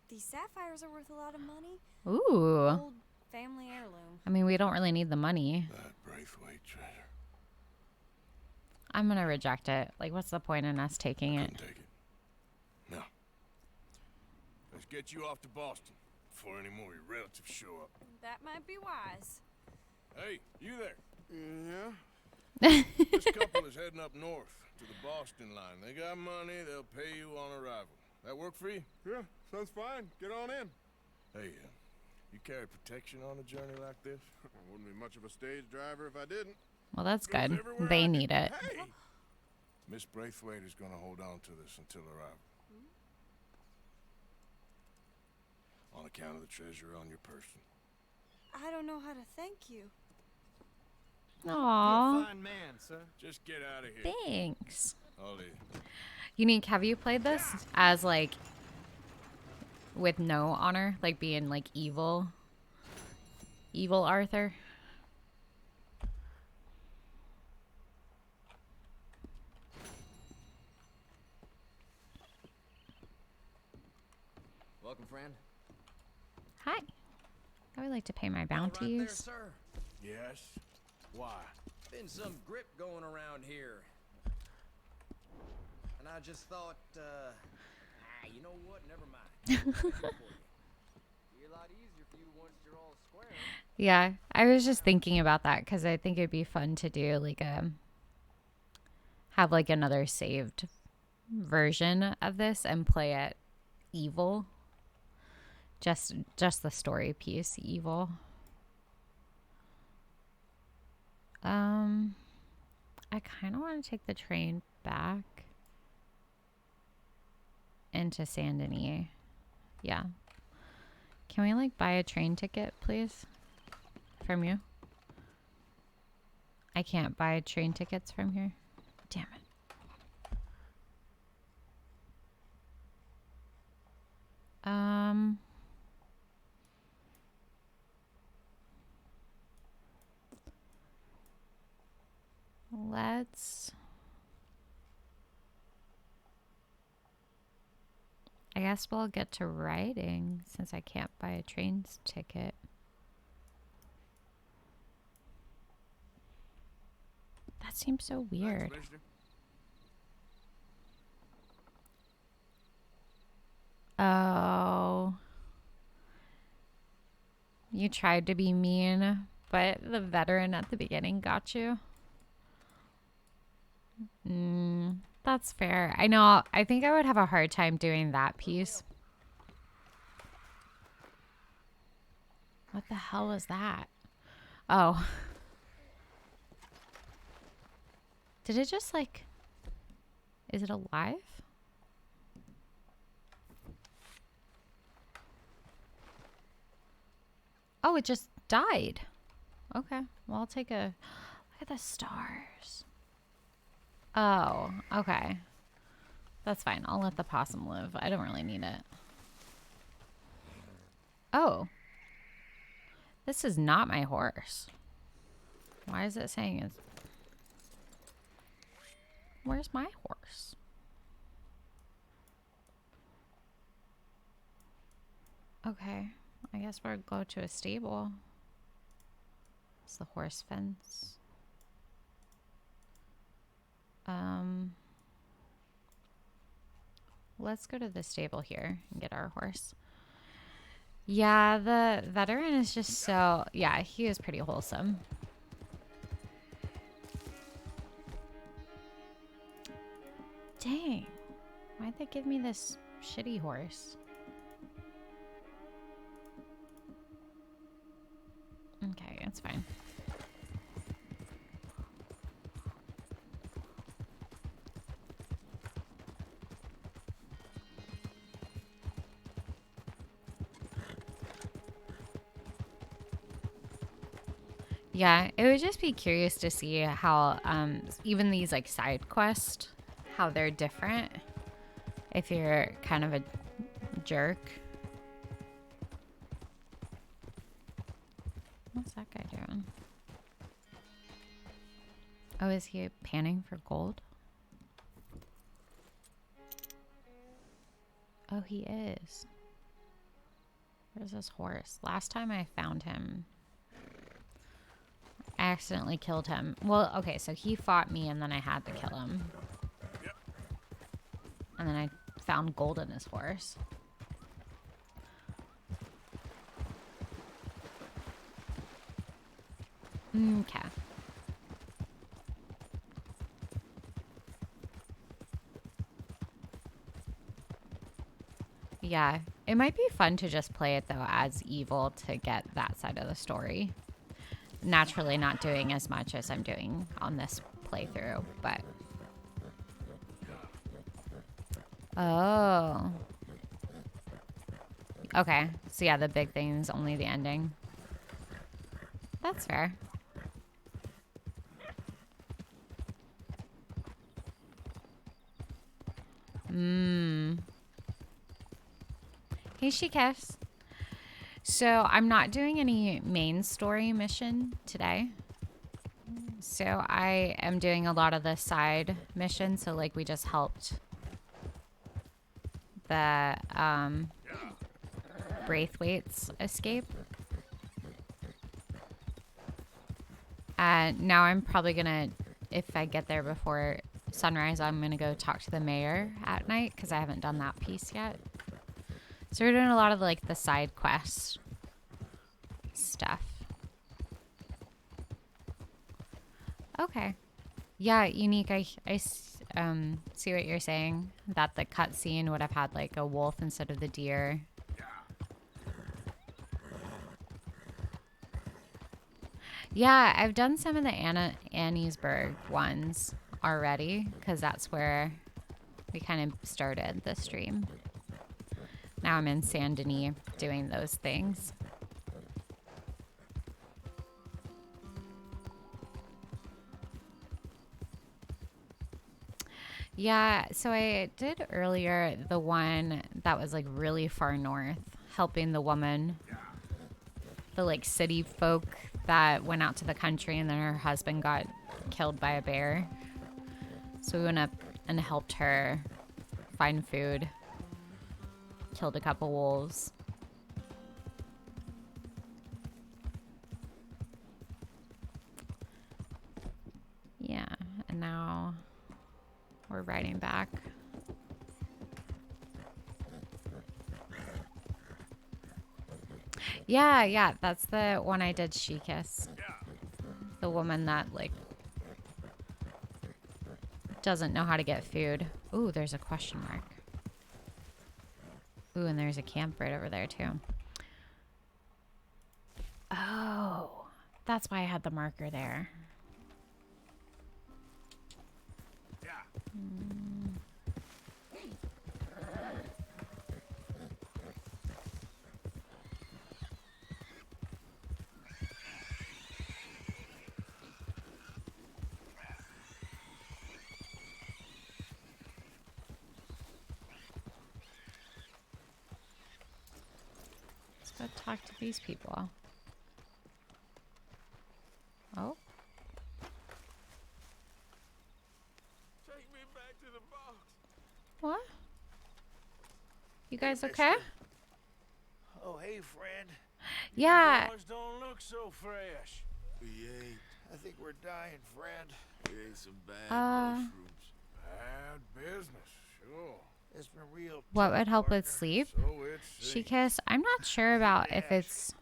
these sapphires are worth a lot of money. Ooh. Old family heirloom. I mean, we don't really need the money. That Braithwaite treasure. I'm gonna reject it. Like, what's the point in us taking it? Take it. No. Let's get you off to Boston before any more of your relatives show up. That might be wise. Hey, you there? Yeah? This couple is heading up north to the Boston line. They got money, they'll pay you on arrival. That work for you? Yeah, sounds fine. Get on in. Hey, you carry protection on a journey like this? I wouldn't be much of a stage driver if I didn't. Well, that's Goes good. everywhere They I need can- it. Hey! Miss Braithwaite is gonna hold on to this until arrival. On account of the treasure on your person. I don't know how to thank you. You're a Aw. fine man, sir. Just get out of here. Thanks. I'll leave. Unique, have you played this as, like, with no honor? Like, being, like, evil? Evil Arthur? Welcome, friend. Hi. I would like to pay my All right there, bounties. sir. Yes? Why? Been some grip going around here. And I just thought, you know what? Never mind. Be a lot easier for you once you're all square. Yeah, I was just thinking about that because I think it'd be fun to do, like, have, like, another saved version of this and play it evil. Just the story piece, evil. I kind of want to take the train back into Saint Denis. Yeah. Can we, like, buy a train ticket, please? From you? I can't buy train tickets from here. Damn it. Let's... I guess we'll get to riding since I can't buy a train ticket. That seems so weird. Oh. You tried to be mean, but the veteran at the beginning got you. That's fair. I know. I think I would have a hard time doing that piece. What the hell was that? Oh. Did it just, like... Is it alive? Oh, it just died. Okay. Well, I'll take a... Look at the stars. Oh, okay. That's fine. I'll let the possum live. I don't really need it. Oh. This is not my horse. Why is it saying it's... Where's my horse? Okay. I guess we'll go to a stable. It's the horse fence. let's go to the stable here and get our horse. Yeah, the veteran is just so... Yeah, he is pretty wholesome. Dang. Why'd they give me this shitty horse? Okay, it's fine. Yeah, it would just be curious to see how even these like side quests, how they're different if you're kind of a jerk. What's that guy doing? Oh, is he panning for gold? Oh, he is. Where's this horse? Last time I found him, I accidentally killed him. Well, okay, so he fought me and then I had to kill him. And then I found gold in his horse. Okay. Yeah, it might be fun to just play it though as evil to get that side of the story. Naturally not doing as much as I'm doing on this playthrough, but... Oh. Okay, so yeah, the big thing is only the ending. That's fair. Hey, Shikes. So I'm not doing any main story mission today. So I am doing a lot of the side missions. So like we just helped the Braithwaite's escape. Now I'm probably gonna, if I get there before sunrise, I'm gonna go talk to the mayor at night because I haven't done that piece yet. So we're doing a lot of like the side quest stuff. Okay. Yeah, Unique, I see what you're saying. That the cutscene would have had like a wolf instead of the deer. Yeah, I've done some of the Anniesburg ones already because that's where we kind of started the stream. Now I'm in Saint Denis doing those things. Yeah, so I did earlier the one that was like really far north, helping the woman, the like city folk that went out to the country and then her husband got killed by a bear. So we went up and helped her find food. Killed a couple wolves. Yeah, and now we're riding back. Yeah, that's the one I did She-Kiss. The woman that like doesn't know how to get food. Ooh, there's a question mark. Ooh, and there's a camp right over there, too. Oh, that's why I had the marker there. Let's go talk to these people. Oh. Take me back to the box. What? You guys okay? Oh, hey, Fred. Yeah. Yours don't look so fresh. We ain't. I think we're dying, Fred. We ate some bad mushrooms. Bad business, sure. It's been real. What tough, would help with partner. sleep? So it She seems. kiss. I'm not sure about if it's.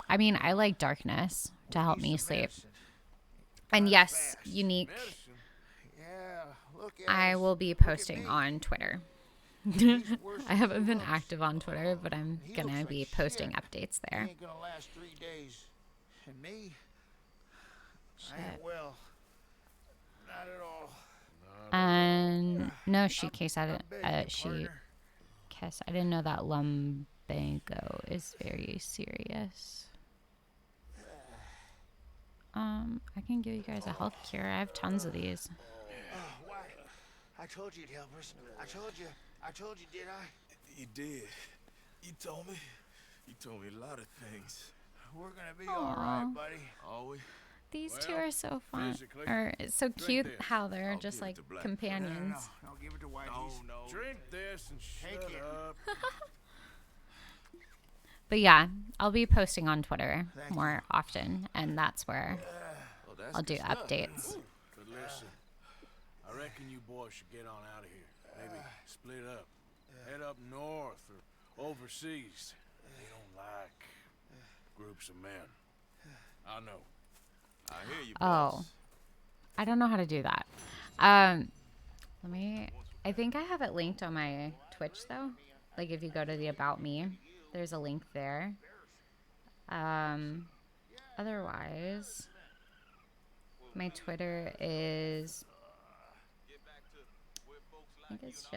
I mean, I like darkness to help me sleep. And yes, unique. Medicine. Yeah, look at I us. will be Look at posting me. on Twitter. He's worse I than haven't he been looks. active on Twitter, but I'm He gonna looks be like posting shit. updates He there. ain't gonna last 3 days. And me? I ain't Shit. well. Not at all. And no, she case I I didn't. beg you, She partner. kiss. I didn't know that lumbago is very serious. I can give you guys a health cure. I have tons of these. Why? I told you it'd help us. I told you. I told you, did I? You did. You told me. You told me a lot of things. We're gonna be Aw. all right, buddy. Always. These two Well, are so fun. physically, Or it's so drink cute this. how they're I'll just give it like to Black. companions. No, give it to Whitey. No. Drink this and shut Take it. up. But yeah, I'll be posting on Twitter Thank more often, and that's where Well, that's I'll do good stuff. updates. But listen, I reckon you boys should get on out of here. Maybe split up. Head up north or overseas. They don't like groups of men. I know. I hear you, boss. Oh, I don't know how to do that. Let me. I think I have it linked on my Twitch though. Like if you go to the About Me, there's a link there. Otherwise, my Twitter is. I think it's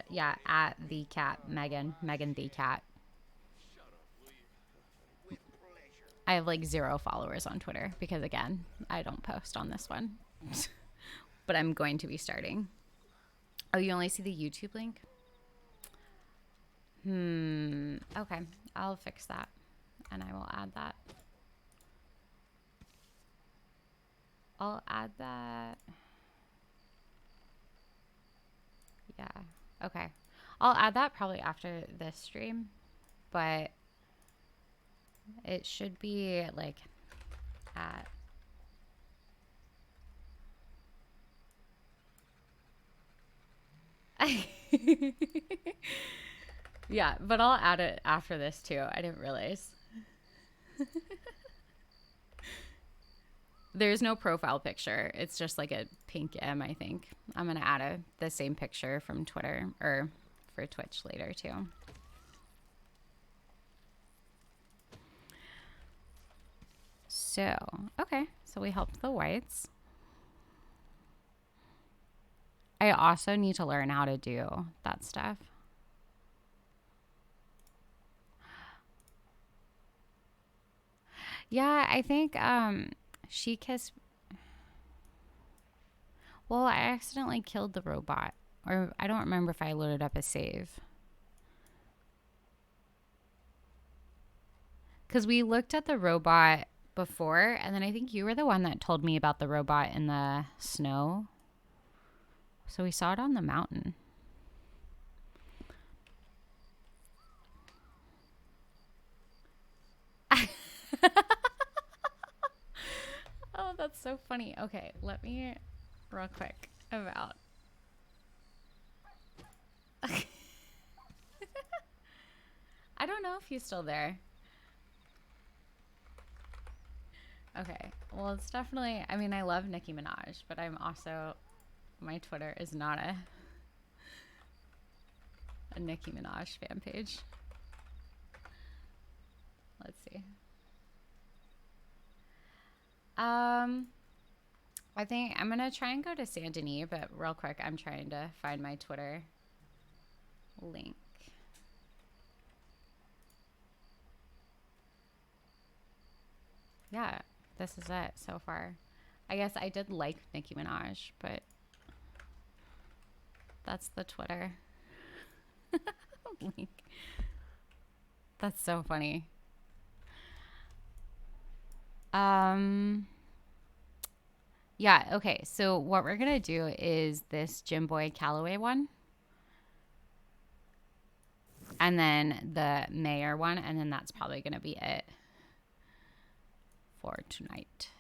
at the cat Megan the cat. I have like 0 followers on Twitter because again, I don't post on this one. But I'm going to be starting. Oh, you only see the YouTube link? Okay, I'll fix that and I will add that. I'll add that. Yeah, okay. I'll add that probably after this stream, but it should be like at yeah, but I'll add it after this too. I didn't realize. There's no profile picture. It's just like a pink M, I think. I'm going to add the same picture from Twitter or for Twitch later too. So, okay. So we helped the whites. I also need to learn how to do that stuff. Yeah, I think she kissed. Well, I accidentally killed the robot. Or I don't remember if I loaded up a save. Because we looked at the robot before, and then I think you were the one that told me about the robot in the snow. So we saw it on the mountain. Oh, that's so funny. Okay, let me real quick about. I don't know if he's still there. Okay, well, it's definitely, I mean, I love Nicki Minaj, but I'm also, my Twitter is not a Nicki Minaj fan page. Let's see. I think I'm gonna try and go to Saint Denis, but real quick, I'm trying to find my Twitter link. Yeah, this is it so far. I guess I did like Nicki Minaj, but that's the Twitter link. That's so funny. Yeah, okay, so what we're gonna do is this Jim Boy Calloway one. And then the mayor one, and then that's probably gonna be it for tonight.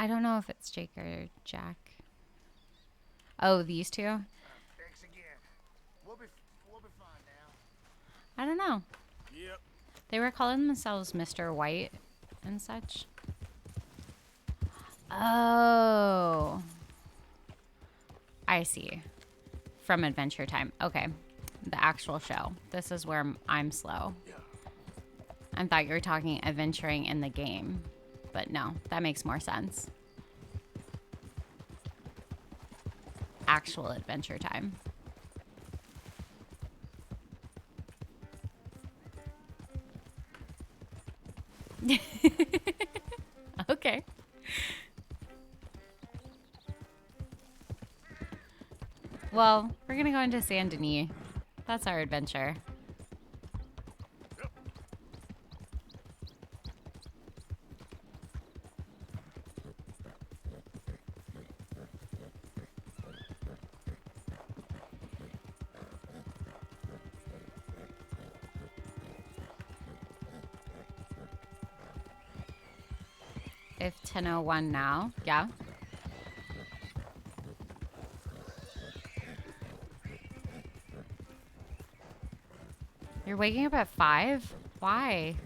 I don't know if it's Jake or Jack. Oh, these two? Thanks again. We'll be fine now. I don't know. Yep. They were calling themselves Mr. White and such. Oh. I see. From Adventure Time. Okay. The actual show. This is where I'm slow. I thought you were talking adventuring in the game. But no, that makes more sense. Actual Adventure Time. Okay. Well, we're gonna go into Saint Denis. That's our adventure. If 10:01 now, yeah. You're waking up at 5? Why?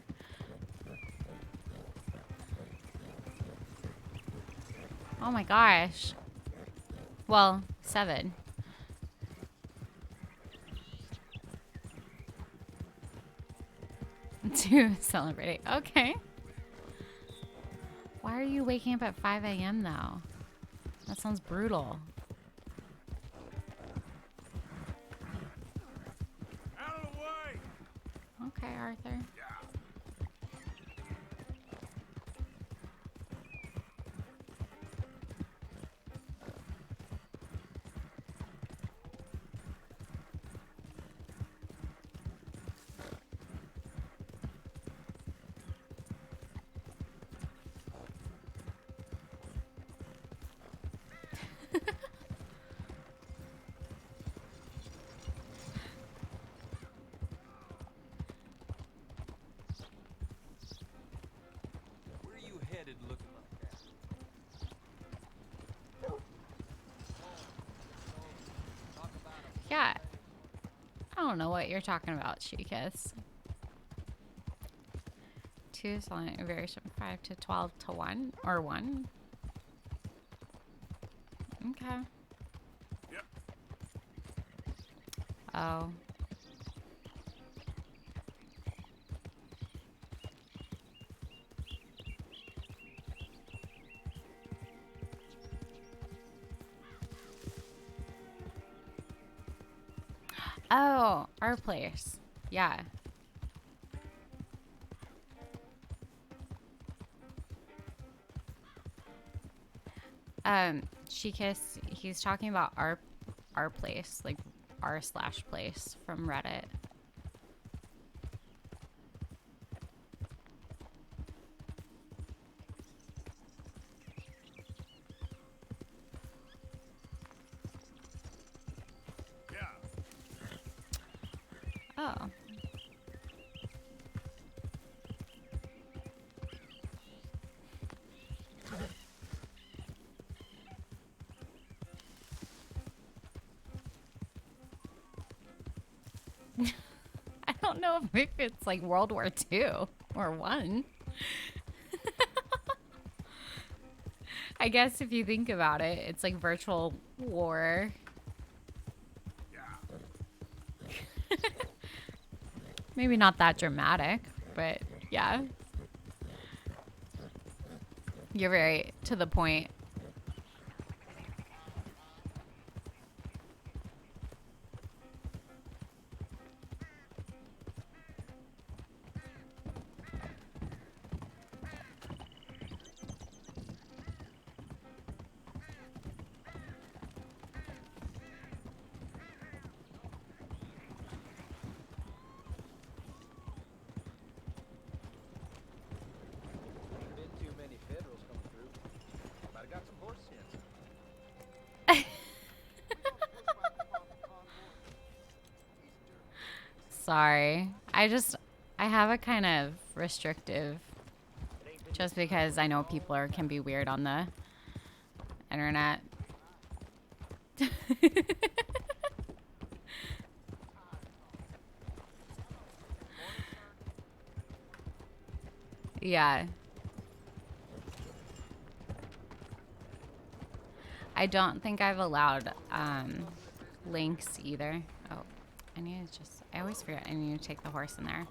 Oh my gosh. Well, 7. To celebrate. Okay. Why are you waking up at 5 a.m. though? That sounds brutal. Out of the way! Okay, Arthur. Where are you headed looking like that? Yeah. I don't know what you're talking about, She-Kiss. 2 silent variation 5 to 12 to 1 or 1. Okay. Yep. Oh. Oh, our place. Yeah. She-Kiss, he's talking about our place, like r/place from Reddit. Oh. I don't know if it's like World War II or 1. I guess if you think about it, it's like virtual war. Maybe not that dramatic, but yeah. You're very to the point. Been too many Federals coming through. Might have got some horse sense. Sorry. I have a kind of restrictive, just because I know people can be weird on the internet. Yeah. I don't think I've allowed links either. Oh, I need to just, I always forget I need to take the horse in there.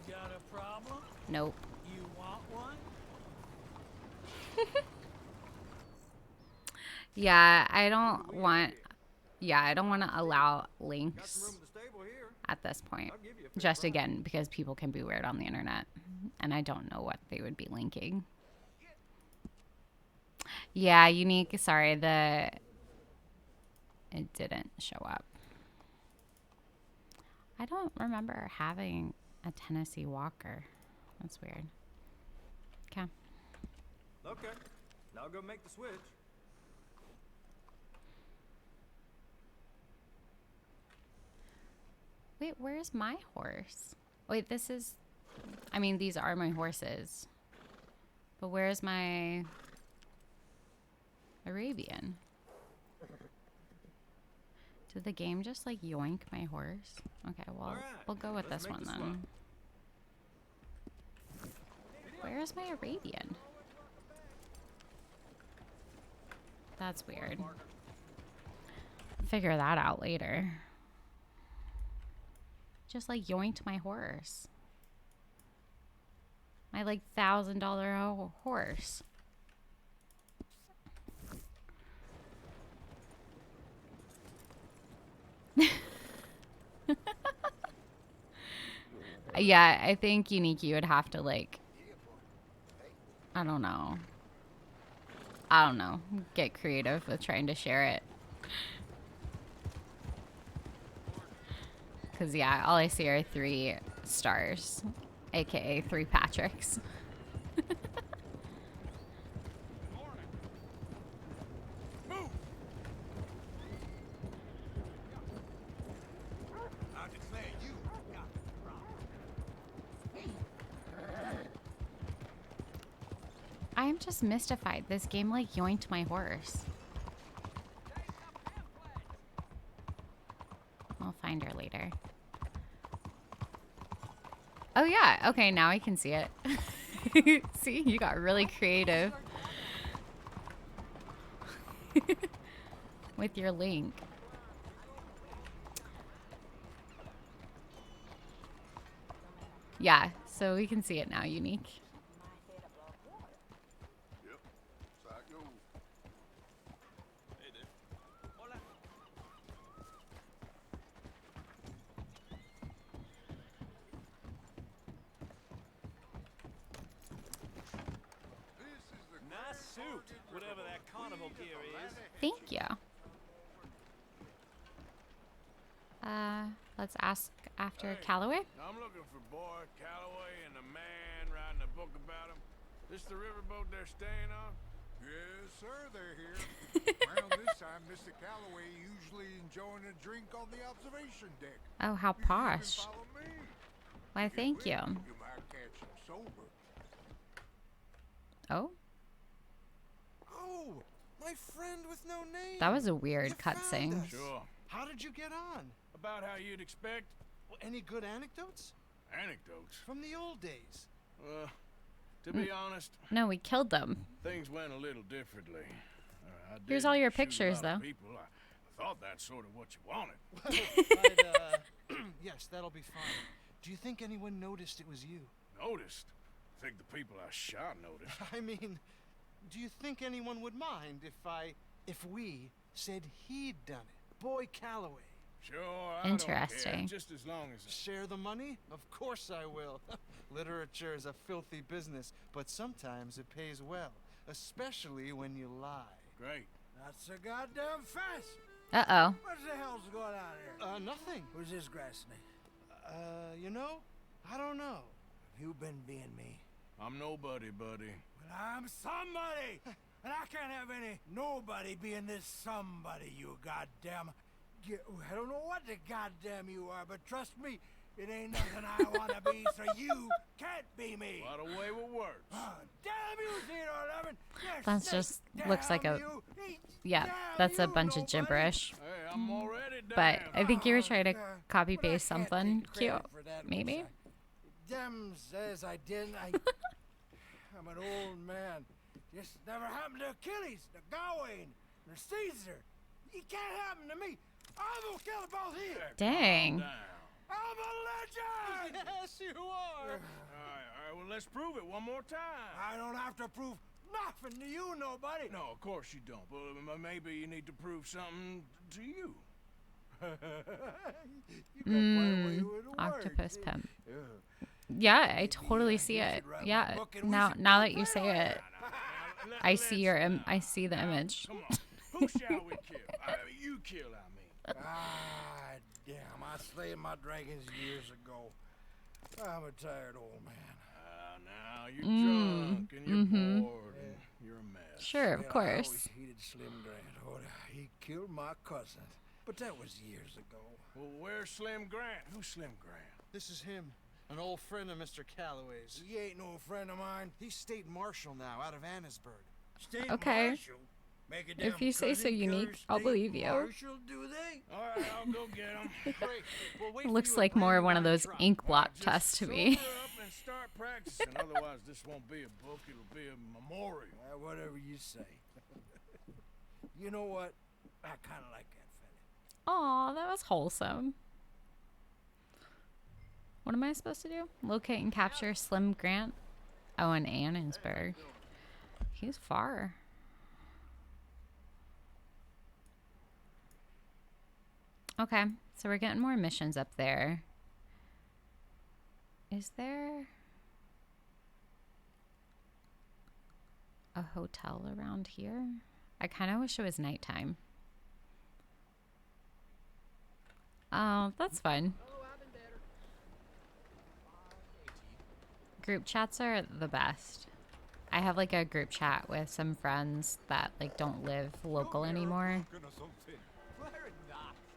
You got a problem? Nope. You want one? Yeah, I don't want to allow links at this point. Just again, because people can be weird on the internet and I don't know what they would be linking. Yeah, unique. Sorry, it didn't show up. I don't remember having a Tennessee Walker. That's weird. Okay. Okay. Now go make the switch. Wait, where's my horse? Wait, this is... I mean, these are my horses. But where's my... Arabian? Did the game just, like, yoink my horse? Okay, well, we'll go with this one then. Where's my Arabian? That's weird. Figure that out later. Just like yoinked my horse. My like $1,000 horse. Yeah, I think Unique, you would have to like, I don't know, get creative with trying to share it. Because, yeah, all I see are 3 stars, aka 3 Patricks. I am just mystified. This game, like, yoinked my horse. I'll find her later. Oh, yeah. Okay, now I can see it. See, you got really creative with your link. Yeah, so we can see it now, Unique. Nice suit, whatever that carnival gear is. Thank you. Let's ask after Calloway. I'm looking for Boy Calloway and the man writing a book about him. This the riverboat they're staying on? Yes, sir, they're here. Around this time, Mr. Calloway usually enjoying a drink on the observation deck. Oh, how posh. Why, thank you. You might catch him sober. Oh? Oh, my friend with no name. That was a weird cutscene. Sure. How did you get on? About how you'd expect. Well, any good anecdotes? Anecdotes? From the old days. To be honest, No, we killed them. things went a little differently. I Here's did all your shoot a pictures, lot of though. People. I thought that's sort of what you wanted. Yes, that'll be fine. Do you think anyone noticed it was you? Noticed? I think the people I shot noticed. I mean, do you think anyone would mind if we said he'd done it? Boy Calloway. Sure, I don't care, Interesting. just as long as... Share the money? Of course I will. Literature is a filthy business, but sometimes it pays well, especially when you lie. Great. That's so goddamn fast. Uh-oh. What the hell's going on here? Nothing. Who's this grass snake? You know, I don't know. You've been being me. I'm nobody, buddy. Well, I'm somebody, and I can't have any nobody being this somebody, you goddamn... I don't know what the goddamn you are, but trust me, it ain't nothing I want to be, so you can't be me. By the way with words. Damn you, Theodore Levin! You That's just looks like a yeah. That's a bunch of gibberish. Hey, I'm already But down. I think you were trying to copy paste something cute, maybe. Them says I didn't. I'm an old man. This never happened to Achilles, to Gawain, or Caesar. It can't happen to me. I'm gonna kill them both here. Dang. I'm a legend. Yes, you are. All right, well, let's prove it one more time. I don't have to prove nothing to you, nobody. No, of course you don't. But maybe you need to prove something to you. You got quite a way with the Octopus words. pimp. Yeah, I totally see it. Yeah, now that you say it, I see I see the image. Come on, who shall we kill? You kill, I mean. Ah, damn! I slayed my dragons years ago. I'm a tired old man. Now you're drunk and you're bored and you're a mess. Sure, of Man, I course. always hated Slim Grant. Oh, he killed my cousin, but that was years ago. Well, where's Slim Grant? Who's Slim Grant? This is him, an old friend of Mr. Calloway's. He ain't no friend of mine. He's state marshal now, out of Annisburg. State Okay. marshal? Make a If damn you say so, cousin Unique, carry I'll state believe you. Marshal, do they? All right, I'll go get him. Great. We'll wait It for looks you like at more one of Brandywine those Truck. ink blot Just tests to sober me. up and start practicing. Otherwise, this won't be a book. It'll be a memorial. Whatever you say. You know what? I kind of like that fella. Aw, that was wholesome. What am I supposed to do? Locate and capture Slim Grant? Oh, in Annensburg. He's far. Okay, so we're getting more missions up there. Is there a hotel around here? I kind of wish it was nighttime. Oh, that's fun. Group chats are the best. I have like a group chat with some friends that like don't live local anymore.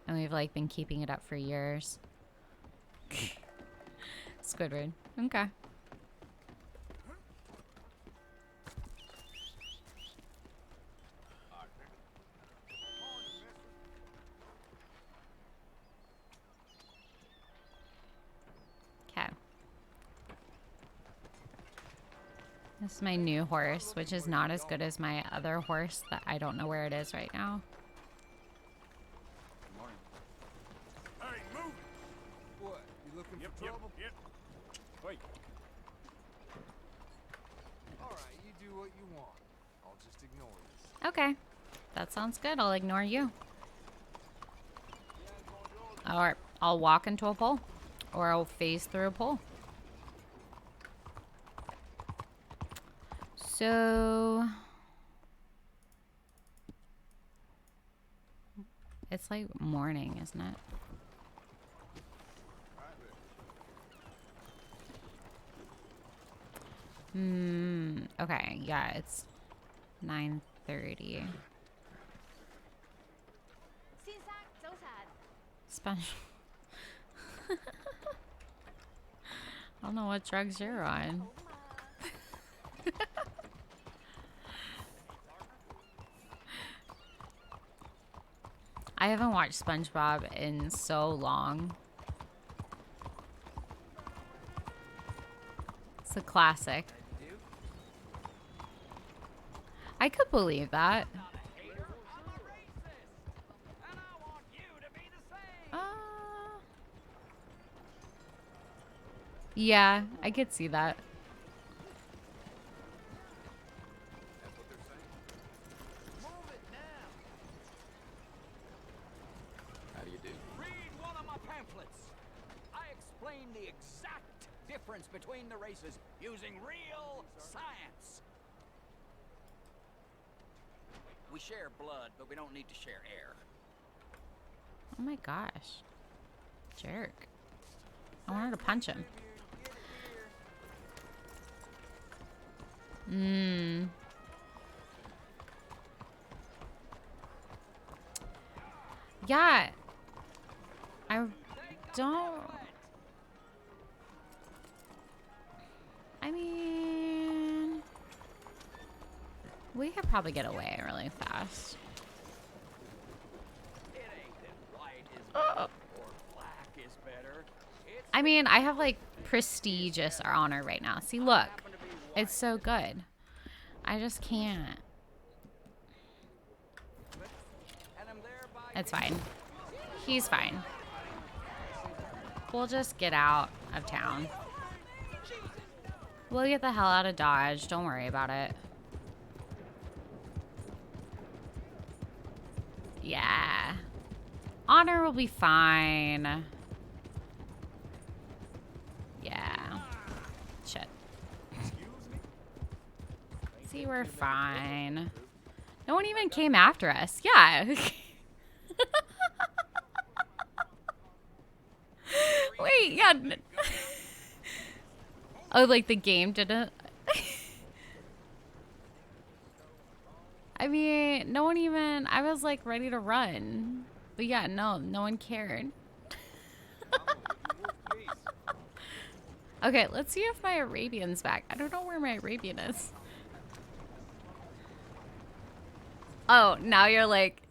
And we've like been keeping it up for years. Squidward. Okay. Okay. This is my new horse, which is not as good as my other horse that I don't know where it is right now. Hey, move! What? You looking for trouble? Yep. Wait. All right, you do what you want. I'll just ignore this. Okay. That sounds good. I'll ignore you. Or I'll walk into a pole. Or I'll phase through a pole. So... it's like morning, isn't it? Okay, yeah, it's 9:30. Sponge. I don't know what drugs you're on. I haven't watched SpongeBob in so long. It's a classic. I could believe that. Yeah, I could see that. How do you do? Read one of my pamphlets. I explain the exact difference between the races using real science. We share blood, but we don't need to share air. Oh my gosh. Jerk. I wanted to punch him. Yeah. I don't... I mean... We could probably get away really fast. It ain't that white is better or black is better. It's I mean, I have like prestigious honor right now. See, look. It's so good. I just can't. It's fine. He's fine. We'll just get out of town. We'll get the hell out of Dodge. Don't worry about it. Yeah. Honor will be fine. Yeah. Shit. See, we're fine. No one even came after us. Yeah. Wait, yeah. Oh, like the game didn't. I mean, no one even. I was like ready to run. But yeah, no one cared. Okay, let's see if my Arabian's back. I don't know where my Arabian is. Oh, now you're like.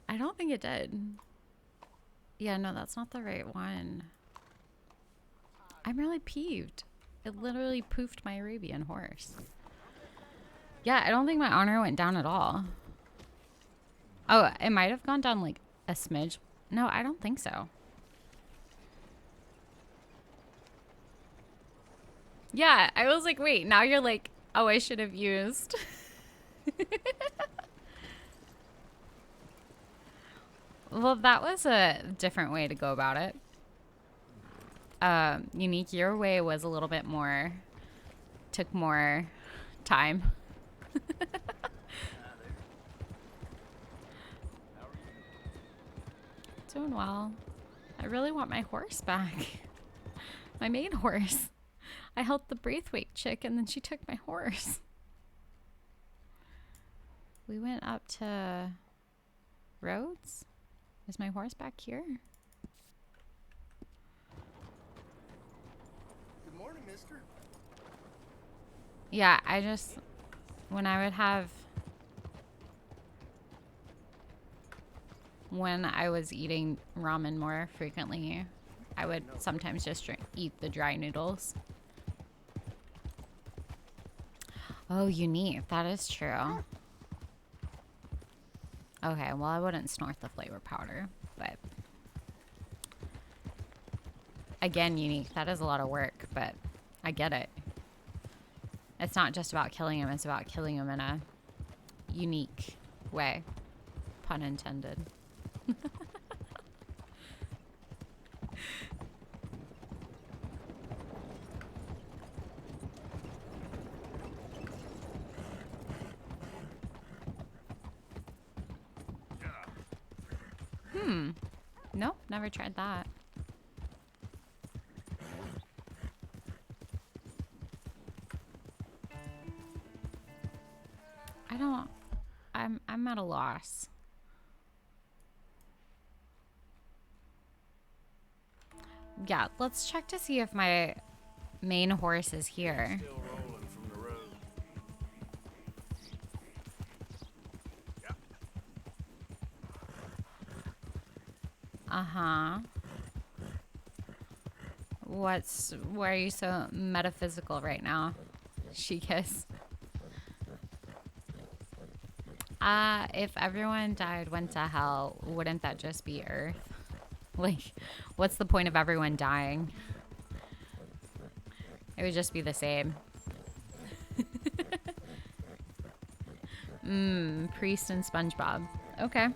I don't think it did. Yeah, no, that's not the right one. I'm really peeved. It literally poofed my Arabian horse. Yeah, I don't think my honor went down at all. Oh, it might have gone down like a smidge. No, I don't think so. Yeah, I was like, wait, now you're like, oh, I should have used. Well, that was a different way to go about it. Unique, your way was a little bit more, took more time. Doing well. I really want my horse back. My main horse. I helped the Braithwaite chick and then she took my horse. We went up to Rhodes. Is my horse back here? Good morning, mister. Yeah, I just, when I was eating ramen more frequently, I would sometimes just eat the dry noodles. Oh, unique. That is true. Okay, well, I wouldn't snort the flavor powder, but again, unique. That is a lot of work, but I get it. It's not just about killing him, it's about killing him in a unique way. Pun intended. Nope, never tried that. I'm at a loss. Yeah, let's check to see if my main horse is here. Still rolling from the road. Uh-huh. Why are you so metaphysical right now, She-Kiss? If everyone died, went to hell, wouldn't that just be Earth? Like, what's the point of everyone dying? It would just be the same. Priest and SpongeBob. Okay.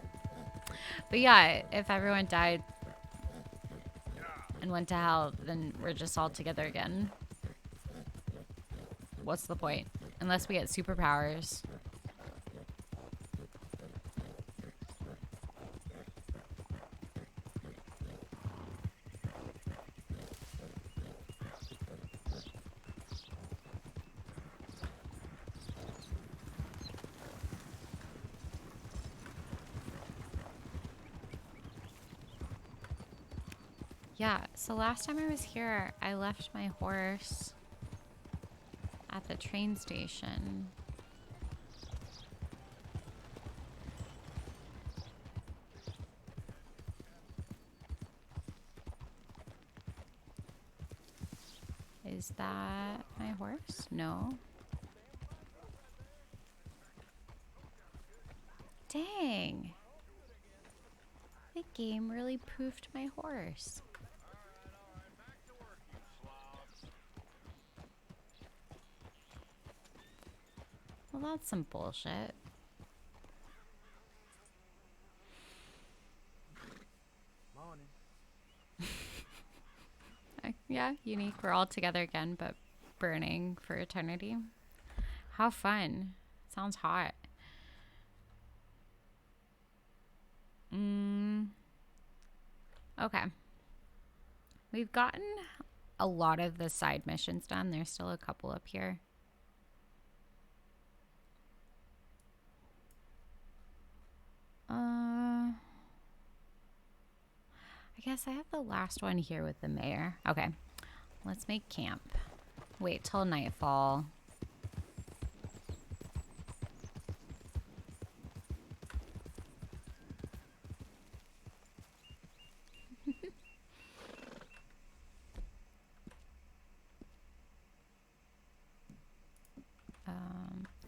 But yeah, if everyone died and went to hell, then we're just all together again. What's the point? Unless we get superpowers. Yeah, so last time I was here, I left my horse at the train station. Is that my horse? No. Dang. The game really poofed my horse. Well, that's some bullshit. Morning. Yeah, unique. We're all together again, but burning for eternity. How fun. Sounds hot. Okay. We've gotten a lot of the side missions done. There's still a couple up here. I guess I have the last one here with the mayor. Okay. Let's make camp. Wait till nightfall.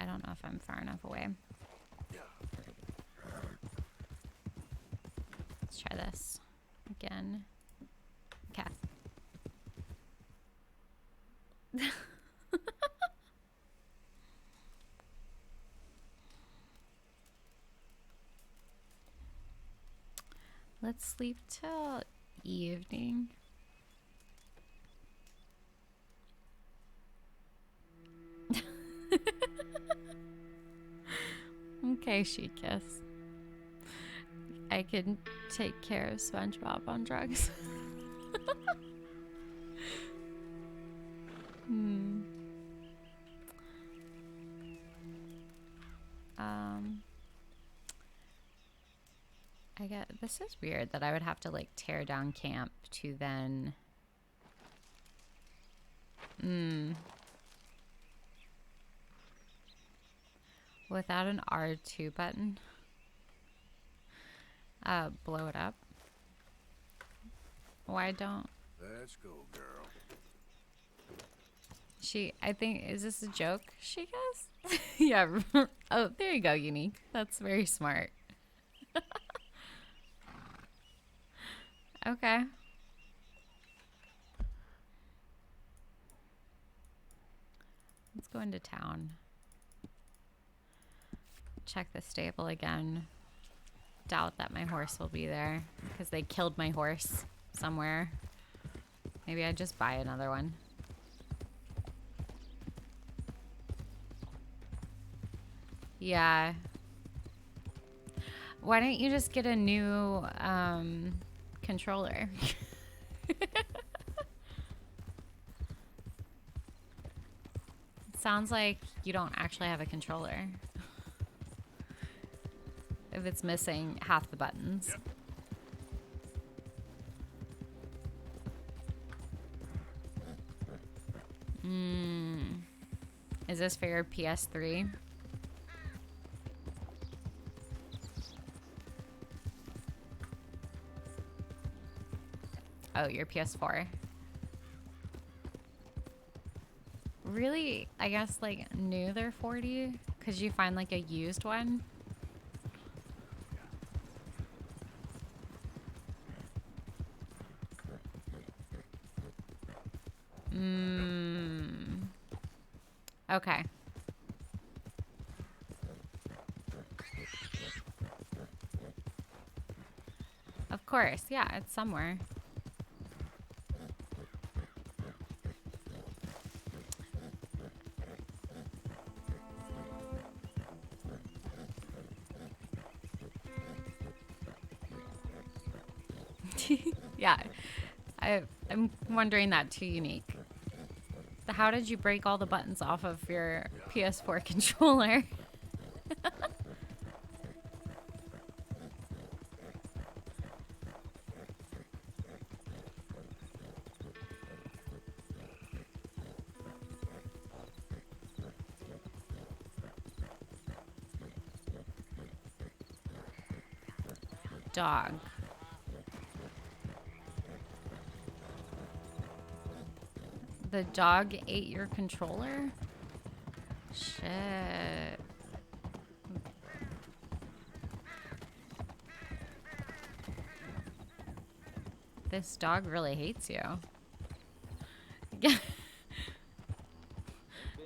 I don't know if I'm far enough away. Let's try this again. Okay. Let's sleep till evening. Okay, She-Kiss. I can take care of SpongeBob on drugs. I get this is weird that I would have to like tear down camp to then. Without an R2 button. Blow it up. Why don't Let's go, girl. I think, is this a joke? She goes? Yeah. Oh, there you go, Unique. That's very smart. Okay. Let's go into town. Check the stable again. Doubt that my horse will be there because they killed my horse somewhere. Maybe I just buy another one. Yeah. Why don't you just get a new controller? Sounds like you don't actually have a controller. If it's missing half the buttons. Is this for your PS3? Oh, your PS4. Really? I guess like new they're 40? Could you find like a used one? Okay. Of course, yeah, it's somewhere. Yeah, I'm wondering that too, Unique. How did you break all the buttons off of your PS4 controller? dog. The dog ate your controller? Shit. This dog really hates you.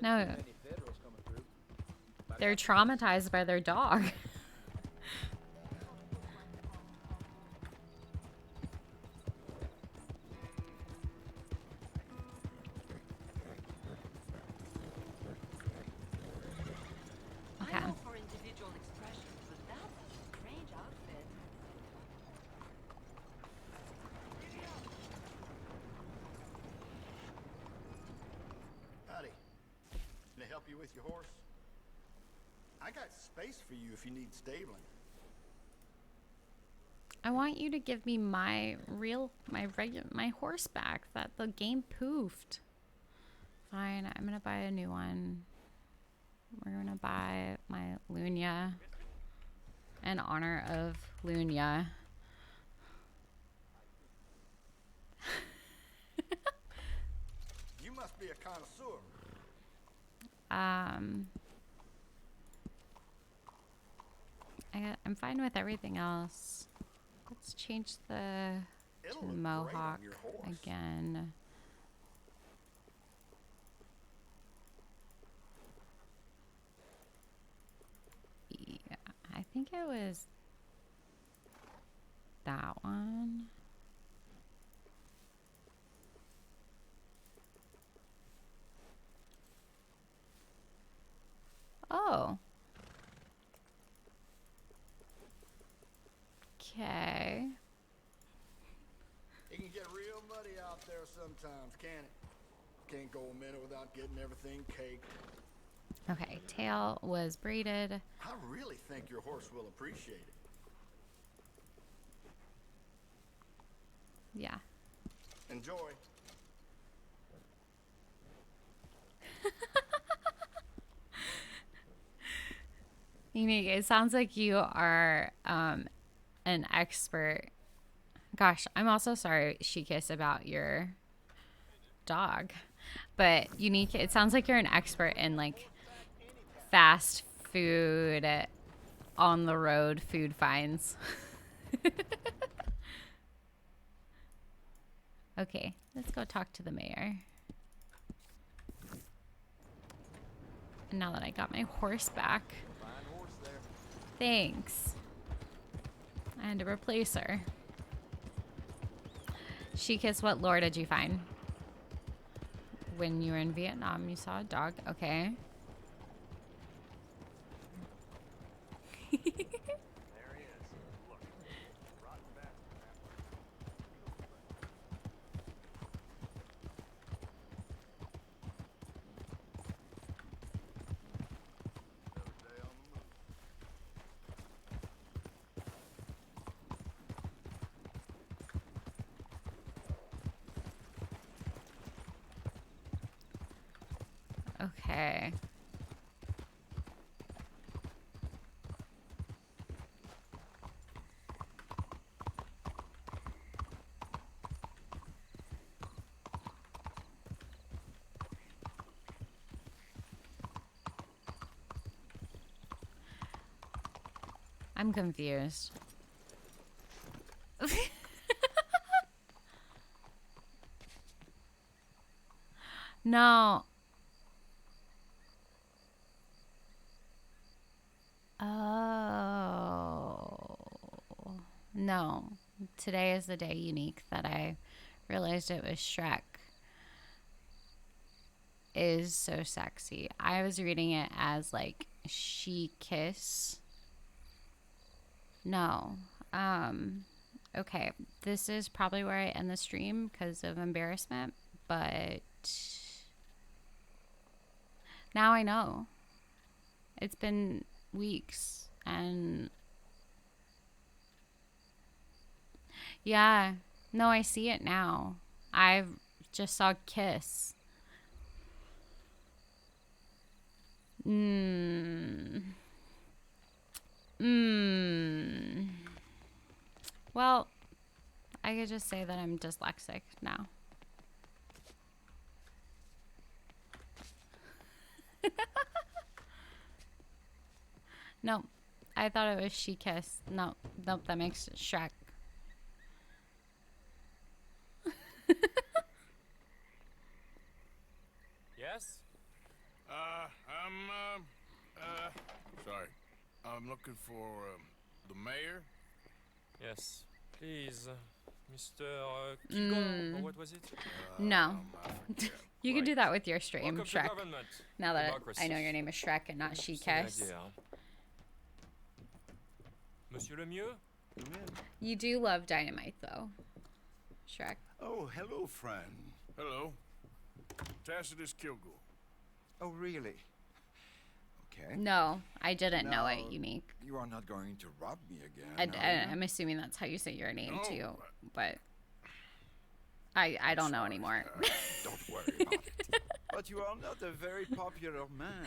No. They're traumatized by their dog. Okay. I'm all for individual expression, but that's a strange outfit. Howdy. Can I help you with your horse? I got space for you if you need stabling. I want you to give me my horse back that the game poofed. Fine, I'm gonna buy a new one. We're gonna buy my Lunia in honor of Lunia. You must be a connoisseur. I'm fine with everything else. Let's change the to the Mohawk again. Yeah, I think it was that one. Oh. Okay. It can get real muddy out there sometimes, can't it? Can't go a minute without getting everything caked. Okay, tail was braided. I really think your horse will appreciate it. Yeah. Enjoy. Unique. It sounds like you are an expert. Gosh, I'm also sorry, Shikis, about your dog. But Unique, it sounds like you're an expert in like fast food, on the road food finds. Okay, let's go talk to the mayor. And now that I got my horse back. Thanks. I had to replace her. Shikis, what lore did you find? When you were in Vietnam, you saw a dog. Okay. Okay. I'm confused. No. Oh. No. Today is the day, Unique, that I realized it was Shrek. Is so sexy. I was reading it as like she kiss. No. Okay. This is probably where I end the stream because of embarrassment, but now I know. It's been weeks and yeah, no, I see it now. I just saw kiss. just say that I'm dyslexic now? Nope. I thought it was She Kiss. Nope. Nope, that makes it Shrek. Yes? Sorry. I'm looking for, the mayor. Yes. Please, Mr. Kilgore, or what was it? No. You can do that with your stream, Welcome to Shrek. government. Now that Democracy. I know your name is Shrek and not She It's an Kiss. idea. Monsieur Lemieux? You do love Dynamite, though, Shrek. Oh, hello, friend. Hello. Tacitus Kilgore. Oh, really? Okay. No, I didn't know it, Now, Unique. You are not going to rob me again, are you? I'm assuming that's how you say your name, No, too. But I don't know anymore. Don't worry about it. But you are not a very popular man.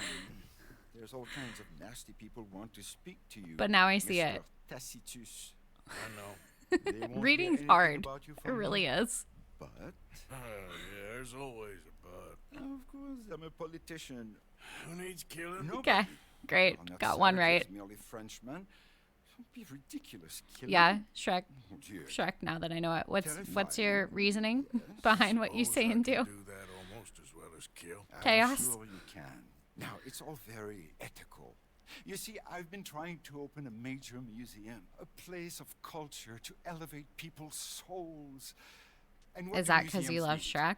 There's all kinds of nasty people who want to speak to you. But now I see Mr. it. Tacitus. I know. They won't hear Reading's anything hard. about you It from really me. is. But Yeah, there's always a but. of course, I'm a politician. Who needs killing? Okay, great. I'm not Got one savages, right. Merely Frenchman. Don't be ridiculous. Killing. Yeah, Shrek. Oh, dear. Shrek, now that I know it. What's Terrifying. your reasoning behind what you say and do? Do that almost as well as kill. Chaos. I'm sure you can. Now, it's all very ethical. You see, I've been trying to open a major museum, a place of culture to elevate people's souls. And what Is do that because you museums love need? Shrek?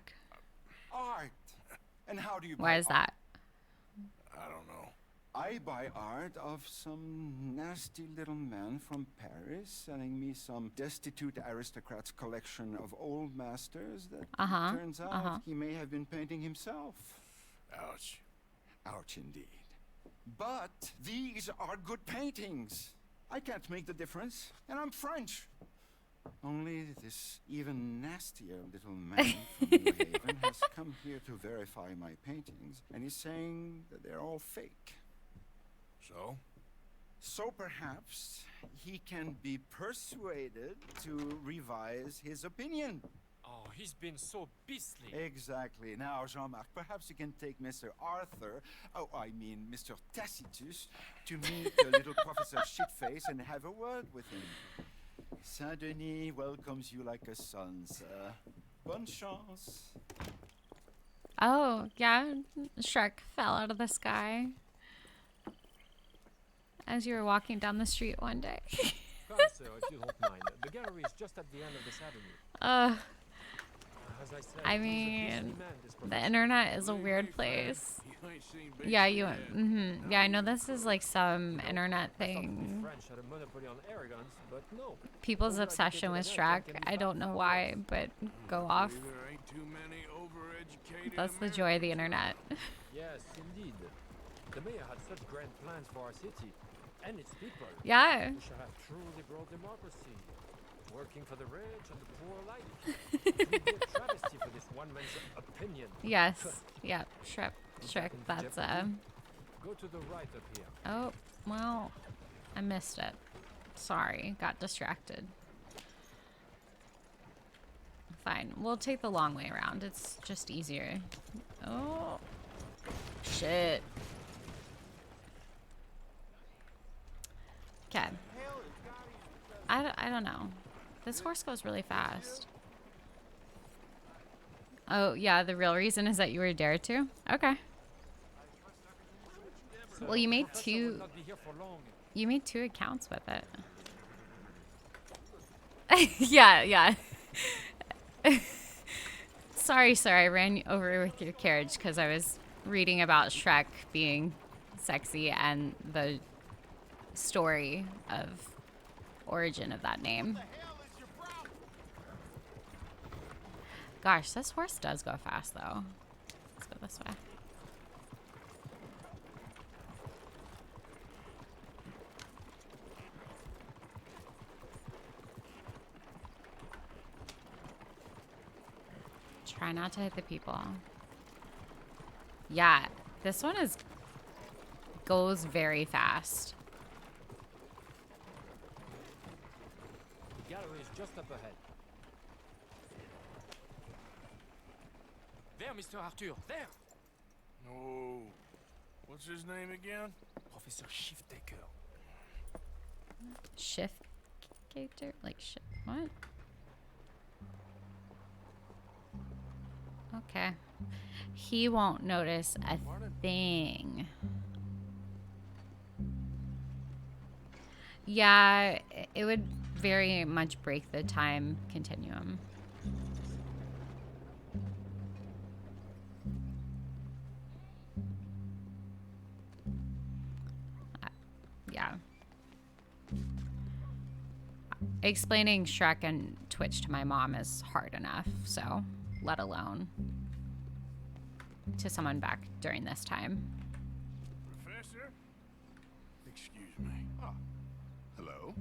Art. And how do you Why buy is art? that? I don't know. I buy art of some nasty little man from Paris selling me some destitute aristocrat's collection of old masters that turns out he may have been painting himself. Ouch. Ouch indeed. But these are good paintings. I can't make the difference, and I'm French. Only this even nastier little man from New Haven has come here to verify my paintings, and he's saying that they're all fake. So? So perhaps he can be persuaded to revise his opinion. Oh, he's been so beastly. Exactly. Now, Jean-Marc, perhaps you can take Mr. Arthur, Mr. Tacitus, to meet the little Professor Shitface and have a word with him. Saint-Denis welcomes you like a son, sir. Bonne chance. Oh, yeah. Shrek fell out of the sky as you were walking down the street one day. Come, sir, if you don't mind. The gallery is just at the end of this avenue. As I said, I he's a mean, beastly man, this the professor. internet is a weird place. Yeah, yeah, I know this is like some internet thing. French had a monopoly on arrogance, but no. People's obsession with Shrek. I don't know why, but go off. There ain't too many overeducated That's the joy of the internet. Yes, indeed. The mayor had such grand plans for our city and its people. Yeah. We shall have truly broad democracy, working for the rich and the poor alike. It would be a travesty for this one man's opinion. Yes. Yep. Shrek. That's Go to the right up here. Oh, well, I missed it. Sorry, got distracted. Fine, we'll take the long way around. It's just easier. Oh, shit. Okay. I don't know. This horse goes really fast. Oh, yeah, the real reason is that you were dared to? Okay. Well, you made two... You made 2 accounts with it. Yeah. Sorry, I ran over with your carriage because I was reading about Shrek being sexy and the story of origin of that name. Gosh, this horse does go fast though. Let's go this way. Try not to hit the people. Yeah, this one goes very fast. The gallery is just up ahead. There, Mr. Arthur, there! Oh, what's his name again? Professor Shiftaker. Shift gator? Like, what? Okay. He won't notice a thing. Yeah, it would very much break the time continuum. Yeah. Explaining Shrek and Twitch to my mom is hard enough, so let alone to someone back during this time. Professor? Excuse me. Oh. Hello?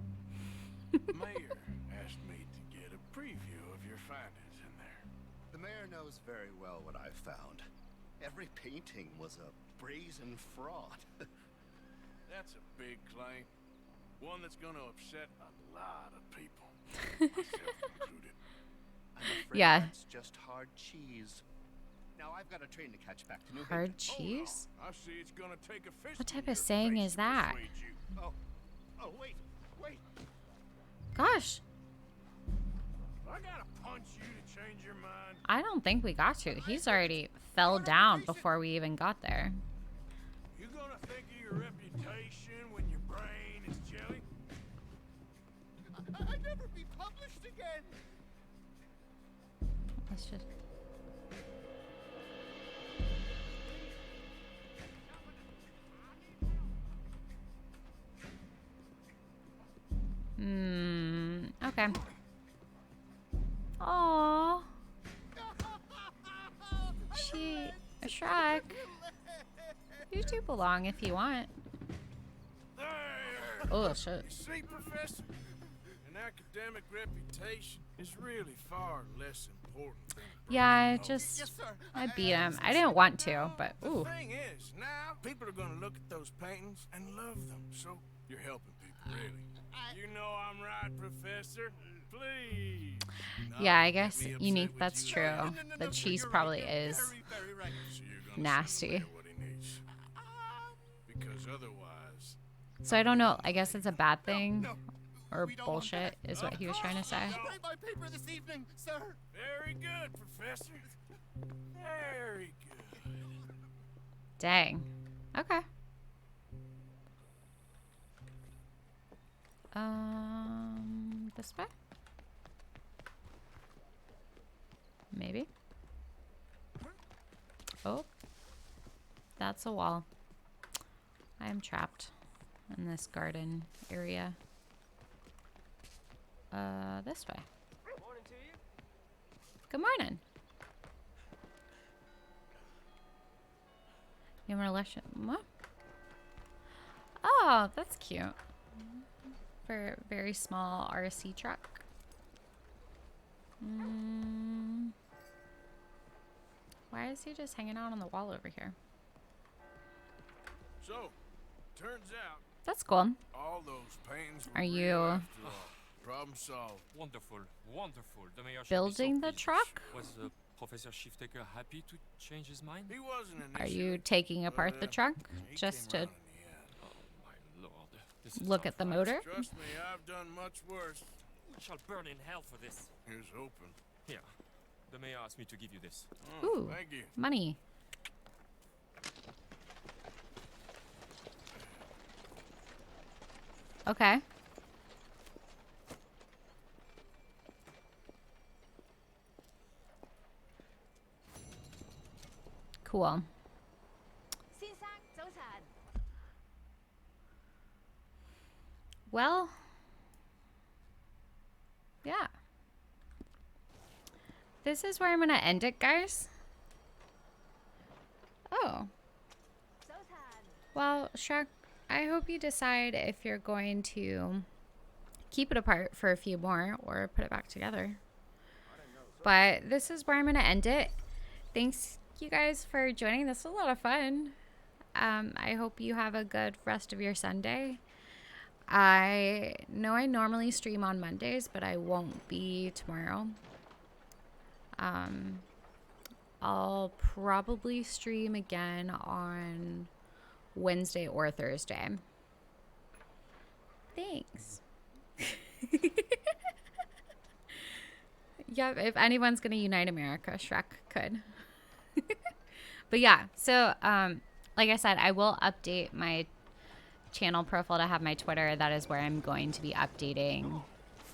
Mayor asked me to get a preview of your findings in there. The mayor knows very well what I found. Every painting was a brazen fraud. That's a big claim. One that's gonna upset a lot of people. Myself included. I'm afraid Yeah. that's just hard cheese. Now I've got a train to catch back to New Haven. Hard cheese? I see it's gonna take a fist. What type of saying is that? Oh, wait. Gosh, I gotta punch you to change your mind. I don't think we got to. He's already fell down before we even got there. You gonna think of your reputation when your brain is jelly? I'd never be published again. Let's just... Okay. Aww. Shrek. You two belong if you want. There. Oh, shit. You see, Professor, an academic reputation is really far less important. Yeah, I beat him. I didn't want to, but ooh. The thing is, now people are gonna look at those paintings and love them. So you're helping people, really. You know I'm right, Professor. Please. Yeah, I guess unique. That's true. The cheese probably is nasty. Because otherwise. So I don't know. I guess it's a bad thing or bullshit is what he was trying to say. Write my paper this evening, sir. Very good, Professor. Very good. Dang. Okay. This way? Maybe. Oh. That's a wall. I am trapped in this garden area. This way. Morning to you. Good morning. You want to left? What? Oh, that's cute. For a very small RC truck. Why is he just hanging out on the wall over here? So, turns out. That's cool. All those paintings Are were you real after all. Problem solved. Wonderful, wonderful. The mayor should building be so the pleased. truck? Was Professor Shiftaker happy to change his mind? He wasn't Are you taking apart the truck just to look at the motor? Trust me, I've done much worse. We shall burn in hell for this. Here's hoping. Here, the mayor asked me to give you this. Ooh, thank you. Money. Okay. Cool. Well, yeah. This is where I'm going to end it, guys. Oh. Well, Shrek, I hope you decide if you're going to keep it apart for a few more or put it back together. But this is where I'm going to end it. Thanks, you guys, for joining. This was a lot of fun. I hope you have a good rest of your Sunday. I know I normally stream on Mondays, but I won't be tomorrow. I'll probably stream again on Wednesday or Thursday. Thanks. Yeah, if anyone's gonna unite America, Shrek could. But yeah, so like I said, I will update my channel profile to have my Twitter. That is where I'm going to be updating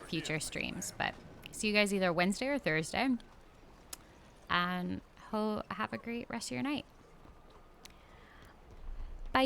future streams. But see you guys either Wednesday or Thursday. And have a great rest of your night. Bye.